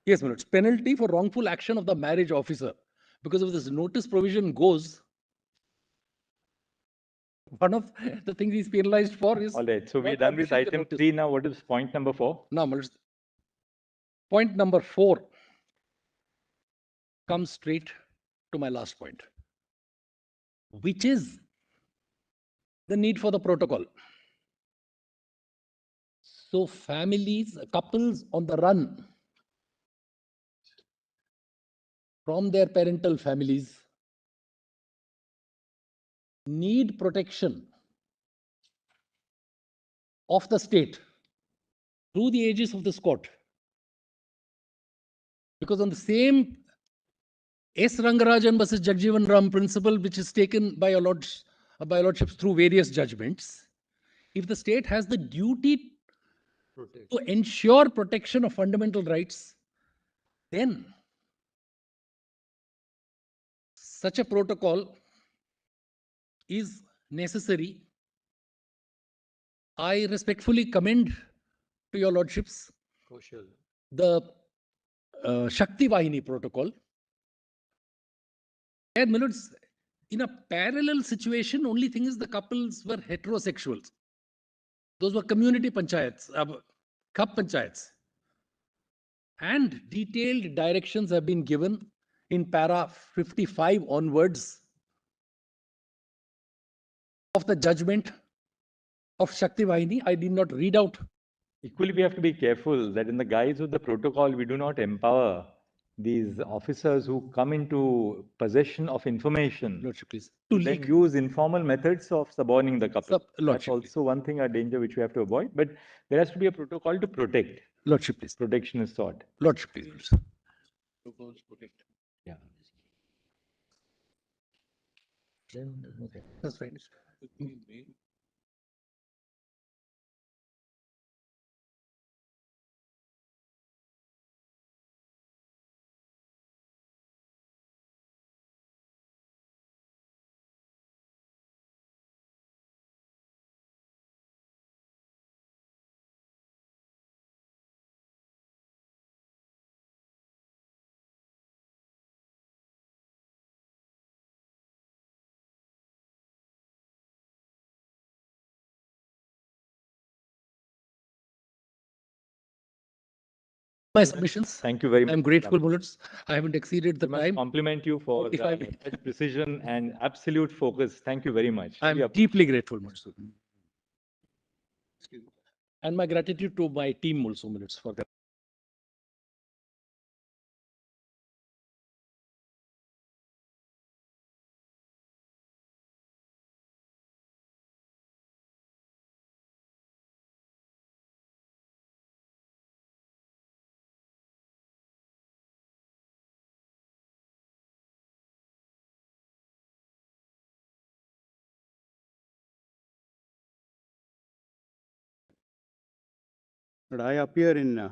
S13: Yes, minutes. Penalty for wrongful action of the marriage officer. Because if this notice provision goes, one of the things he's penalized for is.
S3: All right. So we're done with item 3 now. What is point number 4?
S13: Now, point number 4 comes straight to my last point, which is the need for the protocol. So families, couples on the run from their parental families need protection of the state through the aegis of this court. Because on the same S. Rangarajan versus Jagjeevan Ram principle, which is taken by lordships through various judgments, if the state has the duty to ensure protection of fundamental rights, then such a protocol is necessary. I respectfully commend to your lordships the Shakti Vahini protocol. And minutes, in a parallel situation, only thing is the couples were heterosexuals. Those were community panchayats, Khap panchayats. And detailed directions have been given in para 55 onwards of the judgment of Shakti Vahini. I did not read out.
S3: Equally, we have to be careful that in the guise of the protocol, we do not empower these officers who come into possession of information
S13: Lordship, please.
S3: to then use informal methods of suborning the couple. That's
S13: Lordship,
S3: also one thing, a danger which we have to avoid. But there has to be a protocol to protect.
S13: Lordship, please.
S3: Protection is sought.
S13: Lordship, please.
S3: Yeah.
S13: That's right. My submissions.
S3: Thank you very much.
S13: I'm grateful, Bullets. I haven't exceeded the time.
S3: Compliment you for such precision and absolute focus. Thank you very much.
S13: I'm deeply grateful, Mansur. And my gratitude to my team also, Bullets, for that.
S15: But I appear in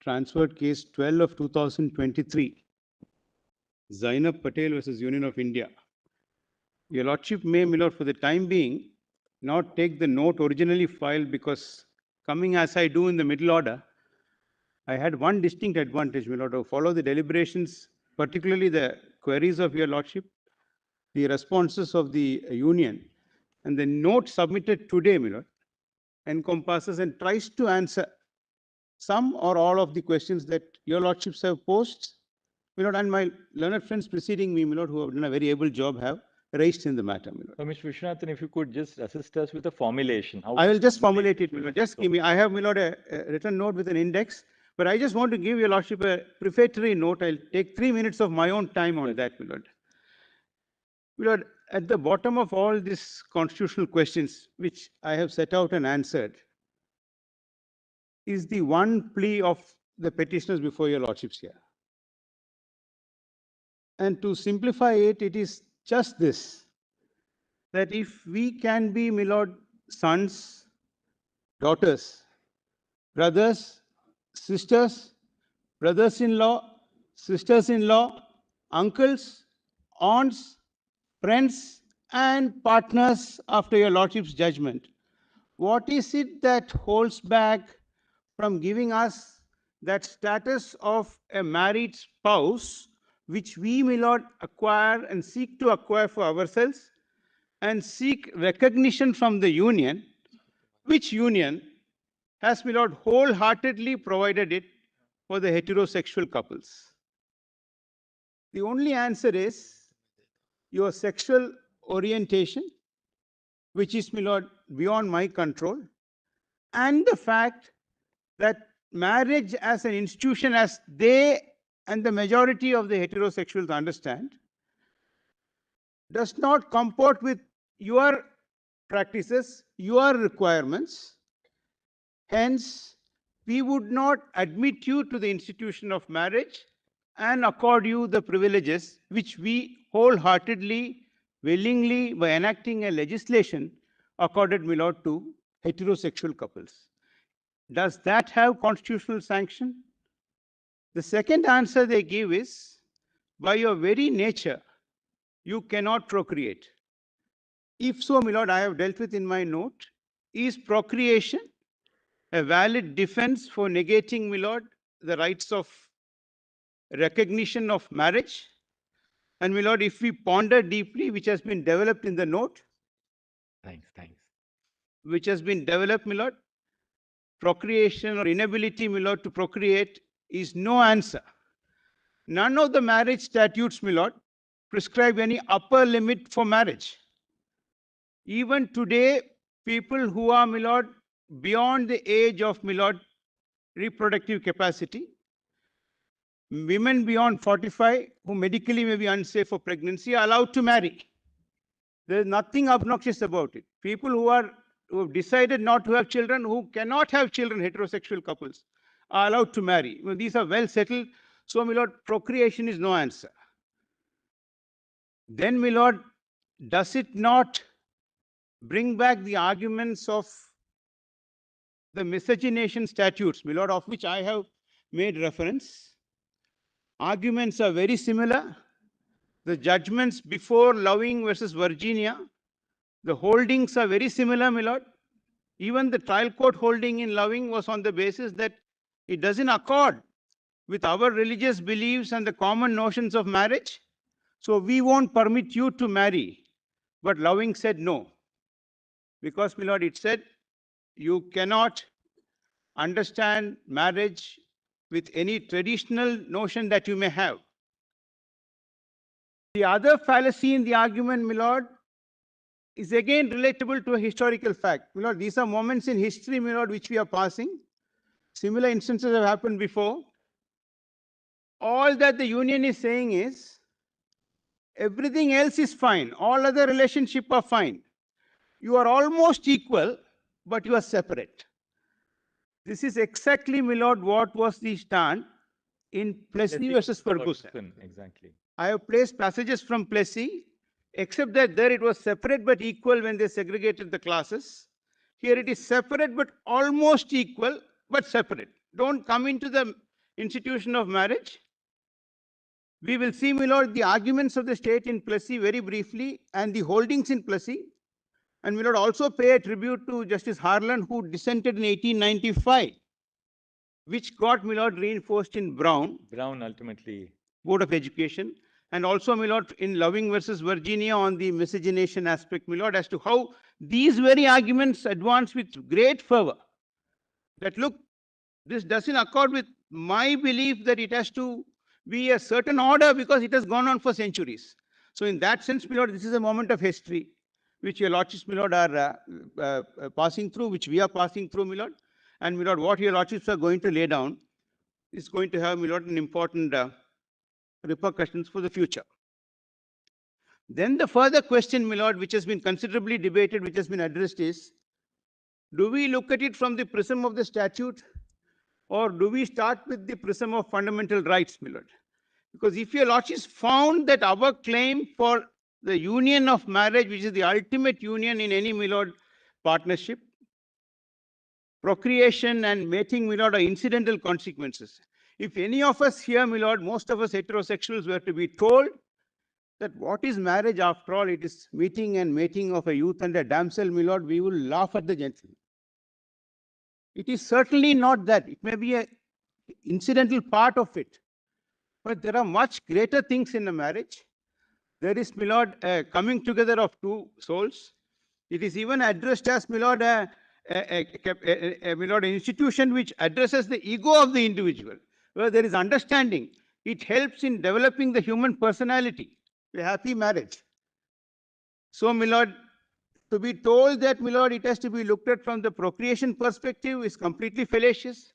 S15: transferred case 12 of 2023, Zainab Patel versus Union of India. Your Lordship may, my Lord, for the time being, not take the note originally filed because coming as I do in the middle order, I had one distinct advantage, my lord, to follow the deliberations, particularly the queries of your lordship, the responses of the union, and the note submitted today, my lord, encompasses and tries to answer some or all of the questions that your lordships have posed, my lord, and my learned friends preceding me, my lord, who have done a very able job, have raised in the matter, my lord.
S3: So, Mr. Vishwanathan, if you could just assist us with a formulation.
S15: I will just formulate it, my lord. Just give me, I have, my lord, a written note with an index, but I just want to give your lordship a prefatory note. I'll take 3 minutes of my own time on that, my lord. My lord, at the bottom of all these constitutional questions, which I have set out and answered, is the one plea of the petitioners before your lordships here. And to simplify it, it is just this, that if we can be, my lord, sons, daughters, brothers, sisters, brothers-in-law, sisters-in-law, uncles, aunts, friends, and partners after your lordship's judgment, what is it that holds back from giving us that status of a married spouse, which we, my lord, acquire and seek to acquire for ourselves, and seek recognition from the union, which union has, my lord, wholeheartedly provided it for the heterosexual couples? The only answer is your sexual orientation, which is, my lord, beyond my control, and the fact that marriage as an institution, as they and the majority of the heterosexuals understand, does not comport with your practices, your requirements. Hence, we would not admit you to the institution of marriage and accord you the privileges which we wholeheartedly, willingly, by enacting a legislation, accorded, my lord, to heterosexual couples. Does that have constitutional sanction? The second answer they give is, by your very nature, you cannot procreate. If so, my lord, I have dealt with in my note, is procreation a valid defense for negating, my lord, the rights of recognition of marriage? And my lord, if we ponder deeply, which has been developed in the note,
S3: Thanks.
S15: which has been developed, my lord, procreation or inability, my lord, to procreate is no answer. None of the marriage statutes, my lord, prescribe any upper limit for marriage. Even today, people who are, my lord, beyond the age of, my lord, reproductive capacity, women beyond 45 who medically may be unsafe for pregnancy are allowed to marry. There is nothing obnoxious about it. People who have decided not to have children, who cannot have children, heterosexual couples, are allowed to marry. Well, these are well settled. So, my lord, procreation is no answer. Then, my lord, does it not bring back the arguments of the miscegenation statutes, my lord, of which I have made reference? Arguments are very similar. The judgments before Loving versus Virginia, the holdings are very similar, my lord. Even the trial court holding in Loving was on the basis that it doesn't accord with our religious beliefs and the common notions of marriage. So we won't permit you to marry. But Loving said no. Because, my lord, it said you cannot understand marriage with any traditional notion that you may have. The other fallacy in the argument, my lord, is again relatable to a historical fact. My lord, these are moments in history, my lord, which we are passing. Similar instances have happened before. All that the union is saying is, everything else is fine. All other relationships are fine. You are almost equal, but you are separate. This is exactly, my lord, what was the stand in Plessy versus Ferguson.
S3: Exactly.
S15: I have placed passages from Plessy, except that there it was separate but equal when they segregated the classes. Here it is separate but almost equal, but separate. Don't come into the institution of marriage. We will see, my lord, the arguments of the state in Plessy very briefly and the holdings in Plessy. And we will also pay a tribute to Justice Harlan, who dissented in 1895. which got, my lord, reinforced in Brown,
S3: Brown ultimately.
S15: Board of Education, and also, my lord, in Loving versus Virginia on the miscegenation aspect, my lord, as to how these very arguments advance with great fervor. That look, this doesn't accord with my belief that it has to be a certain order because it has gone on for centuries. So in that sense, my lord, this is a moment of history which your lordships, my lord, are passing through, which we are passing through, my lord. And my lord, what your lordships are going to lay down is going to have, my lord, an important repercussions for the future. Then the further question, my lord, which has been considerably debated, which has been addressed is, do we look at it from the prism of the statute, or do we start with the prism of fundamental rights, my lord? Because if your lordships found that our claim for the union of marriage, which is the ultimate union in any, my lord, partnership, procreation and mating, my lord, are incidental consequences. If any of us here, my lord, most of us heterosexuals were to be told that what is marriage after all, it is meeting and mating of a youth and a damsel, my lord, we will laugh at the gentleman. It is certainly not that. It may be an incidental part of it. But there are much greater things in a marriage. There is, my lord, coming together of two souls. It is even addressed as, my lord, my lord, an institution which addresses the ego of the individual, where there is understanding. It helps in developing the human personality, a happy marriage. So, my lord, to be told that, my lord, it has to be looked at from the procreation perspective is completely fallacious.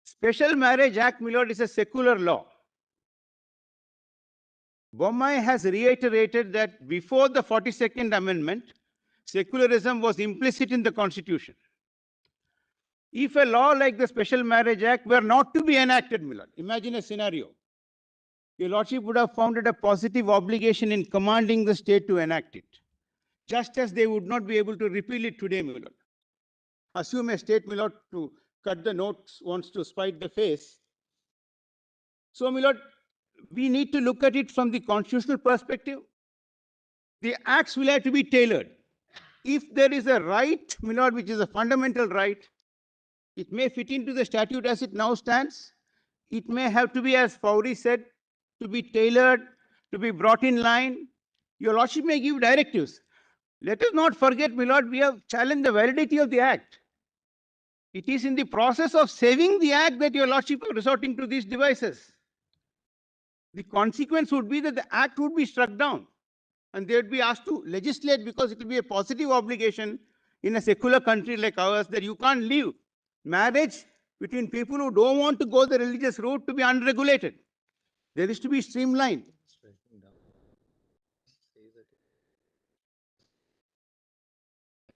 S15: Special Marriage Act, my lord, is a secular law. Bommai has reiterated that before the 42nd Amendment, secularism was implicit in the Constitution. If a law like the Special Marriage Act were not to be enacted, my lord, imagine a scenario. Your lordship would have found it a positive obligation in commanding the state to enact it, just as they would not be able to repeal it today, my lord. Assume a state, my lord, to cut the notes wants to spite the face. So, my lord, we need to look at it from the constitutional perspective. The acts will have to be tailored. If there is a right, my lord, which is a fundamental right, it may fit into the statute as it now stands. It may have to be, as Fowry said, to be tailored, to be brought in line. Your lordship may give directives. Let us not forget, my lord, we have challenged the validity of the act. It is in the process of saving the act that your lordship are resorting to these devices. The consequence would be that the act would be struck down and they would be asked to legislate, because it will be a positive obligation in a secular country like ours that you can't leave marriage between people who don't want to go the religious route to be unregulated. There is to be streamlined.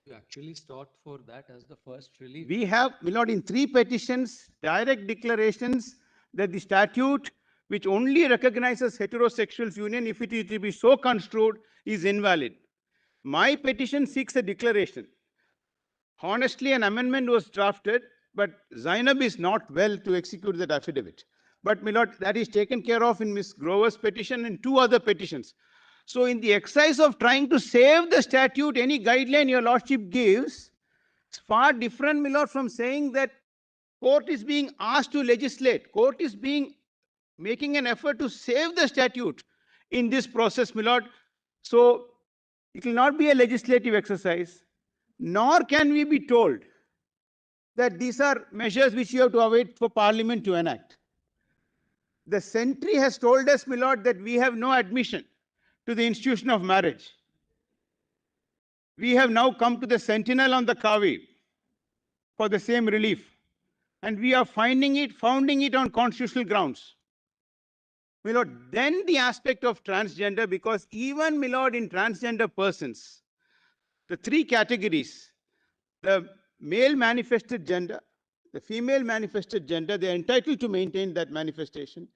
S10: You actually sought for that as the first relief.
S15: We have, my lord, in 3 petitions, direct declarations that the statute, which only recognizes heterosexuals union, if it is to be so construed, is invalid. My petition seeks a declaration. Honestly, an amendment was drafted, but Zainab is not well to execute that affidavit. But, my lord, that is taken care of in Ms. Grover's petition and 2 other petitions. So, in the exercise of trying to save the statute, any guideline your lordship gives, it's far different, my lord, from saying that court is being asked to legislate. Court is making an effort to save the statute in this process, my lord. So, it will not be a legislative exercise, nor can we be told that these are measures which you have to await for Parliament to enact. The century has told us, my lord, that we have no admission to the institution of marriage. We have now come to the sentinel on the Kavi for the same relief. And we are founding it on constitutional grounds. My lord, then the aspect of transgender, because even, my lord, in transgender persons, the 3 categories, the male manifested gender, the female manifested gender, they are entitled to maintain that manifestation.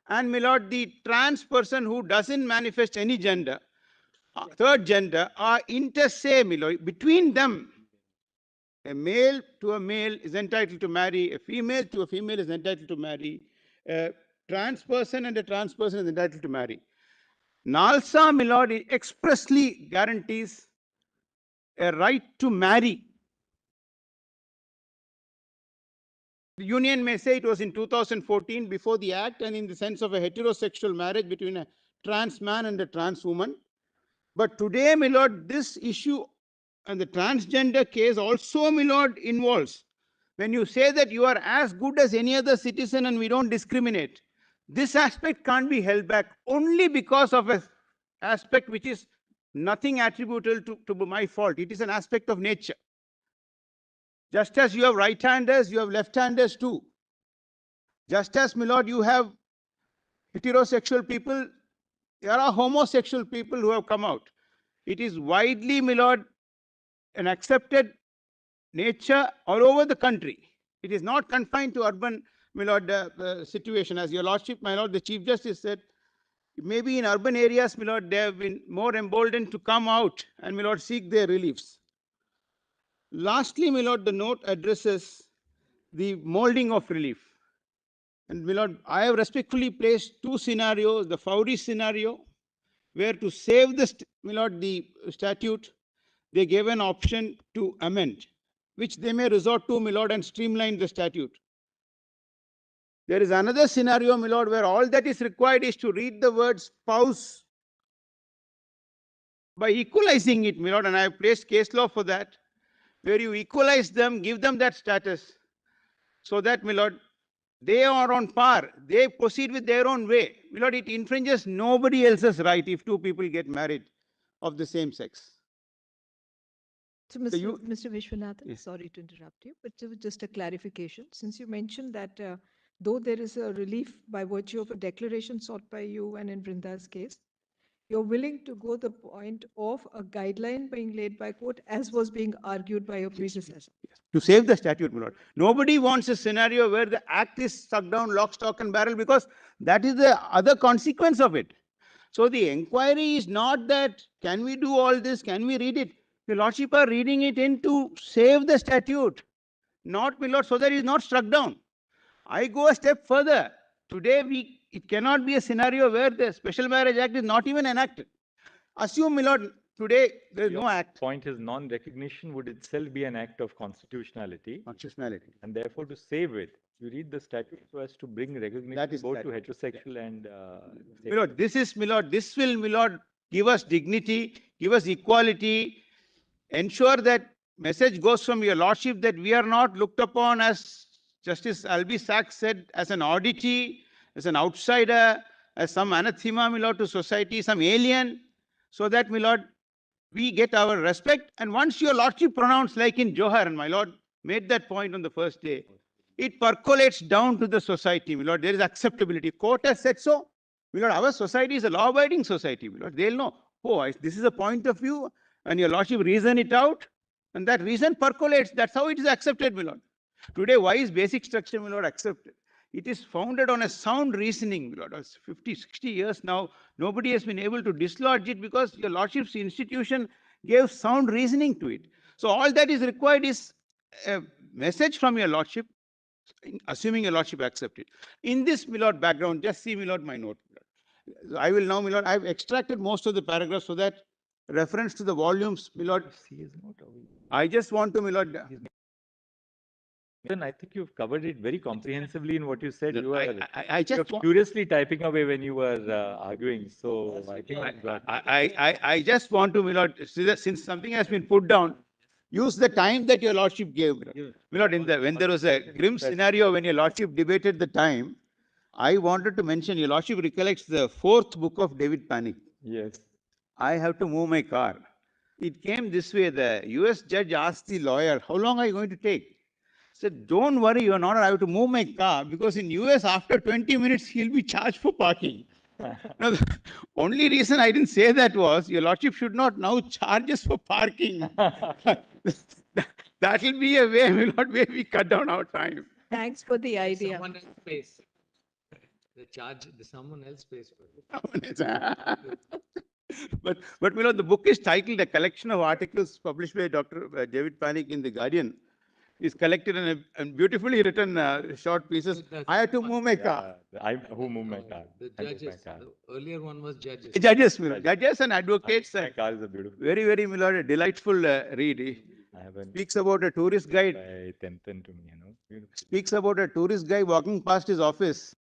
S15: And, my lord, the trans person who doesn't manifest any gender, third gender, are inter se, my lord. Between them, a male to a male is entitled to marry, a female to a female is entitled to marry, a trans person and a trans person is entitled to marry. NALSA, my lord, expressly guarantees a right to marry The union may say it was in 2014 before the act and in the sense of a heterosexual marriage between a trans man and a trans woman. But today, my lord, this issue and the transgender case also, my lord, involves, when you say that you are as good as any other citizen and we don't discriminate, this aspect can't be held back only because of an aspect which is nothing attributable to my fault. It is an aspect of nature. Just as you have right-handers, you have left-handers too. Just as, my lord, you have heterosexual people, there are homosexual people who have come out. It is widely, my lord, an accepted nature all over the country. It is not confined to urban, my lord, situation. As your lordship, my lord, the Chief Justice said, maybe in urban areas, my lord, they have been more emboldened to come out and, my lord, seek their reliefs. Lastly, my lord, the note addresses the molding of relief. And, my lord, I have respectfully placed two scenarios, the Fowry scenario, where to save the, my lord, the statute, they gave an option to amend, which they may resort to, my lord, and streamline the statute. There is another scenario, my lord, where all that is required is to read the word spouse by equalizing it, my lord, and I have placed case law for that, where you equalize them, give them that status, so that, my lord, they are on par. They proceed with their own way. My lord, it infringes nobody else's right if two people get married of the same sex.
S14: So,
S15: So you-
S14: Mr. Vishwanathan,
S15: Yes.
S14: sorry to interrupt you, but just a clarification. Since you mentioned that though there is a relief by virtue of a declaration sought by you and in Vrinda's case, you're willing to go the point of a guideline being laid by court as was being argued by your predecessor.
S15: To save the statute, my lord. Nobody wants a scenario where the act is stuck down lock, stock and barrel, because that is the other consequence of it. So the inquiry is not that, can we do all this? Can we read it? Your lordship are reading it in to save the statute, not, my lord, so that it is not struck down. I go a step further. Today, it cannot be a scenario where the Special Marriage Act is not even enacted. Assume, my lord, today there is no act.
S3: Point is non-recognition would itself be an act of constitutionality.
S15: Constitutionality.
S3: And therefore, to save it, you read the statute so as to bring recognition
S15: That is
S3: both
S15: that.
S3: to heterosexual and
S15: My lord, this is, my lord, this will, my lord, give us dignity, give us equality, ensure that message goes from your lordship that we are not looked upon as Justice Albi Sachs said, as an oddity, as an outsider, as some anathema, my lord, to society, some alien, so that, my lord, we get our respect. And once your lordship pronounced, like in Johar, and my lord made that point on the first day, it percolates down to the society, my lord. There is acceptability. Court has said so. My lord, our society is a law-abiding society, my lord. They'll know, oh, this is a point of view, and your lordship reason it out, and that reason percolates. That's how it is accepted, my lord. Today, why is basic structure, my lord, accepted? It is founded on a sound reasoning, my lord. It's 50, 60 years now. Nobody has been able to dislodge it because your lordship's institution gave sound reasoning to it. So all that is required is a message from your lordship, assuming your lordship accept it. In this, my lord, background, just see, my lord, my note. I will now, my lord, I've extracted most of the paragraphs so that reference to the volumes, my lord. I just want to, my lord.
S3: Then I think you've covered it very comprehensively in what you said. You were
S15: I just
S3: you're curiously typing away when you were arguing. So I think
S15: I just want to, my lord, since something has been put down, use the time that your lordship gave. My lord, when there was a grim scenario when your lordship debated the time, I wanted to mention, your lordship recollects the 4th book of David Panic.
S3: yes.
S15: I have to move my car. It came this way. The US judge asked the lawyer, how long are you going to take? He said, don't worry, Your Honor, I have to move my car because in US after 20 minutes, he'll be charged for parking. Now, the only reason I didn't say that was, your lordship should not now charge us for parking. That will be a way, my lord, where we cut down our time.
S14: Thanks for the idea.
S10: Someone else pays. Someone else pays for it.
S15: But my lord, the book is titled A Collection of Articles published by Dr. David Panic in The Guardian. Is collected in beautifully written short pieces. I had to move my car.
S3: Who moved my car?
S10: The
S3: I moved my
S10: judges,
S3: car.
S10: the earlier one was judges.
S15: Judges, my lord. Judges and advocates.
S3: My car is a beautiful.
S15: Very, very, my lord, a delightful read.
S3: I have a
S15: Speaks about a tourist guide.
S3: by Tenten to me,
S15: speaks about a tourist guy walking past his office.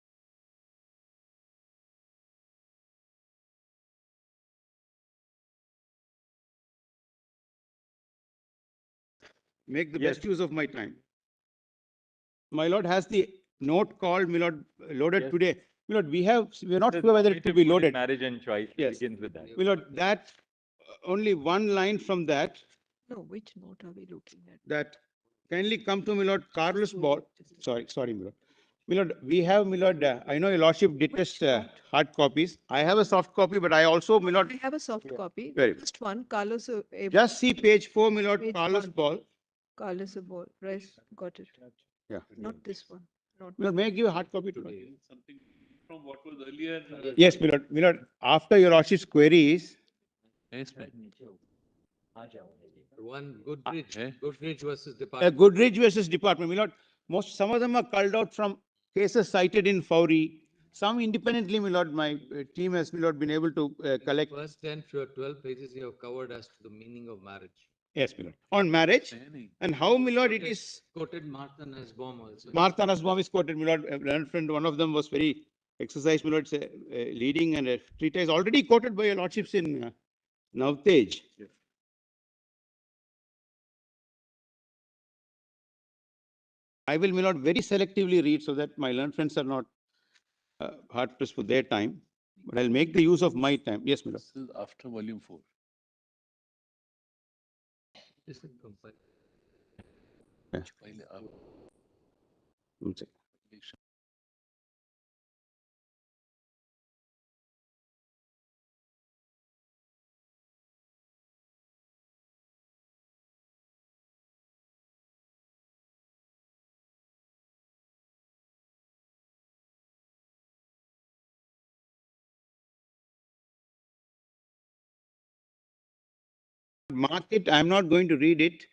S15: Make the best use of my time. My lord has the note called, my lord, loaded
S3: Yes.
S15: today. My lord, we are not
S3: This
S15: sure whether it
S3: committee
S15: will be
S3: put in
S15: loaded.
S3: Marriage and choice
S15: Yes.
S3: begins with that.
S15: My lord, that, only one line from that,
S14: No, which note are we looking at?
S15: that kindly come to my lord Carlos Ball. Sorry, my lord. My lord, we have, my lord, I know your lordship detests hard copies. I have a soft copy, but I also, my lord,
S14: I have a soft copy.
S15: Very
S14: Just one, Carlos.
S15: just see page 4, my lord,
S14: Page
S15: Carlos
S14: one.
S15: Ball.
S14: Carlos Ball. Rest, got it.
S15: Yeah.
S14: Not this one. Not
S15: My lord, may I give a hard copy to you?
S6: Something from what was earlier.
S15: Yes, my lord. My lord, after your lordship's queries,
S10: Yes, ma'am. One Goodrich versus
S15: a
S10: department.
S15: Goodrich versus department, my lord, some of them are culled out from cases cited in Fowry. Some independently, my lord, my team has, my lord, been able to collect.
S10: First 10 to 12 pages you have covered as to the meaning of marriage.
S15: Yes, my lord. On marriage, and how, my lord, it is.
S10: Quoted Martha Nussbaum also.
S15: Martha Nussbaum is quoted, my lord. A learned friend, one of them was very exercised, my lord, leading and a treatise already quoted by your lordships in Navtej. I will, my lord, very selectively read so that my learned friends are not hard pressed for their time. But I'll make the use of my time. Yes, my lord.
S13: This is after volume 4.
S10: This is compiled.
S15: Yeah.
S13: पहले आप
S15: One second. Mark it. I'm not going to read it.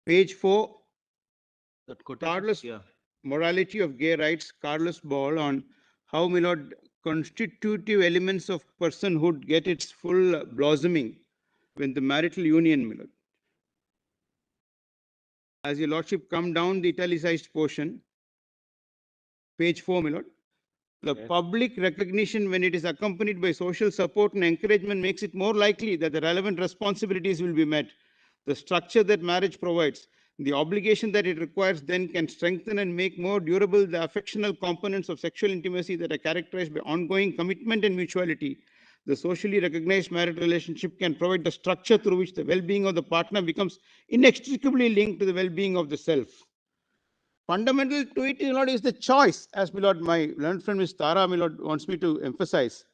S15: Page 4.
S12: That quotation,
S15: Carlos,
S12: yeah.
S15: Morality of Gay Rights, Carlos Ball, on how, my lord, constitutive elements of personhood get its full blossoming when the marital union, my lord. As your lordship come down the italicized portion, page 4, my lord. The public recognition, when it is accompanied by social support and encouragement, makes it more likely that the relevant responsibilities will be met. The structure that marriage provides, the obligation that it requires, then can strengthen and make more durable the affectional components of sexual intimacy that are characterized by ongoing commitment and mutuality. The socially recognized marital relationship can provide the structure through which the well-being of the partner becomes inextricably linked to the well-being of the self. Fundamental to it, my lord, is the choice, as my lord, my learned friend Ms. Tara, my lord, wants me to emphasize.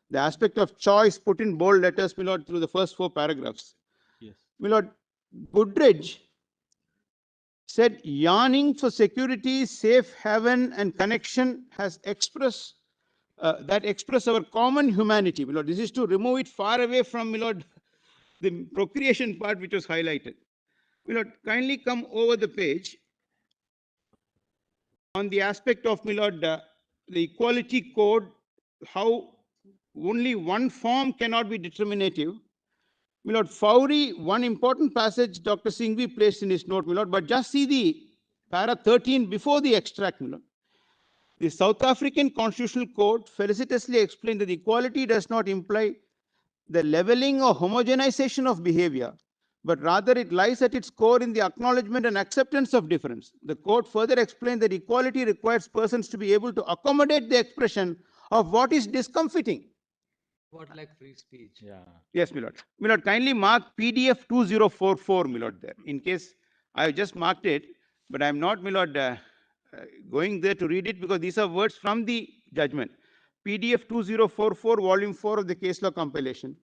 S15: The aspect of choice put in bold letters, my lord, through the first 4 paragraphs.
S12: Yes.
S15: My lord, Goodrich said, yearning for security, safe haven, and connection has expressed that express our common humanity. My lord, this is to remove it far away from, my lord, the procreation part which was highlighted. My lord, kindly come over the page on the aspect of, my lord, the equality code, how only one form cannot be determinative. My lord, Fowry, one important passage Dr. Singhvi placed in his note, my lord, but just see the para 13 before the extract, my lord. The South African Constitutional Code felicitously explained that equality does not imply the leveling or homogenization of behavior, but rather it lies at its core in the acknowledgement and acceptance of difference. The court further explained that equality requires persons to be able to accommodate the expression of what is discomfiting.
S10: What like free speech?
S3: Yeah.
S15: Yes, my lord. My lord, kindly mark PDF 2044, my lord, there. In case I have just marked it, but I am not, my lord, going there to read it because these are words from the judgment. PDF 2044, volume 4 of the case law compilation.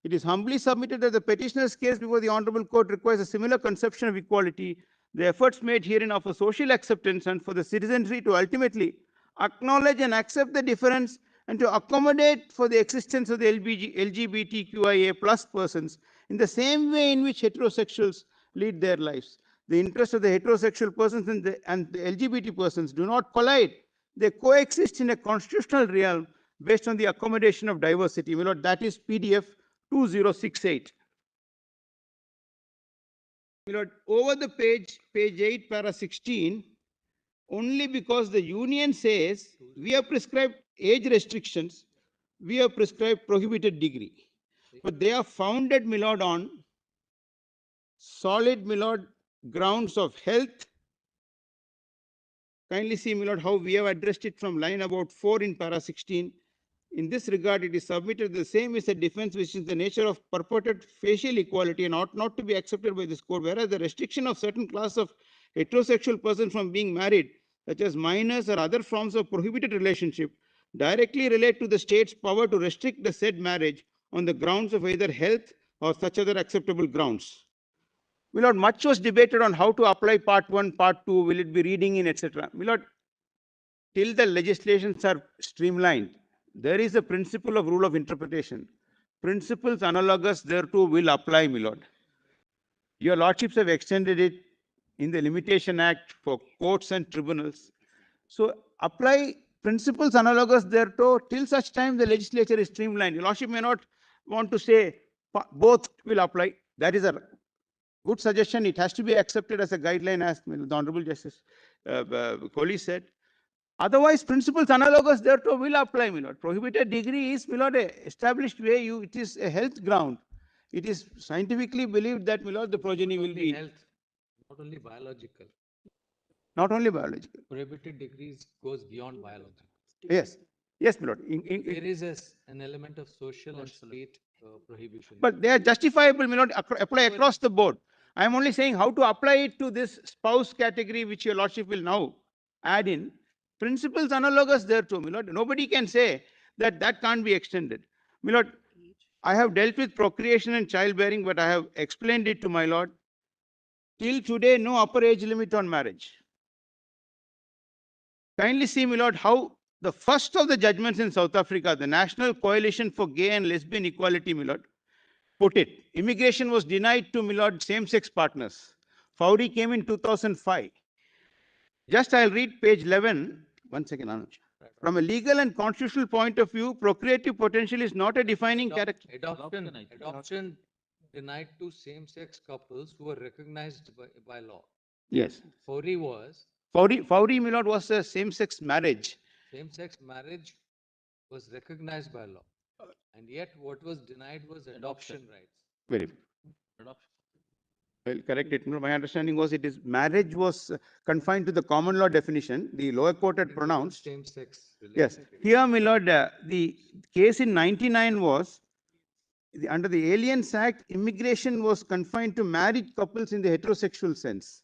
S15: It is humbly submitted that the petitioner's case before the Honorable Court requires a similar conception of equality. The efforts made herein are for social acceptance and for the citizenry to ultimately acknowledge and accept the difference and to accommodate for the existence of the LGBTQIA plus persons in the same way in which heterosexuals lead their lives. The interests of the heterosexual persons and the LGBT persons do not collide. They coexist in a constitutional realm based on the accommodation of diversity. My lord, that is PDF 2068. My lord, over the page 8, para 16, only because the union says we have prescribed age restrictions, we have prescribed prohibited degree. But they are founded, my lord, on solid, my lord, grounds of health. Kindly see, my lord, how we have addressed it from line about 4 in para 16. In this regard, it is submitted the same is a defense which is the nature of purported facial equality and ought not to be accepted by this court, whereas the restriction of certain class of heterosexual persons from being married, such as minors or other forms of prohibited relationship, directly relate to the state's power to restrict the said marriage on the grounds of either health or such other acceptable grounds. My lord, much was debated on how to apply part 1, part 2, will it be reading in, etc. My lord, till the legislations are streamlined, there is a principle of rule of interpretation. Principles analogous thereto will apply, my lord. Your lordships have extended it in the Limitation Act for courts and tribunals. So apply principles analogous thereto till such time the legislature is streamlined. Your lordship may not want to say both will apply. That is a good suggestion. It has to be accepted as a guideline, as the Honorable Justice Kohli said. Otherwise, principles analogous thereto will apply, my lord. Prohibited degree is, my lord, a established way. It is a health ground. It is scientifically believed that, my lord, the progeny will be
S10: health, not only biological.
S15: Not only biological.
S10: Prohibited degrees goes beyond biology.
S15: Yes, yes, my lord.
S10: There is an element of social and state prohibition.
S15: But they are justifiable, may not apply across the board. I am only saying how to apply it to this spouse category, which your lordship will now add in. Principles analogous thereto, my lord. Nobody can say that that can't be extended. My lord, I have dealt with procreation and childbearing, but I have explained it to my lord. Till today, no upper age limit on marriage. Kindly see, my lord, how the first of the judgments in South Africa, the National Coalition for Gay and Lesbian Equality, my lord, put it. Immigration was denied to, my lord, same-sex partners. Fowry came in 2005. Just I'll read page 11. One second, Anuj. From a legal and constitutional point of view, procreative potential is not a defining character.
S10: Adoption denied to same-sex couples who were recognized by law.
S15: Yes.
S10: Fowry was.
S15: Fowry, my lord, was a same-sex marriage.
S10: Same-sex marriage was recognized by law. And yet what was denied was adoption rights.
S15: Very good. Well, correct it. My understanding was it is marriage was confined to the common law definition. The lower court had pronounced.
S10: Same-sex.
S15: Yes. Here, my lord, the case in 99 was under the Aliens Act, immigration was confined to married couples in the heterosexual sense.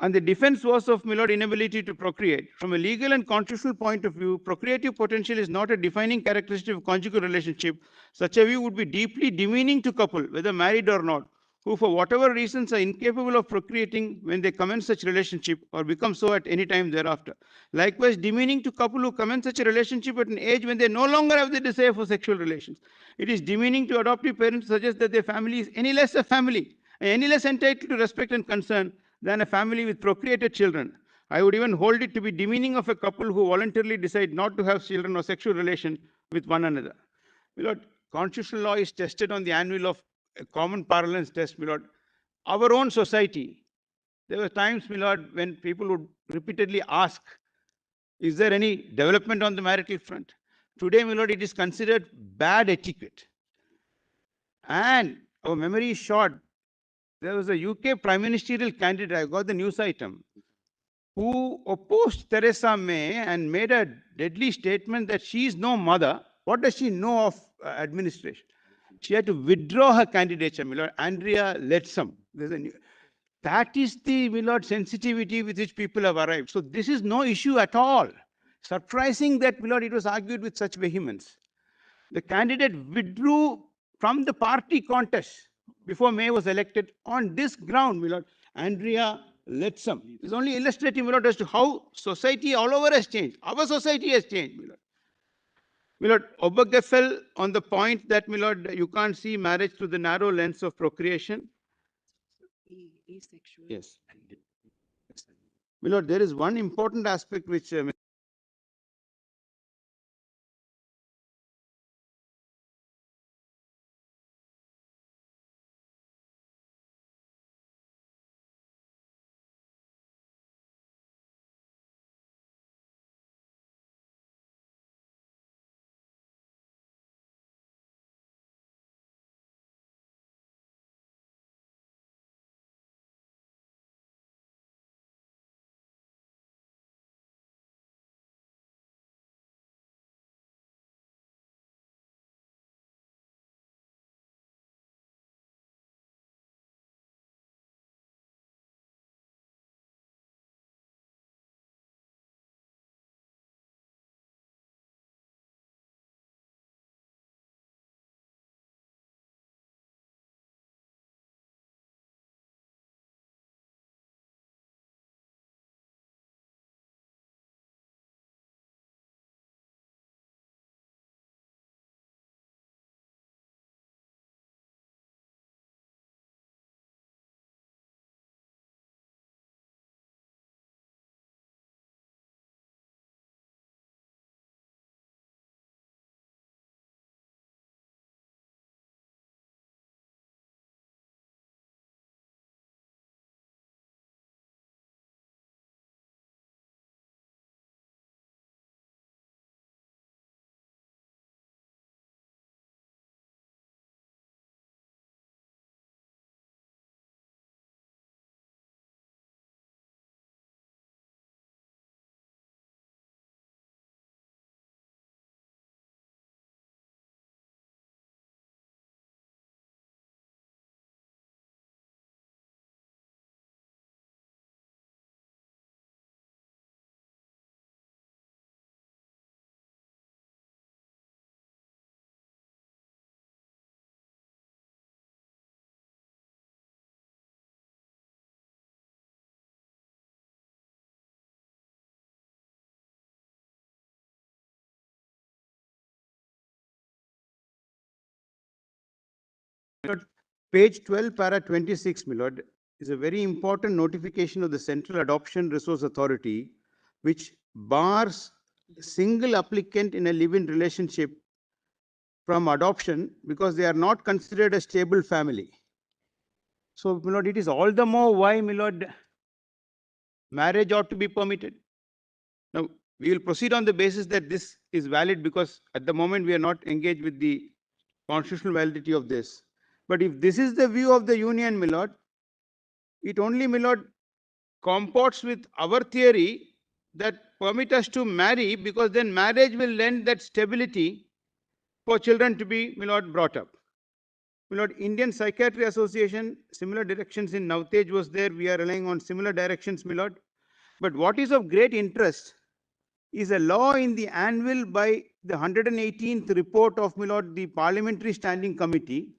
S15: And the defense was of, my lord, inability to procreate. From a legal and constitutional point of view, procreative potential is not a defining characteristic of conjugal relationship. Such a view would be deeply demeaning to couple, whether married or not, who for whatever reasons are incapable of procreating when they commence such relationship or become so at any time thereafter. Likewise, demeaning to couple who commence such a relationship at an age when they no longer have the desire for sexual relations. It is demeaning to adoptive parents to suggest that their family is any less a family, and any less entitled to respect and concern than a family with procreated children. I would even hold it to be demeaning of a couple who voluntarily decide not to have children or sexual relation with one another. My lord, constitutional law is tested on the anvil of a common parlance test, my lord. Our own society, there were times, my lord, when people would repeatedly ask, is there any development on the marital front? Today, my lord, it is considered bad etiquette. And our memory is short. There was a UK prime ministerial candidate, I got the news item, who opposed Theresa May and made a deadly statement that she is no mother. What does she know of administration? She had to withdraw her candidature, my lord. Andrea Leadsom. That is the, my lord, sensitivity with which people have arrived. So this is no issue at all. Surprising that, my lord, it was argued with such vehemence. The candidate withdrew from the party contest before May was elected on this ground, my lord. Andrea Leadsom is only illustrative, my lord, as to how society all over has changed. Our society has changed, my lord. My lord, Obergefell on the point that, my lord, you can't see marriage through the narrow lens of procreation.
S14: Asexual.
S15: Yes. My lord, there is one important aspect which Lord, page 12, para 26, my lord, is a very important notification of the Central Adoption Resource Authority, which bars single applicant in a live-in relationship from adoption because they are not considered a stable family. So, my lord, it is all the more why, my lord, marriage ought to be permitted. Now, we will proceed on the basis that this is valid because at the moment we are not engaged with the constitutional validity of this. But if this is the view of the union, my lord, it only, my lord, comports with our theory that permit us to marry because then marriage will lend that stability for children to be, my lord, brought up. My lord, Indian Psychiatry Association, similar directions in Navtej was there. We are relying on similar directions, my lord. But what is of great interest is a law in the anvil by the 118th report of, my lord, the Parliamentary Standing Committee,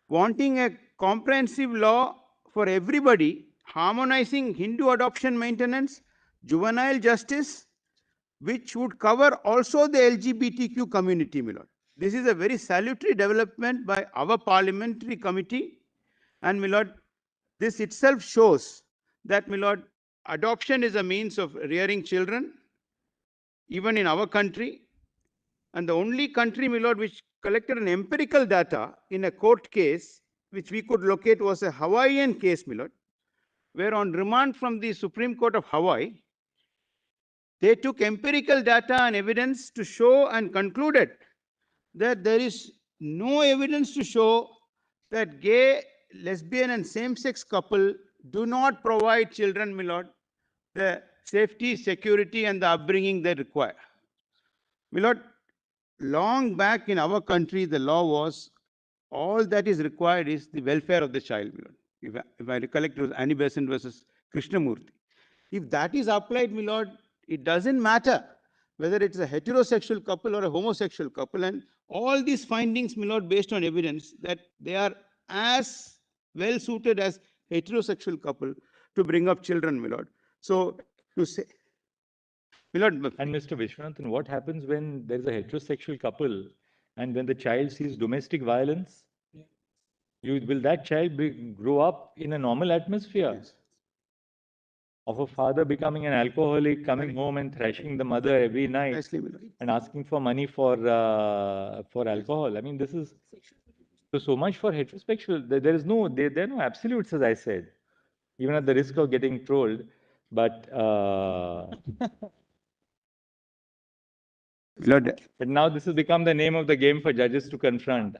S15: wanting a comprehensive law for everybody, harmonizing Hindu adoption maintenance, juvenile justice, which would cover also the LGBTQ community, my lord. This is a very salutary development by our parliamentary committee. And, my lord, this itself shows that, my lord, adoption is a means of rearing children, even in our country. And the only country, my lord, which collected an empirical data in a court case, which we could locate, was a Hawaiian case, my lord, where on remand from the Supreme Court of Hawaii, they took empirical data and evidence to show and concluded that there is no evidence to show that gay, lesbian, and same-sex couple do not provide children, my lord, the safety, security, and the upbringing they require. My lord, long back in our country, the law was all that is required is the welfare of the child, my lord. If I recollect, it was Annie Besant versus Krishnamurti. If that is applied, my lord, it doesn't matter whether it's a heterosexual couple or a homosexual couple, and all these findings, my lord, based on evidence that they are as well suited as heterosexual couple to bring up children, my lord. So to say, my lord,
S3: And Mr. Vishwanathan, what happens when there is a heterosexual couple and when the child sees domestic violence? Will that child grow up in a normal atmosphere?
S15: Yes.
S3: Of a father becoming an alcoholic, coming home and thrashing the mother every night
S15: Precisely, my lord.
S3: and asking for money for alcohol? I mean, this is so much for heterosexual. There are no absolutes, as I said, even at the risk of getting trolled. But
S15: Lord,
S3: but now this has become the name of the game for judges to confront.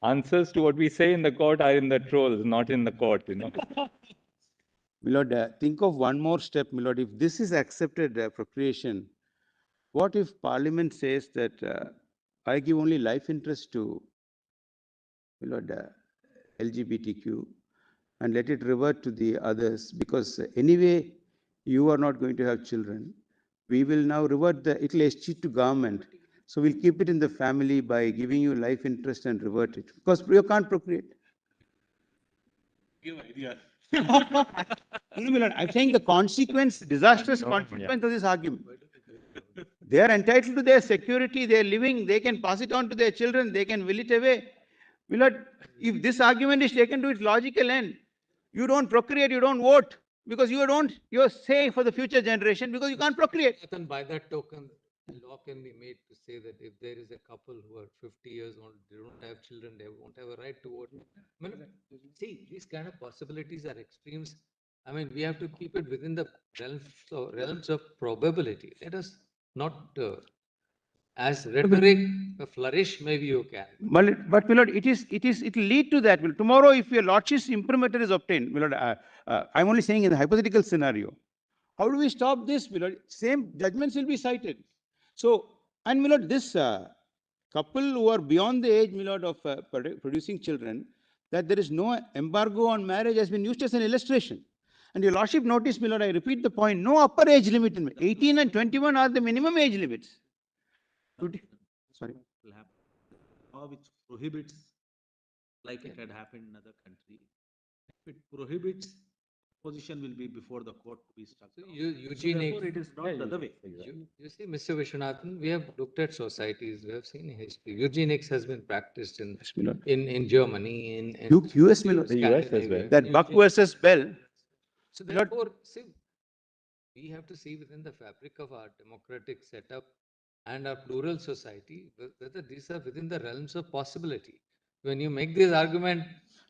S3: Answers to what we say in the court are in the trolls, not in the court, you know.
S15: my lord, think of one more step, my lord. If this is accepted procreation, what if Parliament says that I give only life interest to, my lord, LGBTQ and let it revert to the others because anyway you are not going to have children. We will now revert it will escheat to government. So we'll keep it in the family by giving you life interest and revert it because you can't procreate.
S6: Give ideas.
S15: No, my lord, I'm saying the consequence, disastrous consequence of this argument. They are entitled to their security, they are living, they can pass it on to their children, they can will it away. My lord, if this argument is taken to its logical end, you don't procreate, you don't vote, because you're saying for the future generation, because you can't procreate.
S10: Then by that token, a law can be made to say that if there is a couple who are 50 years old, they don't have children, they won't have a right to vote. I mean, see, these kind of possibilities are extremes. I mean, we have to keep it within the realms of probability. Let us not, as rhetoric flourish, maybe you can.
S15: But my lord, it will lead to that. Well, tomorrow, if your lordship's imprimatur is obtained, my lord, I'm only saying in the hypothetical scenario, how do we stop this, my lord? Same judgments will be cited. So, and my lord, this couple who are beyond the age, my lord, of producing children, that there is no embargo on marriage has been used as an illustration. And your lordship notice, my lord, I repeat the point, no upper age limit. 18 and 21 are the minimum age limits. Sorry.
S12: Will happen. Law which prohibits, like it had happened in other country, if it prohibits position will be before the court to be struck
S10: So
S12: down.
S10: eugenics.
S12: Therefore, it is not the other way.
S10: You see, Mr. Vishwanathan, we have looked at societies, we have seen history. Eugenics has been practiced in Germany, in
S15: US, my lord.
S3: The US as well.
S15: That Buck versus Bell.
S10: So
S15: my lord,
S10: therefore, see, we have to see within the fabric of our democratic setup and our plural society, whether these are within the realms of possibility. When you make this argument,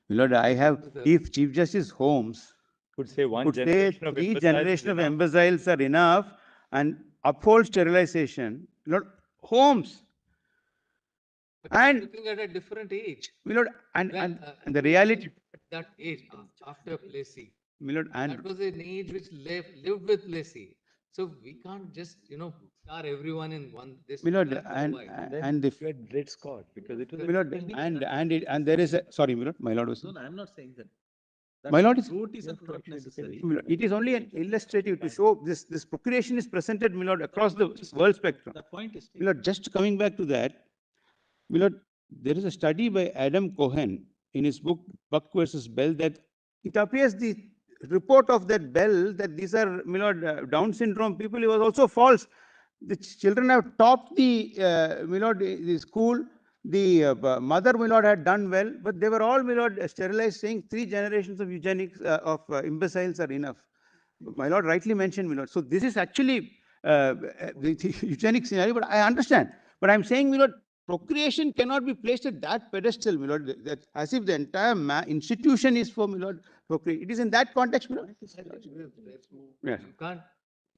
S15: my lord, I have, if Chief Justice Holmes
S3: Could say one
S15: could say
S3: generation of
S15: three
S3: imbeciles is
S15: generation of
S3: enough.
S15: imbeciles are enough and uphold sterilization, my lord, Holmes.
S10: but
S15: And
S10: looking at a different age.
S15: my lord,
S10: When,
S15: and the reality,
S10: at that age, after Plessy,
S15: my lord,
S10: that
S15: and
S10: was an age which lived with Plessy. So we can't just, tar everyone in one, this
S15: my lord,
S10: black or
S15: and
S10: white.
S15: and the
S3: You had Dred Scott because it was.
S15: my lord, and there is a, sorry, my lord was.
S12: No, no, I'm not saying that.
S15: My lord,
S12: Route is not necessary.
S15: it is only an illustrative to show this procreation is presented, my lord, across the world spectrum.
S12: The point is
S15: My lord, just coming back to that, my lord, there is a study by Adam Cohen in his book Buck versus Bell that it appears the report of that Bell that these are, my lord, Down syndrome people, it was also false. The children have topped the, my lord, the school. The mother, my lord, had done well, but they were all, my lord, sterilized, saying 3 generations of eugenics of imbeciles are enough. My lord rightly mentioned, my lord. So this is actually the eugenic scenario, but I understand. But I'm saying, my lord, procreation cannot be placed at that pedestal, my lord, that as if the entire institution is for, my lord, procreation. It is in that context, my lord. Yes.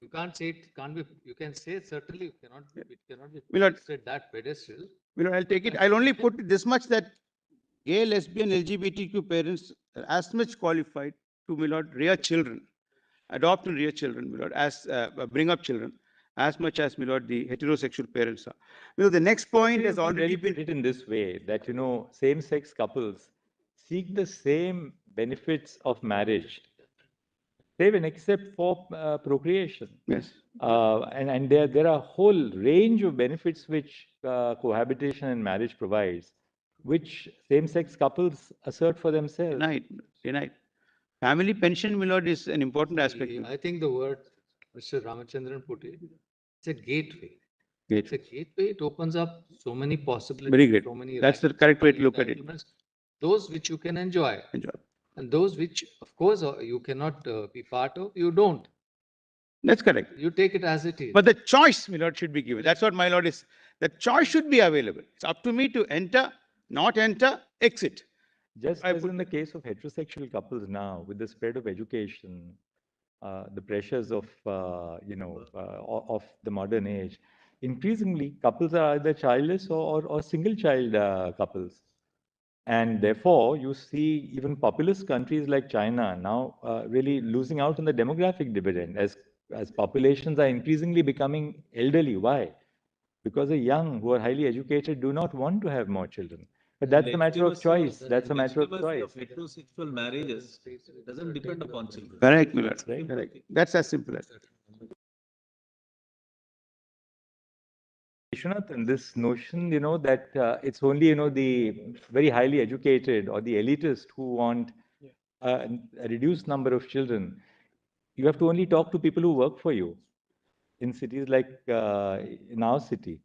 S10: You can't say it can't be. You can say certainly it cannot be. It cannot be
S15: My lord,
S10: placed at that pedestal.
S15: my lord, I'll take it. I'll only put this much that gay, lesbian, LGBTQ parents are as much qualified to, my lord, rear children, adopt and rear children, my lord, as bring up children, as much as, my lord, the heterosexual parents are. The next point has already been
S3: put it in this way that same-sex couples seek the same benefits of marriage, save and except for procreation.
S15: Yes.
S3: And there are a whole range of benefits which cohabitation and marriage provides, which same-sex couples assert for themselves.
S15: Denied. Family pension, my lord, is an important aspect.
S10: I think the word Mr. Ramachandran put it, it's a gateway.
S15: Gateway.
S10: It's a gateway. It opens up so many possibilities.
S15: Very good.
S10: So many
S15: That's the
S10: rights,
S15: correct
S10: so
S15: way to
S10: many
S15: look at it.
S10: entitlements, those which you can enjoy. And those which, of course, you cannot be part of, you don't.
S15: That's correct.
S10: You take it as it is.
S15: But the choice, my lord, should be given. That's what my lord is. The choice should be available. It's up to me to enter, not enter, exit.
S3: Just as in the case of heterosexual couples now, with the spread of education, the pressures of of the modern age, increasingly couples are either childless or single child couples. And therefore, you see even populous countries like China now really losing out on the demographic dividend as populations are increasingly becoming elderly. Why? Because the young who are highly educated do not want to have more children. But that's a matter of choice. That's a matter of choice.
S12: Heterosexual marriages doesn't depend upon children.
S15: Correct, my lord. Correct. That's as simple as that.
S3: Vishwanathan, this notion, that it's only, the very highly educated or the elitist who want a reduced number of children. You have to only talk to people who work for you in cities like in our city.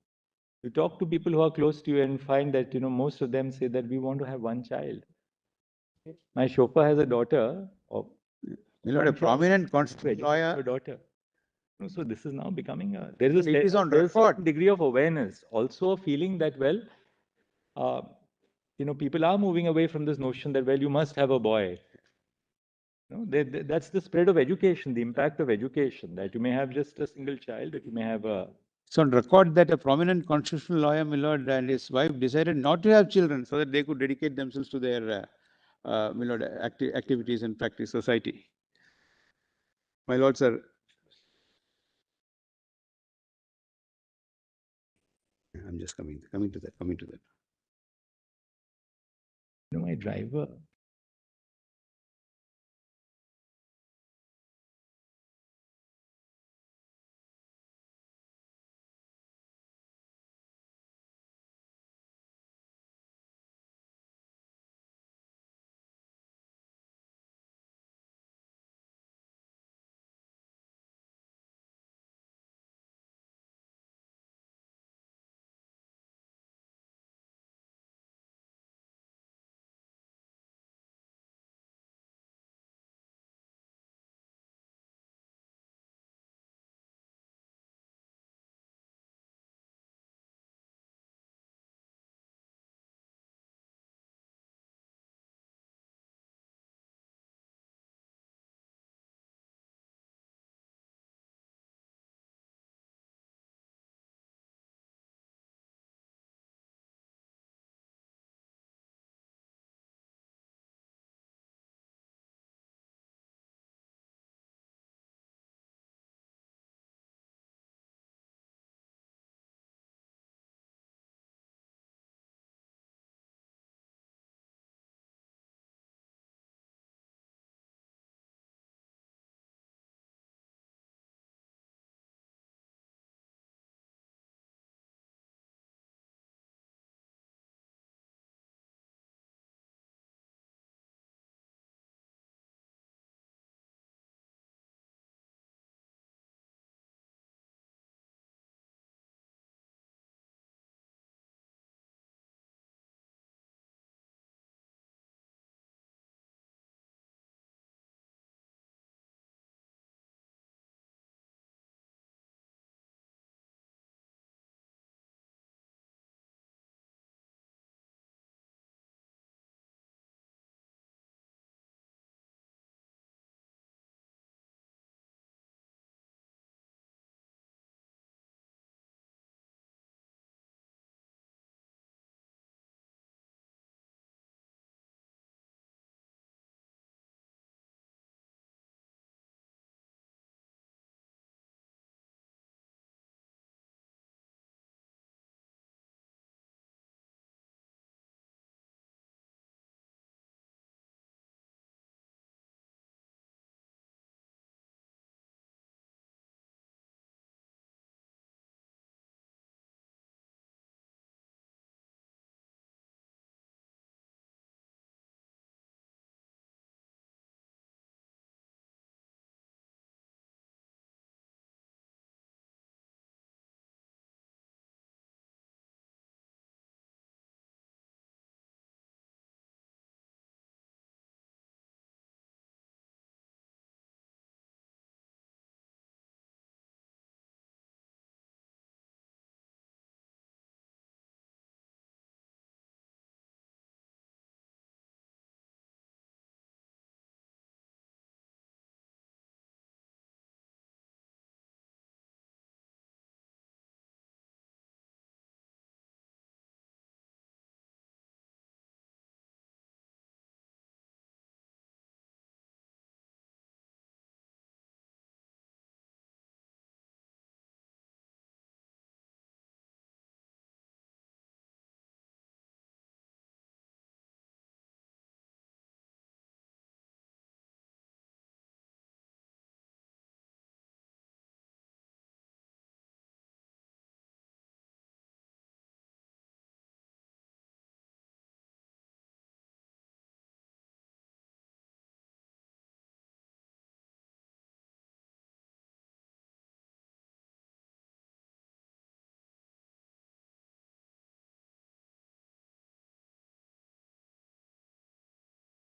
S3: You talk to people who are close to you and find that, most of them say that we want to have one child. My chauffeur has a daughter.
S15: A prominent constitutional lawyer.
S3: A daughter. So this is now becoming there is
S15: It is on
S3: there's a
S15: record.
S3: certain degree of awareness, also a feeling that, well, people are moving away from this notion that, well, you must have a boy. That's the spread of education, the impact of education, that you may have just a single child, that you may have a...
S15: It's on record that a prominent constitutional lawyer, my lord, and his wife decided not to have children so that they could dedicate themselves to their my lord, activities and practice society. My lord, sir. I'm just coming to that.
S3: My driver.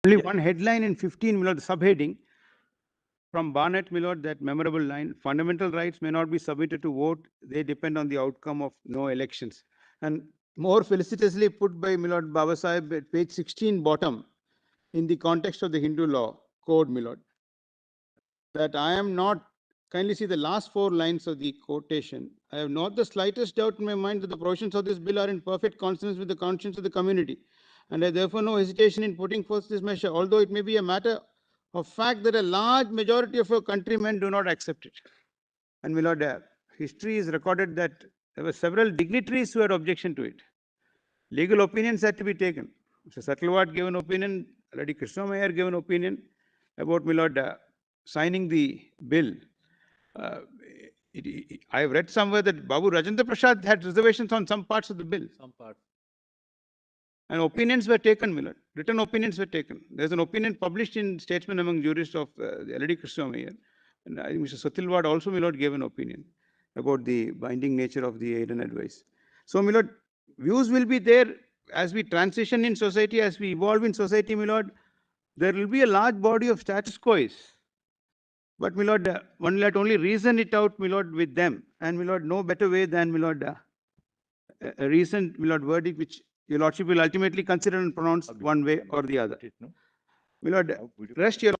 S15: Only one headline in 15, my lord, the subheading from Barnett, my lord, that memorable line, fundamental rights may not be submitted to vote, they depend on the outcome of no elections. And more felicitously put by my lord Baba Sahib at page 16 bottom, in the context of the Hindu law code, my lord, that I am not, kindly see the last 4 lines of the quotation. I have not the slightest doubt in my mind that the provisions of this bill are in perfect consonance with the conscience of the community. And I therefore no hesitation in putting forth this measure, although it may be a matter of fact that a large majority of our countrymen do not accept it. And my lord, history is recorded that there were several dignitaries who had objection to it. Legal opinions had to be taken. Mr. Sattlewatt gave an opinion, Lady Krishna Mayer gave an opinion about, my lord, signing the bill. I have read somewhere that Babu Rajendra Prasad had reservations on some parts of the bill.
S13: Some part.
S15: And opinions were taken, my lord. Written opinions were taken. There's an opinion published in Statesman Among Jurists of Lady Krishna Mayer. And I think Mr. Satilwad also, my lord, gave an opinion about the binding nature of the aid and advice. So, my lord, views will be there as we transition in society, as we evolve in society, my lord. There will be a large body of status quo. But, my lord, one let only reason it out, my lord, with them. And, my lord, no better way than, my lord, a recent, my lord, verdict which your lordship will ultimately consider and pronounce one way or the other. My lord, rest your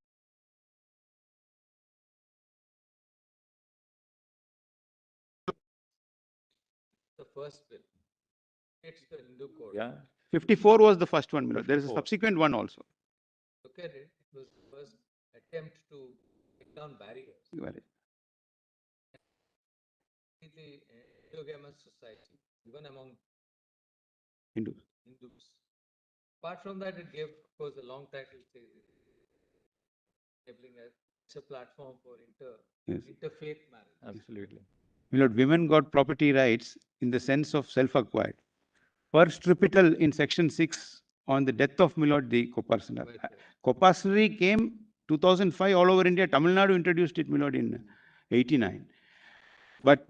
S10: The first bill. It's the Hindu code.
S15: Yeah. 54 was the first one, my lord. There is a
S10: 54.
S15: subsequent one also.
S10: Look at it. It was the first attempt to break down barriers.
S15: Right.
S10: In the endogamous society, even among
S15: Hindus.
S10: Hindus. Apart from that, it gave, of course, a long title says enabling a platform for interfaith marriage.
S3: Absolutely.
S15: My lord, women got property rights in the sense of self-acquired. First tripital in section 6 on the death of my lord, the Kopasana. Kopasari came 2005 all over India. Tamil Nadu introduced it, my lord, in 89. But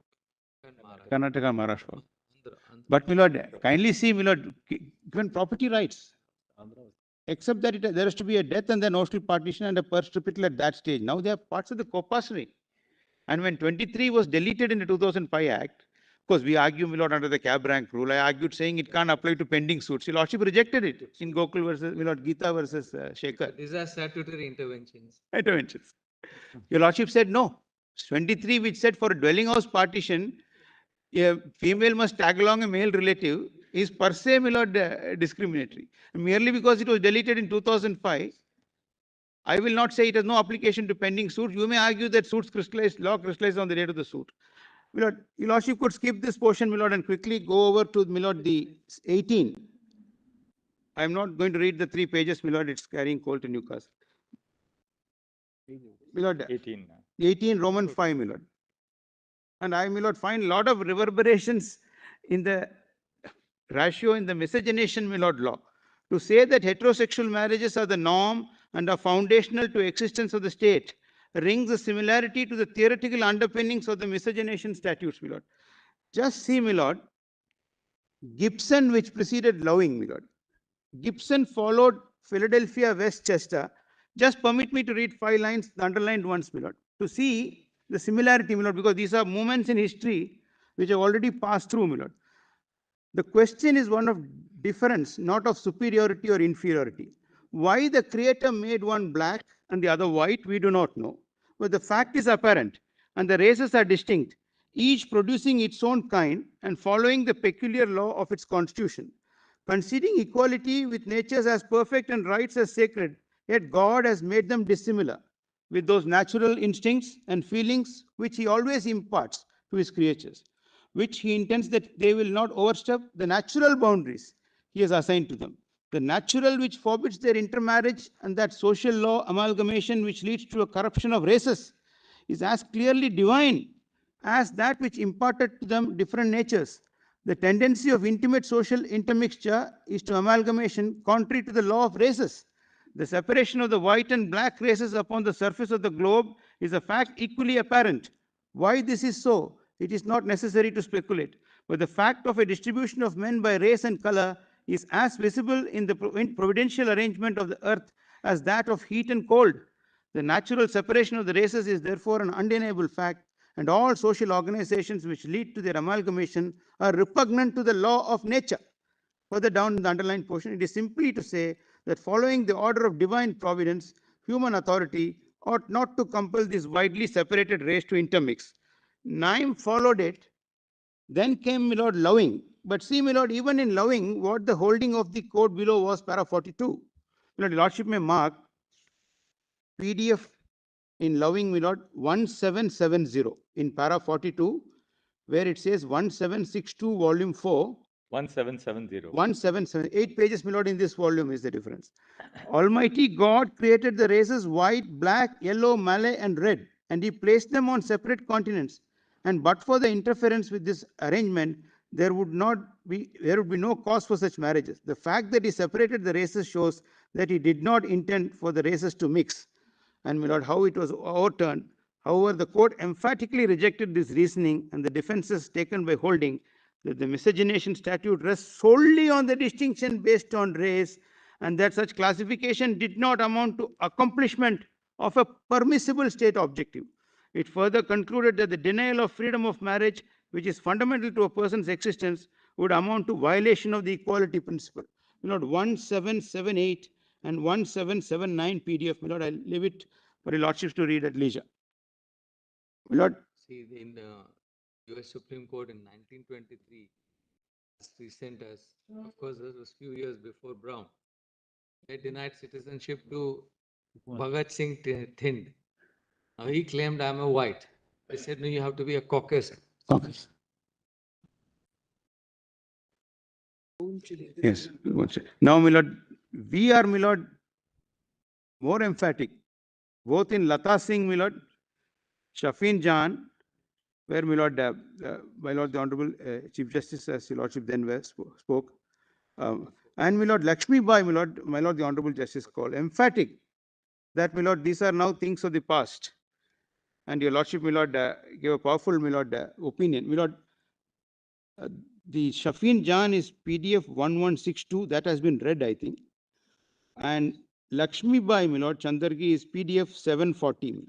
S15: Karnataka and Maharashtra. But, my lord, kindly see, my lord, given property rights, except that there has to be a death and then notional partition and a first tripital at that stage. Now they are parts of the Kopasari. And when 23 was deleted in the 2005 Act, of course, we argue, my lord, under the cab rank rule. I argued saying it can't apply to pending suits. Your lordship rejected it in Gokul versus, my lord, Geeta versus Shekhar.
S10: These are statutory interventions.
S15: Interventions. Your lordship said no. 23, which said for a dwelling house partition, a female must tag along a male relative, is per se, my lord, discriminatory. Merely because it was deleted in 2005, I will not say it has no application to pending suits. You may argue that suits crystallized, law crystallized on the date of the suit. My lord, your lordship could skip this portion, my lord, and quickly go over to, my lord, the 18. I am not going to read the 3 pages, my lord, it's carrying coal to Newcastle. My lord,
S3: 18.
S15: 18 Roman 5, my lord. And I, my lord, find a lot of reverberations in the ratio in the miscegenation, my lord, law. To say that heterosexual marriages are the norm and are foundational to existence of the state rings a similarity to the theoretical underpinnings of the miscegenation statutes, my lord. Just see, my lord, Gibson, which preceded Loving, my lord. Gibson followed Philadelphia, Westchester. Just permit me to read 5 lines, the underlined ones, my lord, to see the similarity, my lord, because these are moments in history which have already passed through, my lord. The question is one of difference, not of superiority or inferiority. Why the creator made one black and the other white, we do not know. But the fact is apparent, and the races are distinct, each producing its own kind and following the peculiar law of its constitution. Conceding equality with natures as perfect and rights as sacred, yet God has made them dissimilar, with those natural instincts and feelings which he always imparts to his creatures, which he intends that they will not overstep the natural boundaries he has assigned to them. The natural which forbids their intermarriage and that social law amalgamation which leads to a corruption of races is as clearly divine as that which imparted to them different natures. The tendency of intimate social intermixture is to amalgamation contrary to the law of races. The separation of the white and black races upon the surface of the globe is a fact equally apparent. Why this is so, it is not necessary to speculate, but the fact of a distribution of men by race and color is as visible in the providential arrangement of the earth as that of heat and cold. The natural separation of the races is therefore an undeniable fact, and all social organizations which lead to their amalgamation are repugnant to the law of nature. Further down in the underlined portion, it is simply to say that following the order of divine providence, human authority ought not to compel this widely separated race to intermix. Naim followed it. Then came, my lord, loving. But see, my lord, even in loving, what the holding of the code below was para 42. My lord, lordship may mark PDF in loving, my lord, 1770 in para 42, where it says 1762 volume 4.
S3: 1770.
S15: 177, 8 pages, my lord, in this volume is the difference. Almighty God created the races white, black, yellow, Malay, and red, and he placed them on separate continents. And but for the interference with this arrangement, there would be no cause for such marriages. The fact that he separated the races shows that he did not intend for the races to mix. And my lord, how it was overturned. However, the court emphatically rejected this reasoning and the defenses taken by holding that the miscegenation statute rests solely on the distinction based on race, and that such classification did not amount to accomplishment of a permissible state objective. It further concluded that the denial of freedom of marriage, which is fundamental to a person's existence, would amount to violation of the equality principle. My lord, 1778 and 1779 PDF. My lord, I'll leave it for your lordships to read at leisure. My lord.
S10: See, in the US Supreme Court in 1923, as recent as, of course, this was few years before Brown, they denied citizenship to Bhagat Singh Thind. Now he claimed, I'm a white. They said, no, you have to be a Caucasian.
S15: Caucasian. Yes. Now, my lord, we are, my lord, more emphatic, both in Lata Singh, my lord, Shafin Jan, where, my lord, the Honorable Chief Justice, as your lordship then spoke, and, my lord, Lakshmi Bai, my lord, the Honorable Justice called emphatic that, my lord, these are now things of the past. And your lordship, my lord, gave a powerful, my lord, opinion. My lord, the Shafin Jan is PDF 1162, that has been read, I think. And Lakshmi Bai, my lord, Chandargi is PDF 740, my lord.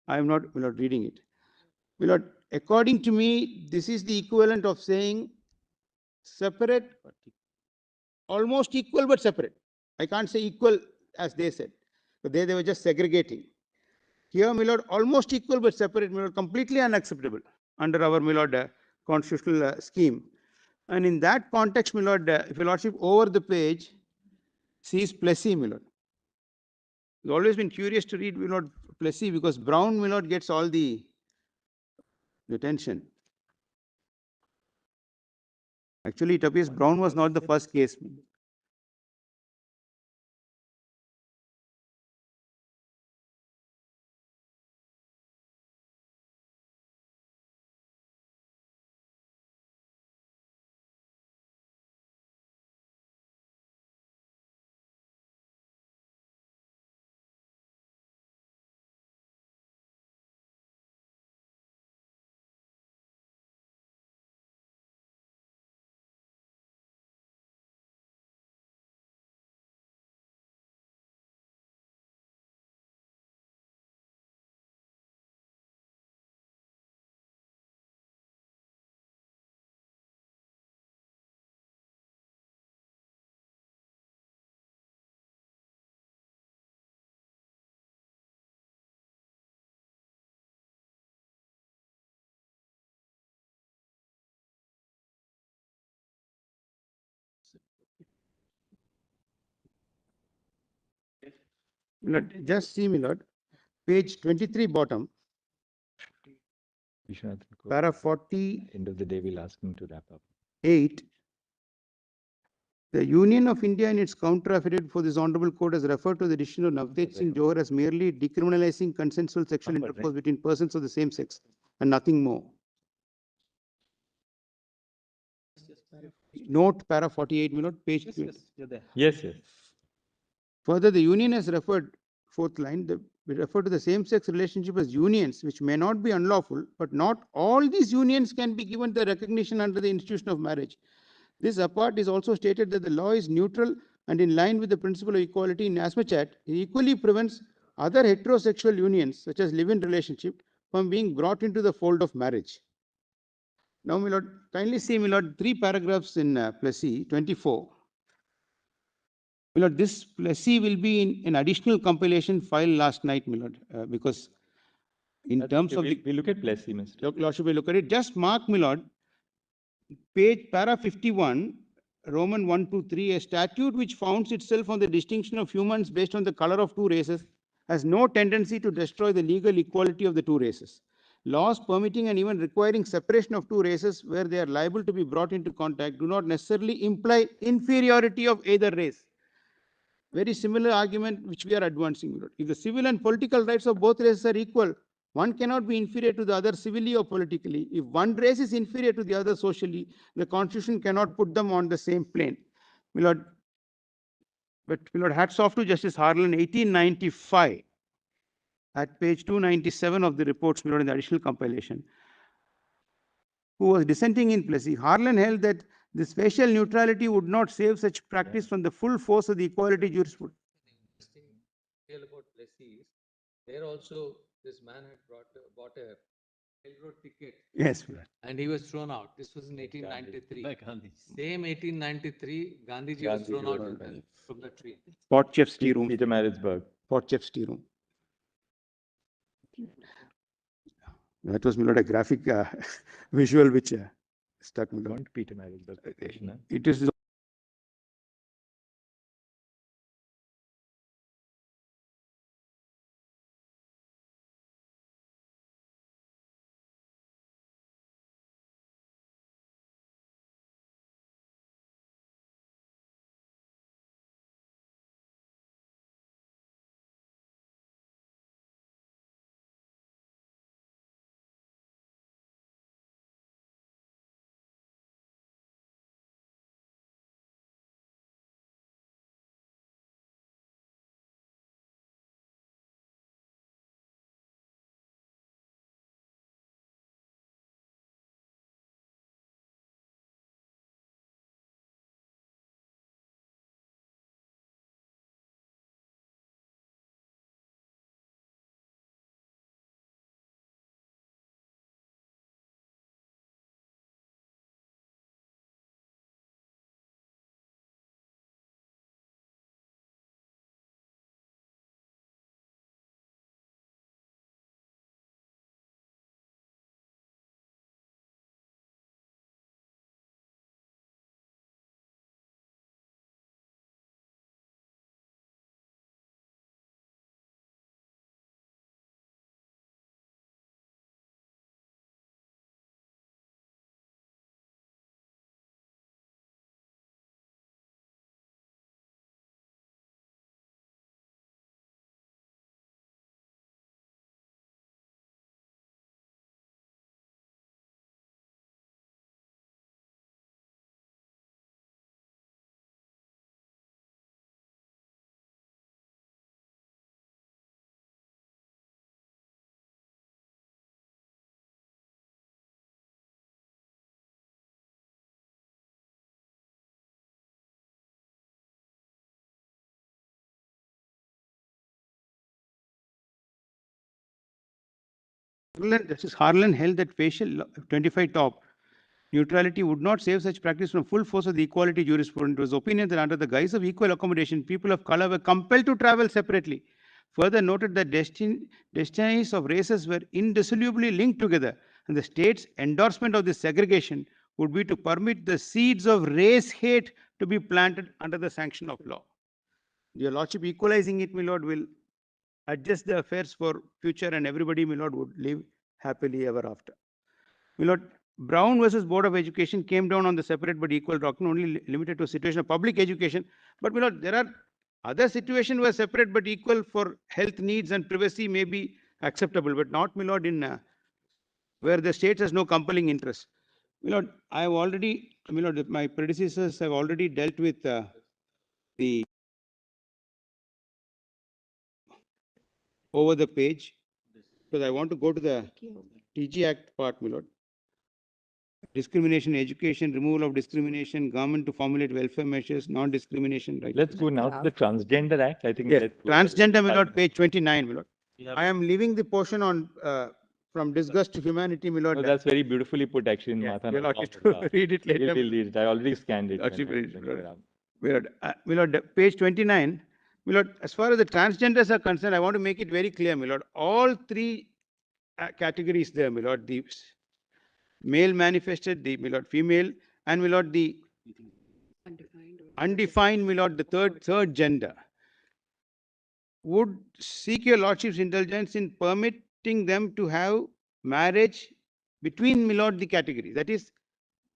S15: I am not, my lord, reading it. My lord, according to me, this is the equivalent of saying separate, almost equal but separate. I can't say equal as they said, but they were just segregating. Here, my lord, almost equal but separate, my lord, completely unacceptable under our, my lord, constitutional scheme. And in that context, my lord, if your lordship over the page sees Plessy, my lord. I've always been curious to read, my lord, Plessy, because Brown, my lord, gets all the attention. Actually, it appears Brown was not the first case. Lord, just see, my lord, page 23 bottom, para 40.
S3: End of the day, we'll ask him to wrap up.
S15: 8. The Union of India in its counter affidavit for this honorable court has referred to the decision of Navtej Singh Johar as merely decriminalizing consensual sexual intercourse between persons of the same sex and nothing more. Note para 48, my lord, page.
S3: Yes, yes.
S15: Further, the union has referred, fourth line, we refer to the same-sex relationship as unions, which may not be unlawful, but not all these unions can be given the recognition under the institution of marriage. This apart is also stated that the law is neutral and in line with the principle of equality in as much as it equally prevents other heterosexual unions, such as live-in relationship, from being brought into the fold of marriage. Now, my lord, kindly see, my lord, 3 paragraphs in Plessy 24. My lord, this Plessy will be in an additional compilation filed last night, my lord, because in terms of
S3: we look at Plessy, Mr.
S15: Lordship will look at it. Just mark, my lord, para 51, Roman 123, a statute which founds itself on the distinction of humans based on the color of 2 races has no tendency to destroy the legal equality of the 2 races. Laws permitting and even requiring separation of 2 races where they are liable to be brought into contact do not necessarily imply inferiority of either race. Very similar argument which we are advancing. If the civil and political rights of both races are equal, one cannot be inferior to the other civilly or politically. If one race is inferior to the other socially, the Constitution cannot put them on the same plane. My lord, but my lord, hats off to Justice Harlan, 1895, at page 297 of the reports, my lord, in the additional compilation, who was dissenting in Plessy. Harlan held that the spatial neutrality would not save such practice from the full force of the equality jurisprudence.
S10: Real about Plessy is there also this man had bought a railroad ticket.
S15: Yes,
S10: and he was thrown out. This was in 1893. Same 1893, Gandhiji was thrown out from the tree.
S15: Potchef's tea room.
S3: Peter Maritzburg.
S15: Potchef's tea room. That was, my lord, a graphic visual which stuck me.
S3: Peter Maritzburg.
S15: It is. Justice Harlan held that facial 25 top neutrality would not save such practice from full force of the equality jurisprudence. It was opinion that under the guise of equal accommodation, people of color were compelled to travel separately. Further noted that destinies of races were indissolubly linked together, and the state's endorsement of this segregation would be to permit the seeds of race hate to be planted under the sanction of law. Your Lordship, equalizing it, my lord, will adjust the affairs for future, and everybody, my lord, would live happily ever after. My lord, Brown versus Board of Education came down on the separate but equal doctrine, only limited to a situation of public education. But my lord, there are other situations where separate but equal for health needs and privacy may be acceptable, but not, my lord, in where the state has no compelling interest. My lord, I have already, my lord, my predecessors have already dealt with the over the page, because I want to go to the TG Act part, my lord. discrimination, education, removal of discrimination, government to formulate welfare measures, non-discrimination, right?
S3: Let's go now to the Transgender Act. I think
S15: Yes,
S3: let's go there.
S15: transgender, my lord, page 29, my lord.
S12: We have-
S15: I am leaving the portion on, from disgust to humanity, my lord.
S3: No, that's very beautifully put actually in
S15: Yes,
S3: Matha.
S15: you'll have to read it later.
S3: We'll read it. I already scanned it.
S15: Lordship,
S3: when I-
S15: read it,
S3: when you were
S15: Lord.
S3: up.
S15: My lord, page 29, my lord, as far as the transgenders are concerned, I want to make it very clear, my lord, all three categories there, my lord, the male manifested, the, my lord, female, and, my lord, the undefined, my lord, the third gender, would seek your lordship's indulgence in permitting them to have marriage between, my lord, the categories. That is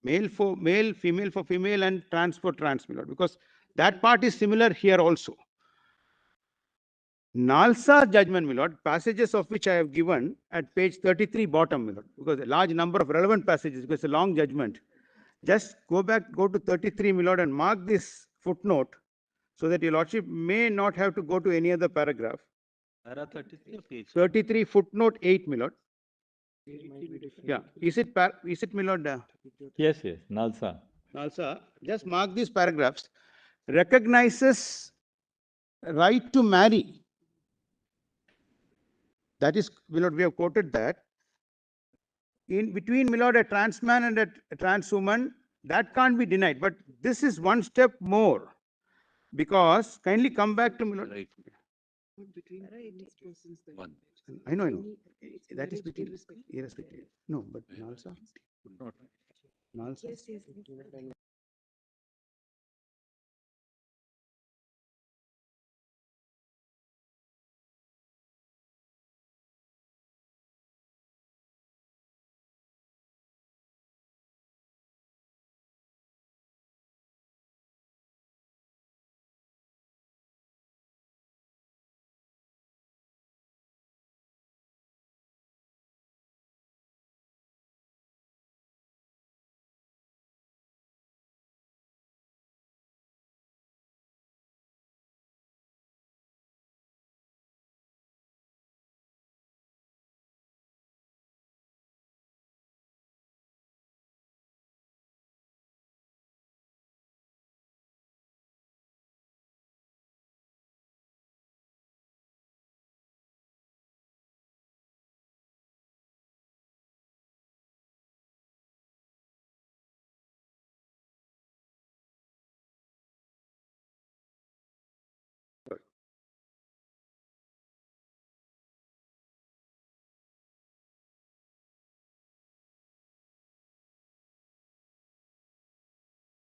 S15: male for male, female for female, and trans for trans, my lord, because that part is similar here also. Nalsa judgment, my lord, passages of which I have given at page 33 bottom, my lord, because a large number of relevant passages, because it's a long judgment. Just go to 33, my lord, and mark this footnote so that your lordship may not have to go to any other paragraph.
S12: Para 33 or page?
S15: 33 footnote 8, my lord. Yeah, is it, my lord?
S3: Yes, yes, Nalsa.
S15: Nalsa, just mark these paragraphs. Recognizes right to marry. That is, my lord, we have quoted that. In between, my lord, a trans man and a trans woman, that can't be denied. But this is one step more, because kindly come back to, my lord.
S8: Right.
S10: One.
S15: I know. That is between, irrespective. No, but Nalsa. Nalsa.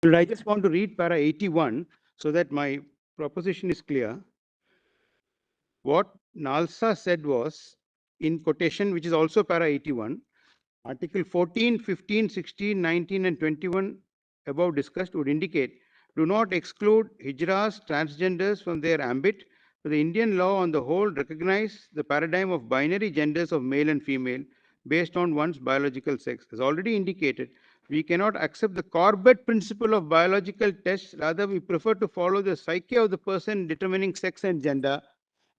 S15: I just want to read para 81 so that my proposition is clear. What Nalsa said was, in quotation, which is also para 81, Article 14, 15, 16, 19, and 21 above discussed would indicate do not exclude hijras, transgenders from their ambit. For the Indian law on the whole recognize the paradigm of binary genders of male and female based on one's biological sex. As already indicated, we cannot accept the Corbett principle of biological tests. Rather, we prefer to follow the psyche of the person determining sex and gender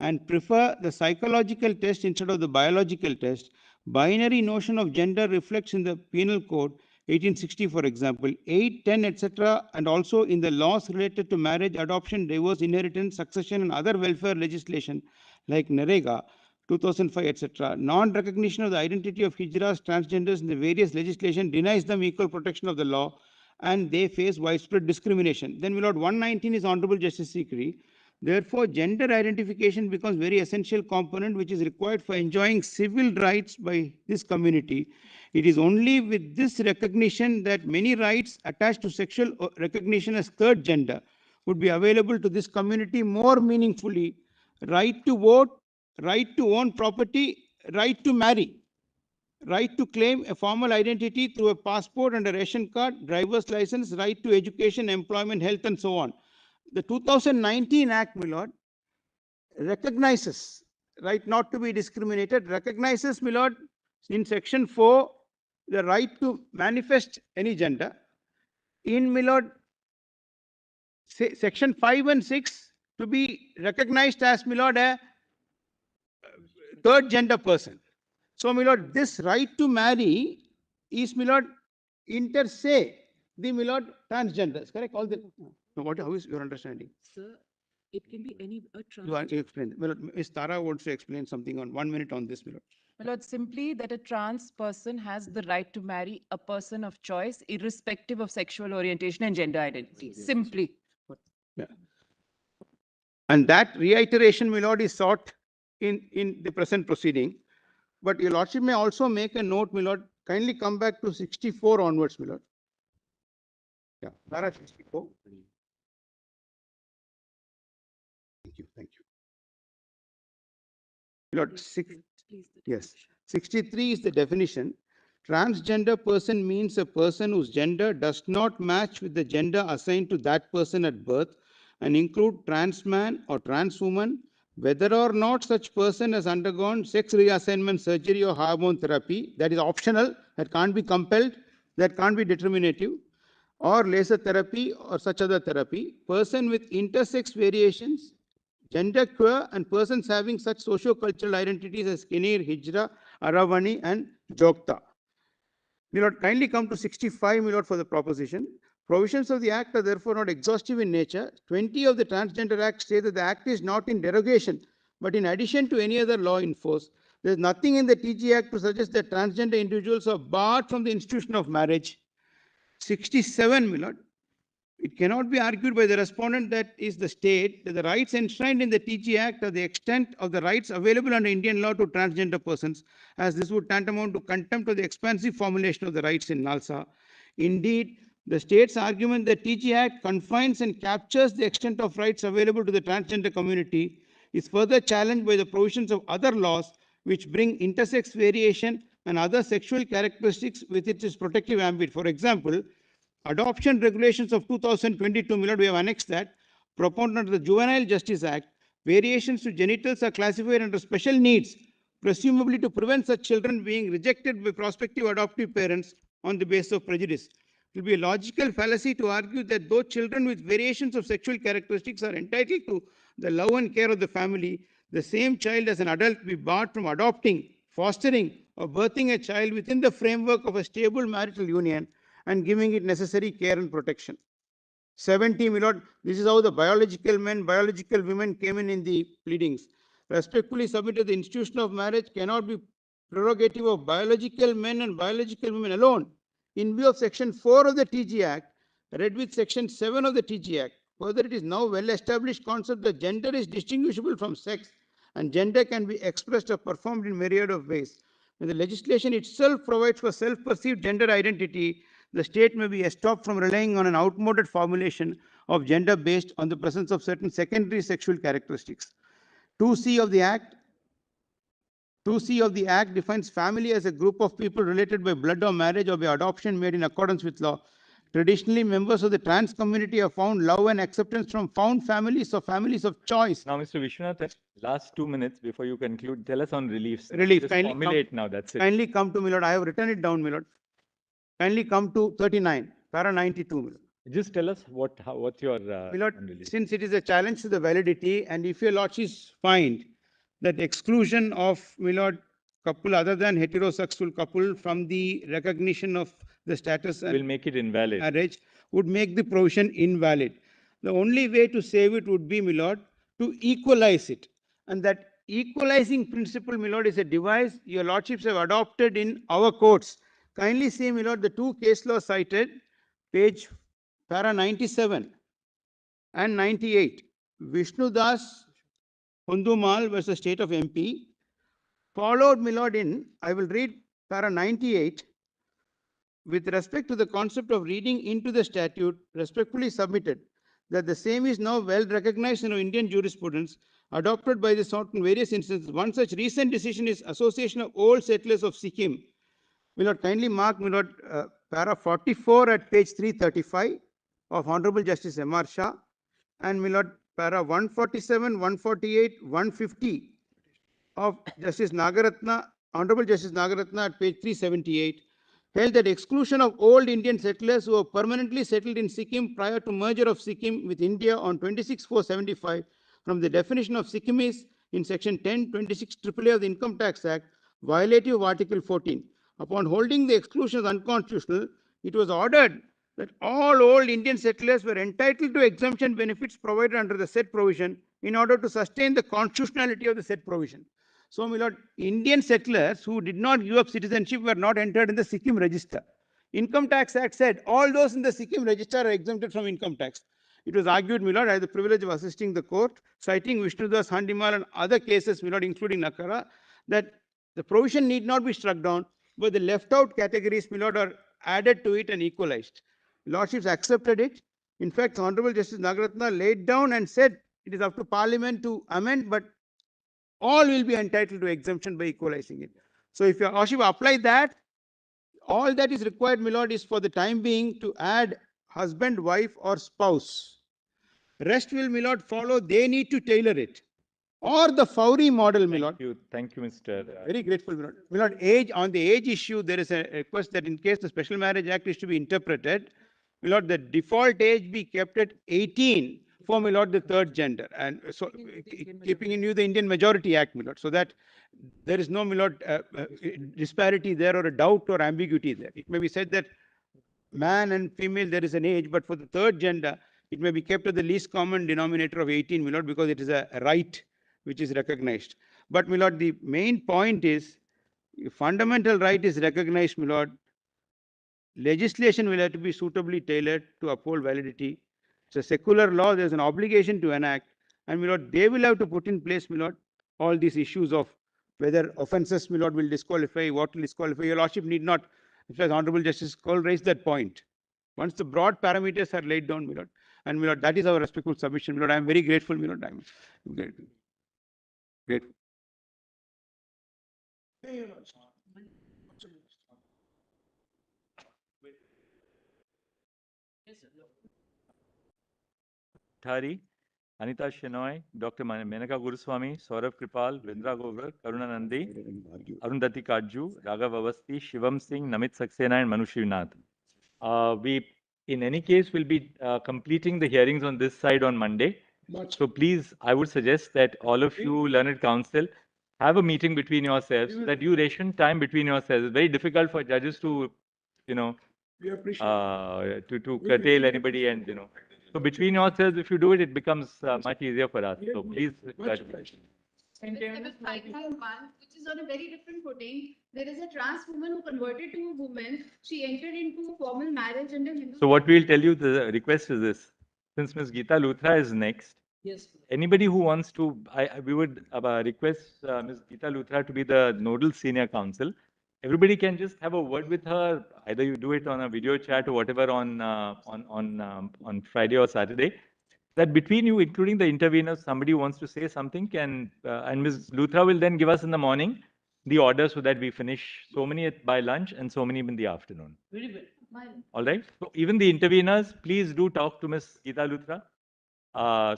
S15: and prefer the psychological test instead of the biological test. Binary notion of gender reflects in the Penal Code 1860, for example, 8, 10, etc., and also in the laws related to marriage, adoption, divorce, inheritance, succession, and other welfare legislation like NREGA 2005, etc. Non-recognition of the identity of hijras, transgenders in the various legislation denies them equal protection of the law, and they face widespread discrimination. Then, my lord, 119 is Honorable Justice Sikri. Therefore, gender identification becomes very essential component which is required for enjoying civil rights by this community. It is only with this recognition that many rights attached to sexual recognition as third gender would be available to this community more meaningfully. Right to vote, right to own property, right to marry, right to claim a formal identity through a passport and a ration card, driver's license, right to education, employment, health, and so on. The 2019 Act, my lord, recognizes right not to be discriminated, recognizes, my lord, in section 4, the right to manifest any gender. In, my lord, section 5 and 6, to be recognized as, my lord, a third gender person. So, my lord, this right to marry is, my lord, inter se, the my lord, transgenders, correct? All the, no, what, how is your understanding?
S5: Sir, it can be any,
S15: You are, you explain. My lord, Ms. Tara wants to explain something on 1 minute on this, my lord.
S5: My lord, simply that a trans person has the right to marry a person of choice, irrespective of sexual orientation and gender identity. Simply.
S15: Yeah. And that reiteration, my lord, is sought in the present proceeding. But your lordship may also make a note, my lord, kindly come back to 64 onwards, my lord. Yeah, para 64. Thank you, thank you. My lord, yes, 63 is the definition. Transgender person means a person whose gender does not match with the gender assigned to that person at birth and include trans man or trans woman, whether or not such person has undergone sex reassignment surgery or hormone therapy. That is optional, that can't be compelled, that can't be determinative, or laser therapy or such other therapy. Person with intersex variations, gender queer, and persons having such socio-cultural identities as Kinir, Hijra, Aravani, and Jokta. My lord, kindly come to 65, my lord, for the proposition. Provisions of the Act are therefore not exhaustive in nature. 20 of the Transgender Act say that the Act is not in derogation, but in addition to any other law in force. There is nothing in the TG Act to suggest that transgender individuals are barred from the institution of marriage. 67, my lord. It cannot be argued by the respondent that is the state that the rights enshrined in the TG Act are the extent of the rights available under Indian law to transgender persons, as this would tantamount to contempt of the expansive formulation of the rights in NALSA. Indeed, the state's argument that TG Act confines and captures the extent of rights available to the transgender community is further challenged by the provisions of other laws which bring intersex variation and other sexual characteristics within its protective ambit. For example, adoption regulations of 2022, my lord, we have annexed that, propounded under the Juvenile Justice Act. Variations to genitals are classified under special needs, presumably to prevent such children being rejected by prospective adoptive parents on the basis of prejudice. It will be a logical fallacy to argue that those children with variations of sexual characteristics are entitled to the love and care of the family, the same child as an adult be barred from adopting, fostering, or birthing a child within the framework of a stable marital union and giving it necessary care and protection. 70, my lord, this is how the biological men, biological women came in the pleadings. Respectfully submitted, the institution of marriage cannot be prerogative of biological men and biological women alone. In view of Section 4 of the TG Act, read with Section 7 of the TG Act, further it is now well established concept that gender is distinguishable from sex and gender can be expressed or performed in myriad of ways. When the legislation itself provides for self-perceived gender identity, the state may be stopped from relying on an outmoded formulation of gender based on the presence of certain secondary sexual characteristics. 2C of the Act 2C of the Act defines family as a group of people related by blood or marriage or by adoption made in accordance with law. Traditionally, members of the trans community have found love and acceptance from found families or families of choice.
S3: Now, Mr. Vishwanath, last 2 minutes before you conclude, tell us on reliefs.
S15: Relief.
S3: Just
S15: Kindly
S3: formulate
S15: come,
S3: now, that's it.
S15: Kindly come to, my lord. I have written it down, my lord. Kindly come to 39, para 92, my lord.
S3: Just tell us what's your
S15: My lord,
S3: on relief.
S15: since it is a challenge to the validity, and if your lordships find that exclusion of, my lord, couple other than heterosexual couple from the recognition of the status and
S3: Will make it invalid.
S15: marriage would make the provision invalid. The only way to save it would be, my lord, to equalize it. And that equalizing principle, my lord, is a device your lordships have adopted in our courts. Kindly see, my lord, the two case laws cited, page para 97 and 98. Vishnu Das Hundumal versus State of MP, followed, my lord, in, I will read para 98. With respect to the concept of reading into the statute, respectfully submitted that the same is now well recognized in our Indian jurisprudence, adopted by the court in various instances. One such recent decision is Association of Old Settlers of Sikkim. My lord, kindly mark, my lord, para 44 at page 335 of Honorable Justice M.R. Shah, and my lord, para 147, 148, 150 of Justice Nagaratna, Honorable Justice Nagaratna at page 378, held that exclusion of old Indian settlers who were permanently settled in Sikkim prior to merger of Sikkim with India on 26/4/75 from the definition of Sikkimese in section 10(26) AAA of the Income Tax Act, violative of Article 14. Upon holding the exclusion as unconstitutional, it was ordered that all old Indian settlers were entitled to exemption benefits provided under the said provision in order to sustain the constitutionality of the said provision. So, my lord, Indian settlers who did not give up citizenship were not entered in the Sikkim register. Income Tax Act said all those in the Sikkim register are exempted from income tax. It was argued, my lord, I had the privilege of assisting the court, citing Vishnudas, Handimal and other cases, my lord, including Nakara, that the provision need not be struck down, but the left out categories, my lord, are added to it and equalized. Lordships accepted it. In fact, Honorable Justice Nagaratna laid down and said it is up to Parliament to amend, but all will be entitled to exemption by equalizing it. So if your Lordship apply that, all that is required, my lord, is for the time being to add husband, wife, or spouse. Rest will, my lord, follow. They need to tailor it. Or the Fowry model, my lord.
S3: Thank you, Mr.
S15: Very grateful, my lord. My lord, age, on the age issue, there is a request that in case the Special Marriage Act is to be interpreted, my lord, the default age be kept at 18 for, my lord, the third gender. And so, keeping in view the Indian Majority Act, my lord, so that there is no, my lord, disparity there or a doubt or ambiguity there. It may be said that man and female, there is an age, but for the third gender, it may be kept at the least common denominator of 18, my lord, because it is a right which is recognized. But, my lord, the main point is, fundamental right is recognized, my lord. Legislation will have to be suitably tailored to uphold validity. It's a secular law, there's an obligation to enact, and, my lord, they will have to put in place, my lord, all these issues of whether offences, my lord, will disqualify, what will disqualify. Your Lordship need not, in fact, Honorable Justice Cole raised that point. Once the broad parameters are laid down, my lord, and, my lord, that is our respectful submission, my lord. I am very grateful, my lord. I am grateful. Grateful.
S3: Thari, Anita Shenoy, Dr. Menaka Guruswamy, Saurabh Kripal, Vindra Gogar, Karuna Nandi, Arundhati Kajju, Raghav Avasti, Shivam Singh, Namit Saxena, and Manu Shivnath. We, in any case, will be completing the hearings on this side on Monday. So please, I would suggest that all of you, learned counsel, have a meeting between yourselves, that you ration time between yourselves. It's very difficult for judges to, you know, to curtail anybody, and, you know. So between yourselves, if you do it, it becomes much easier for us. So please.
S9: Which is on a very different footing. There is a trans woman who converted to a woman. She entered into formal marriage under Hindu.
S3: So what we'll tell you, the request is this. Since Ms. Geeta Luthra is next,
S5: Yes.
S3: anybody who wants to, we would request Ms. Geeta Luthra to be the nodal senior counsel. Everybody can just have a word with her. Either you do it on a video chat or whatever on Friday or Saturday. That between you, including the interveners, somebody who wants to say something can, and Ms. Luthra will then give us in the morning the order so that we finish so many by lunch and so many in the afternoon.
S5: Very well.
S3: All right. So even the interveners, please do talk to Ms. Geeta Luthra,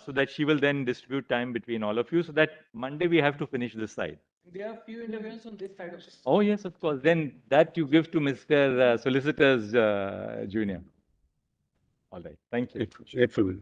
S3: so that she will then distribute time between all of you, so that Monday we have to finish this side.
S5: There are few interventions on this side of it.
S3: Oh yes, of course. Then that you give to Mr. Solicitor's Junior. All right. Thank you.
S15: Grateful.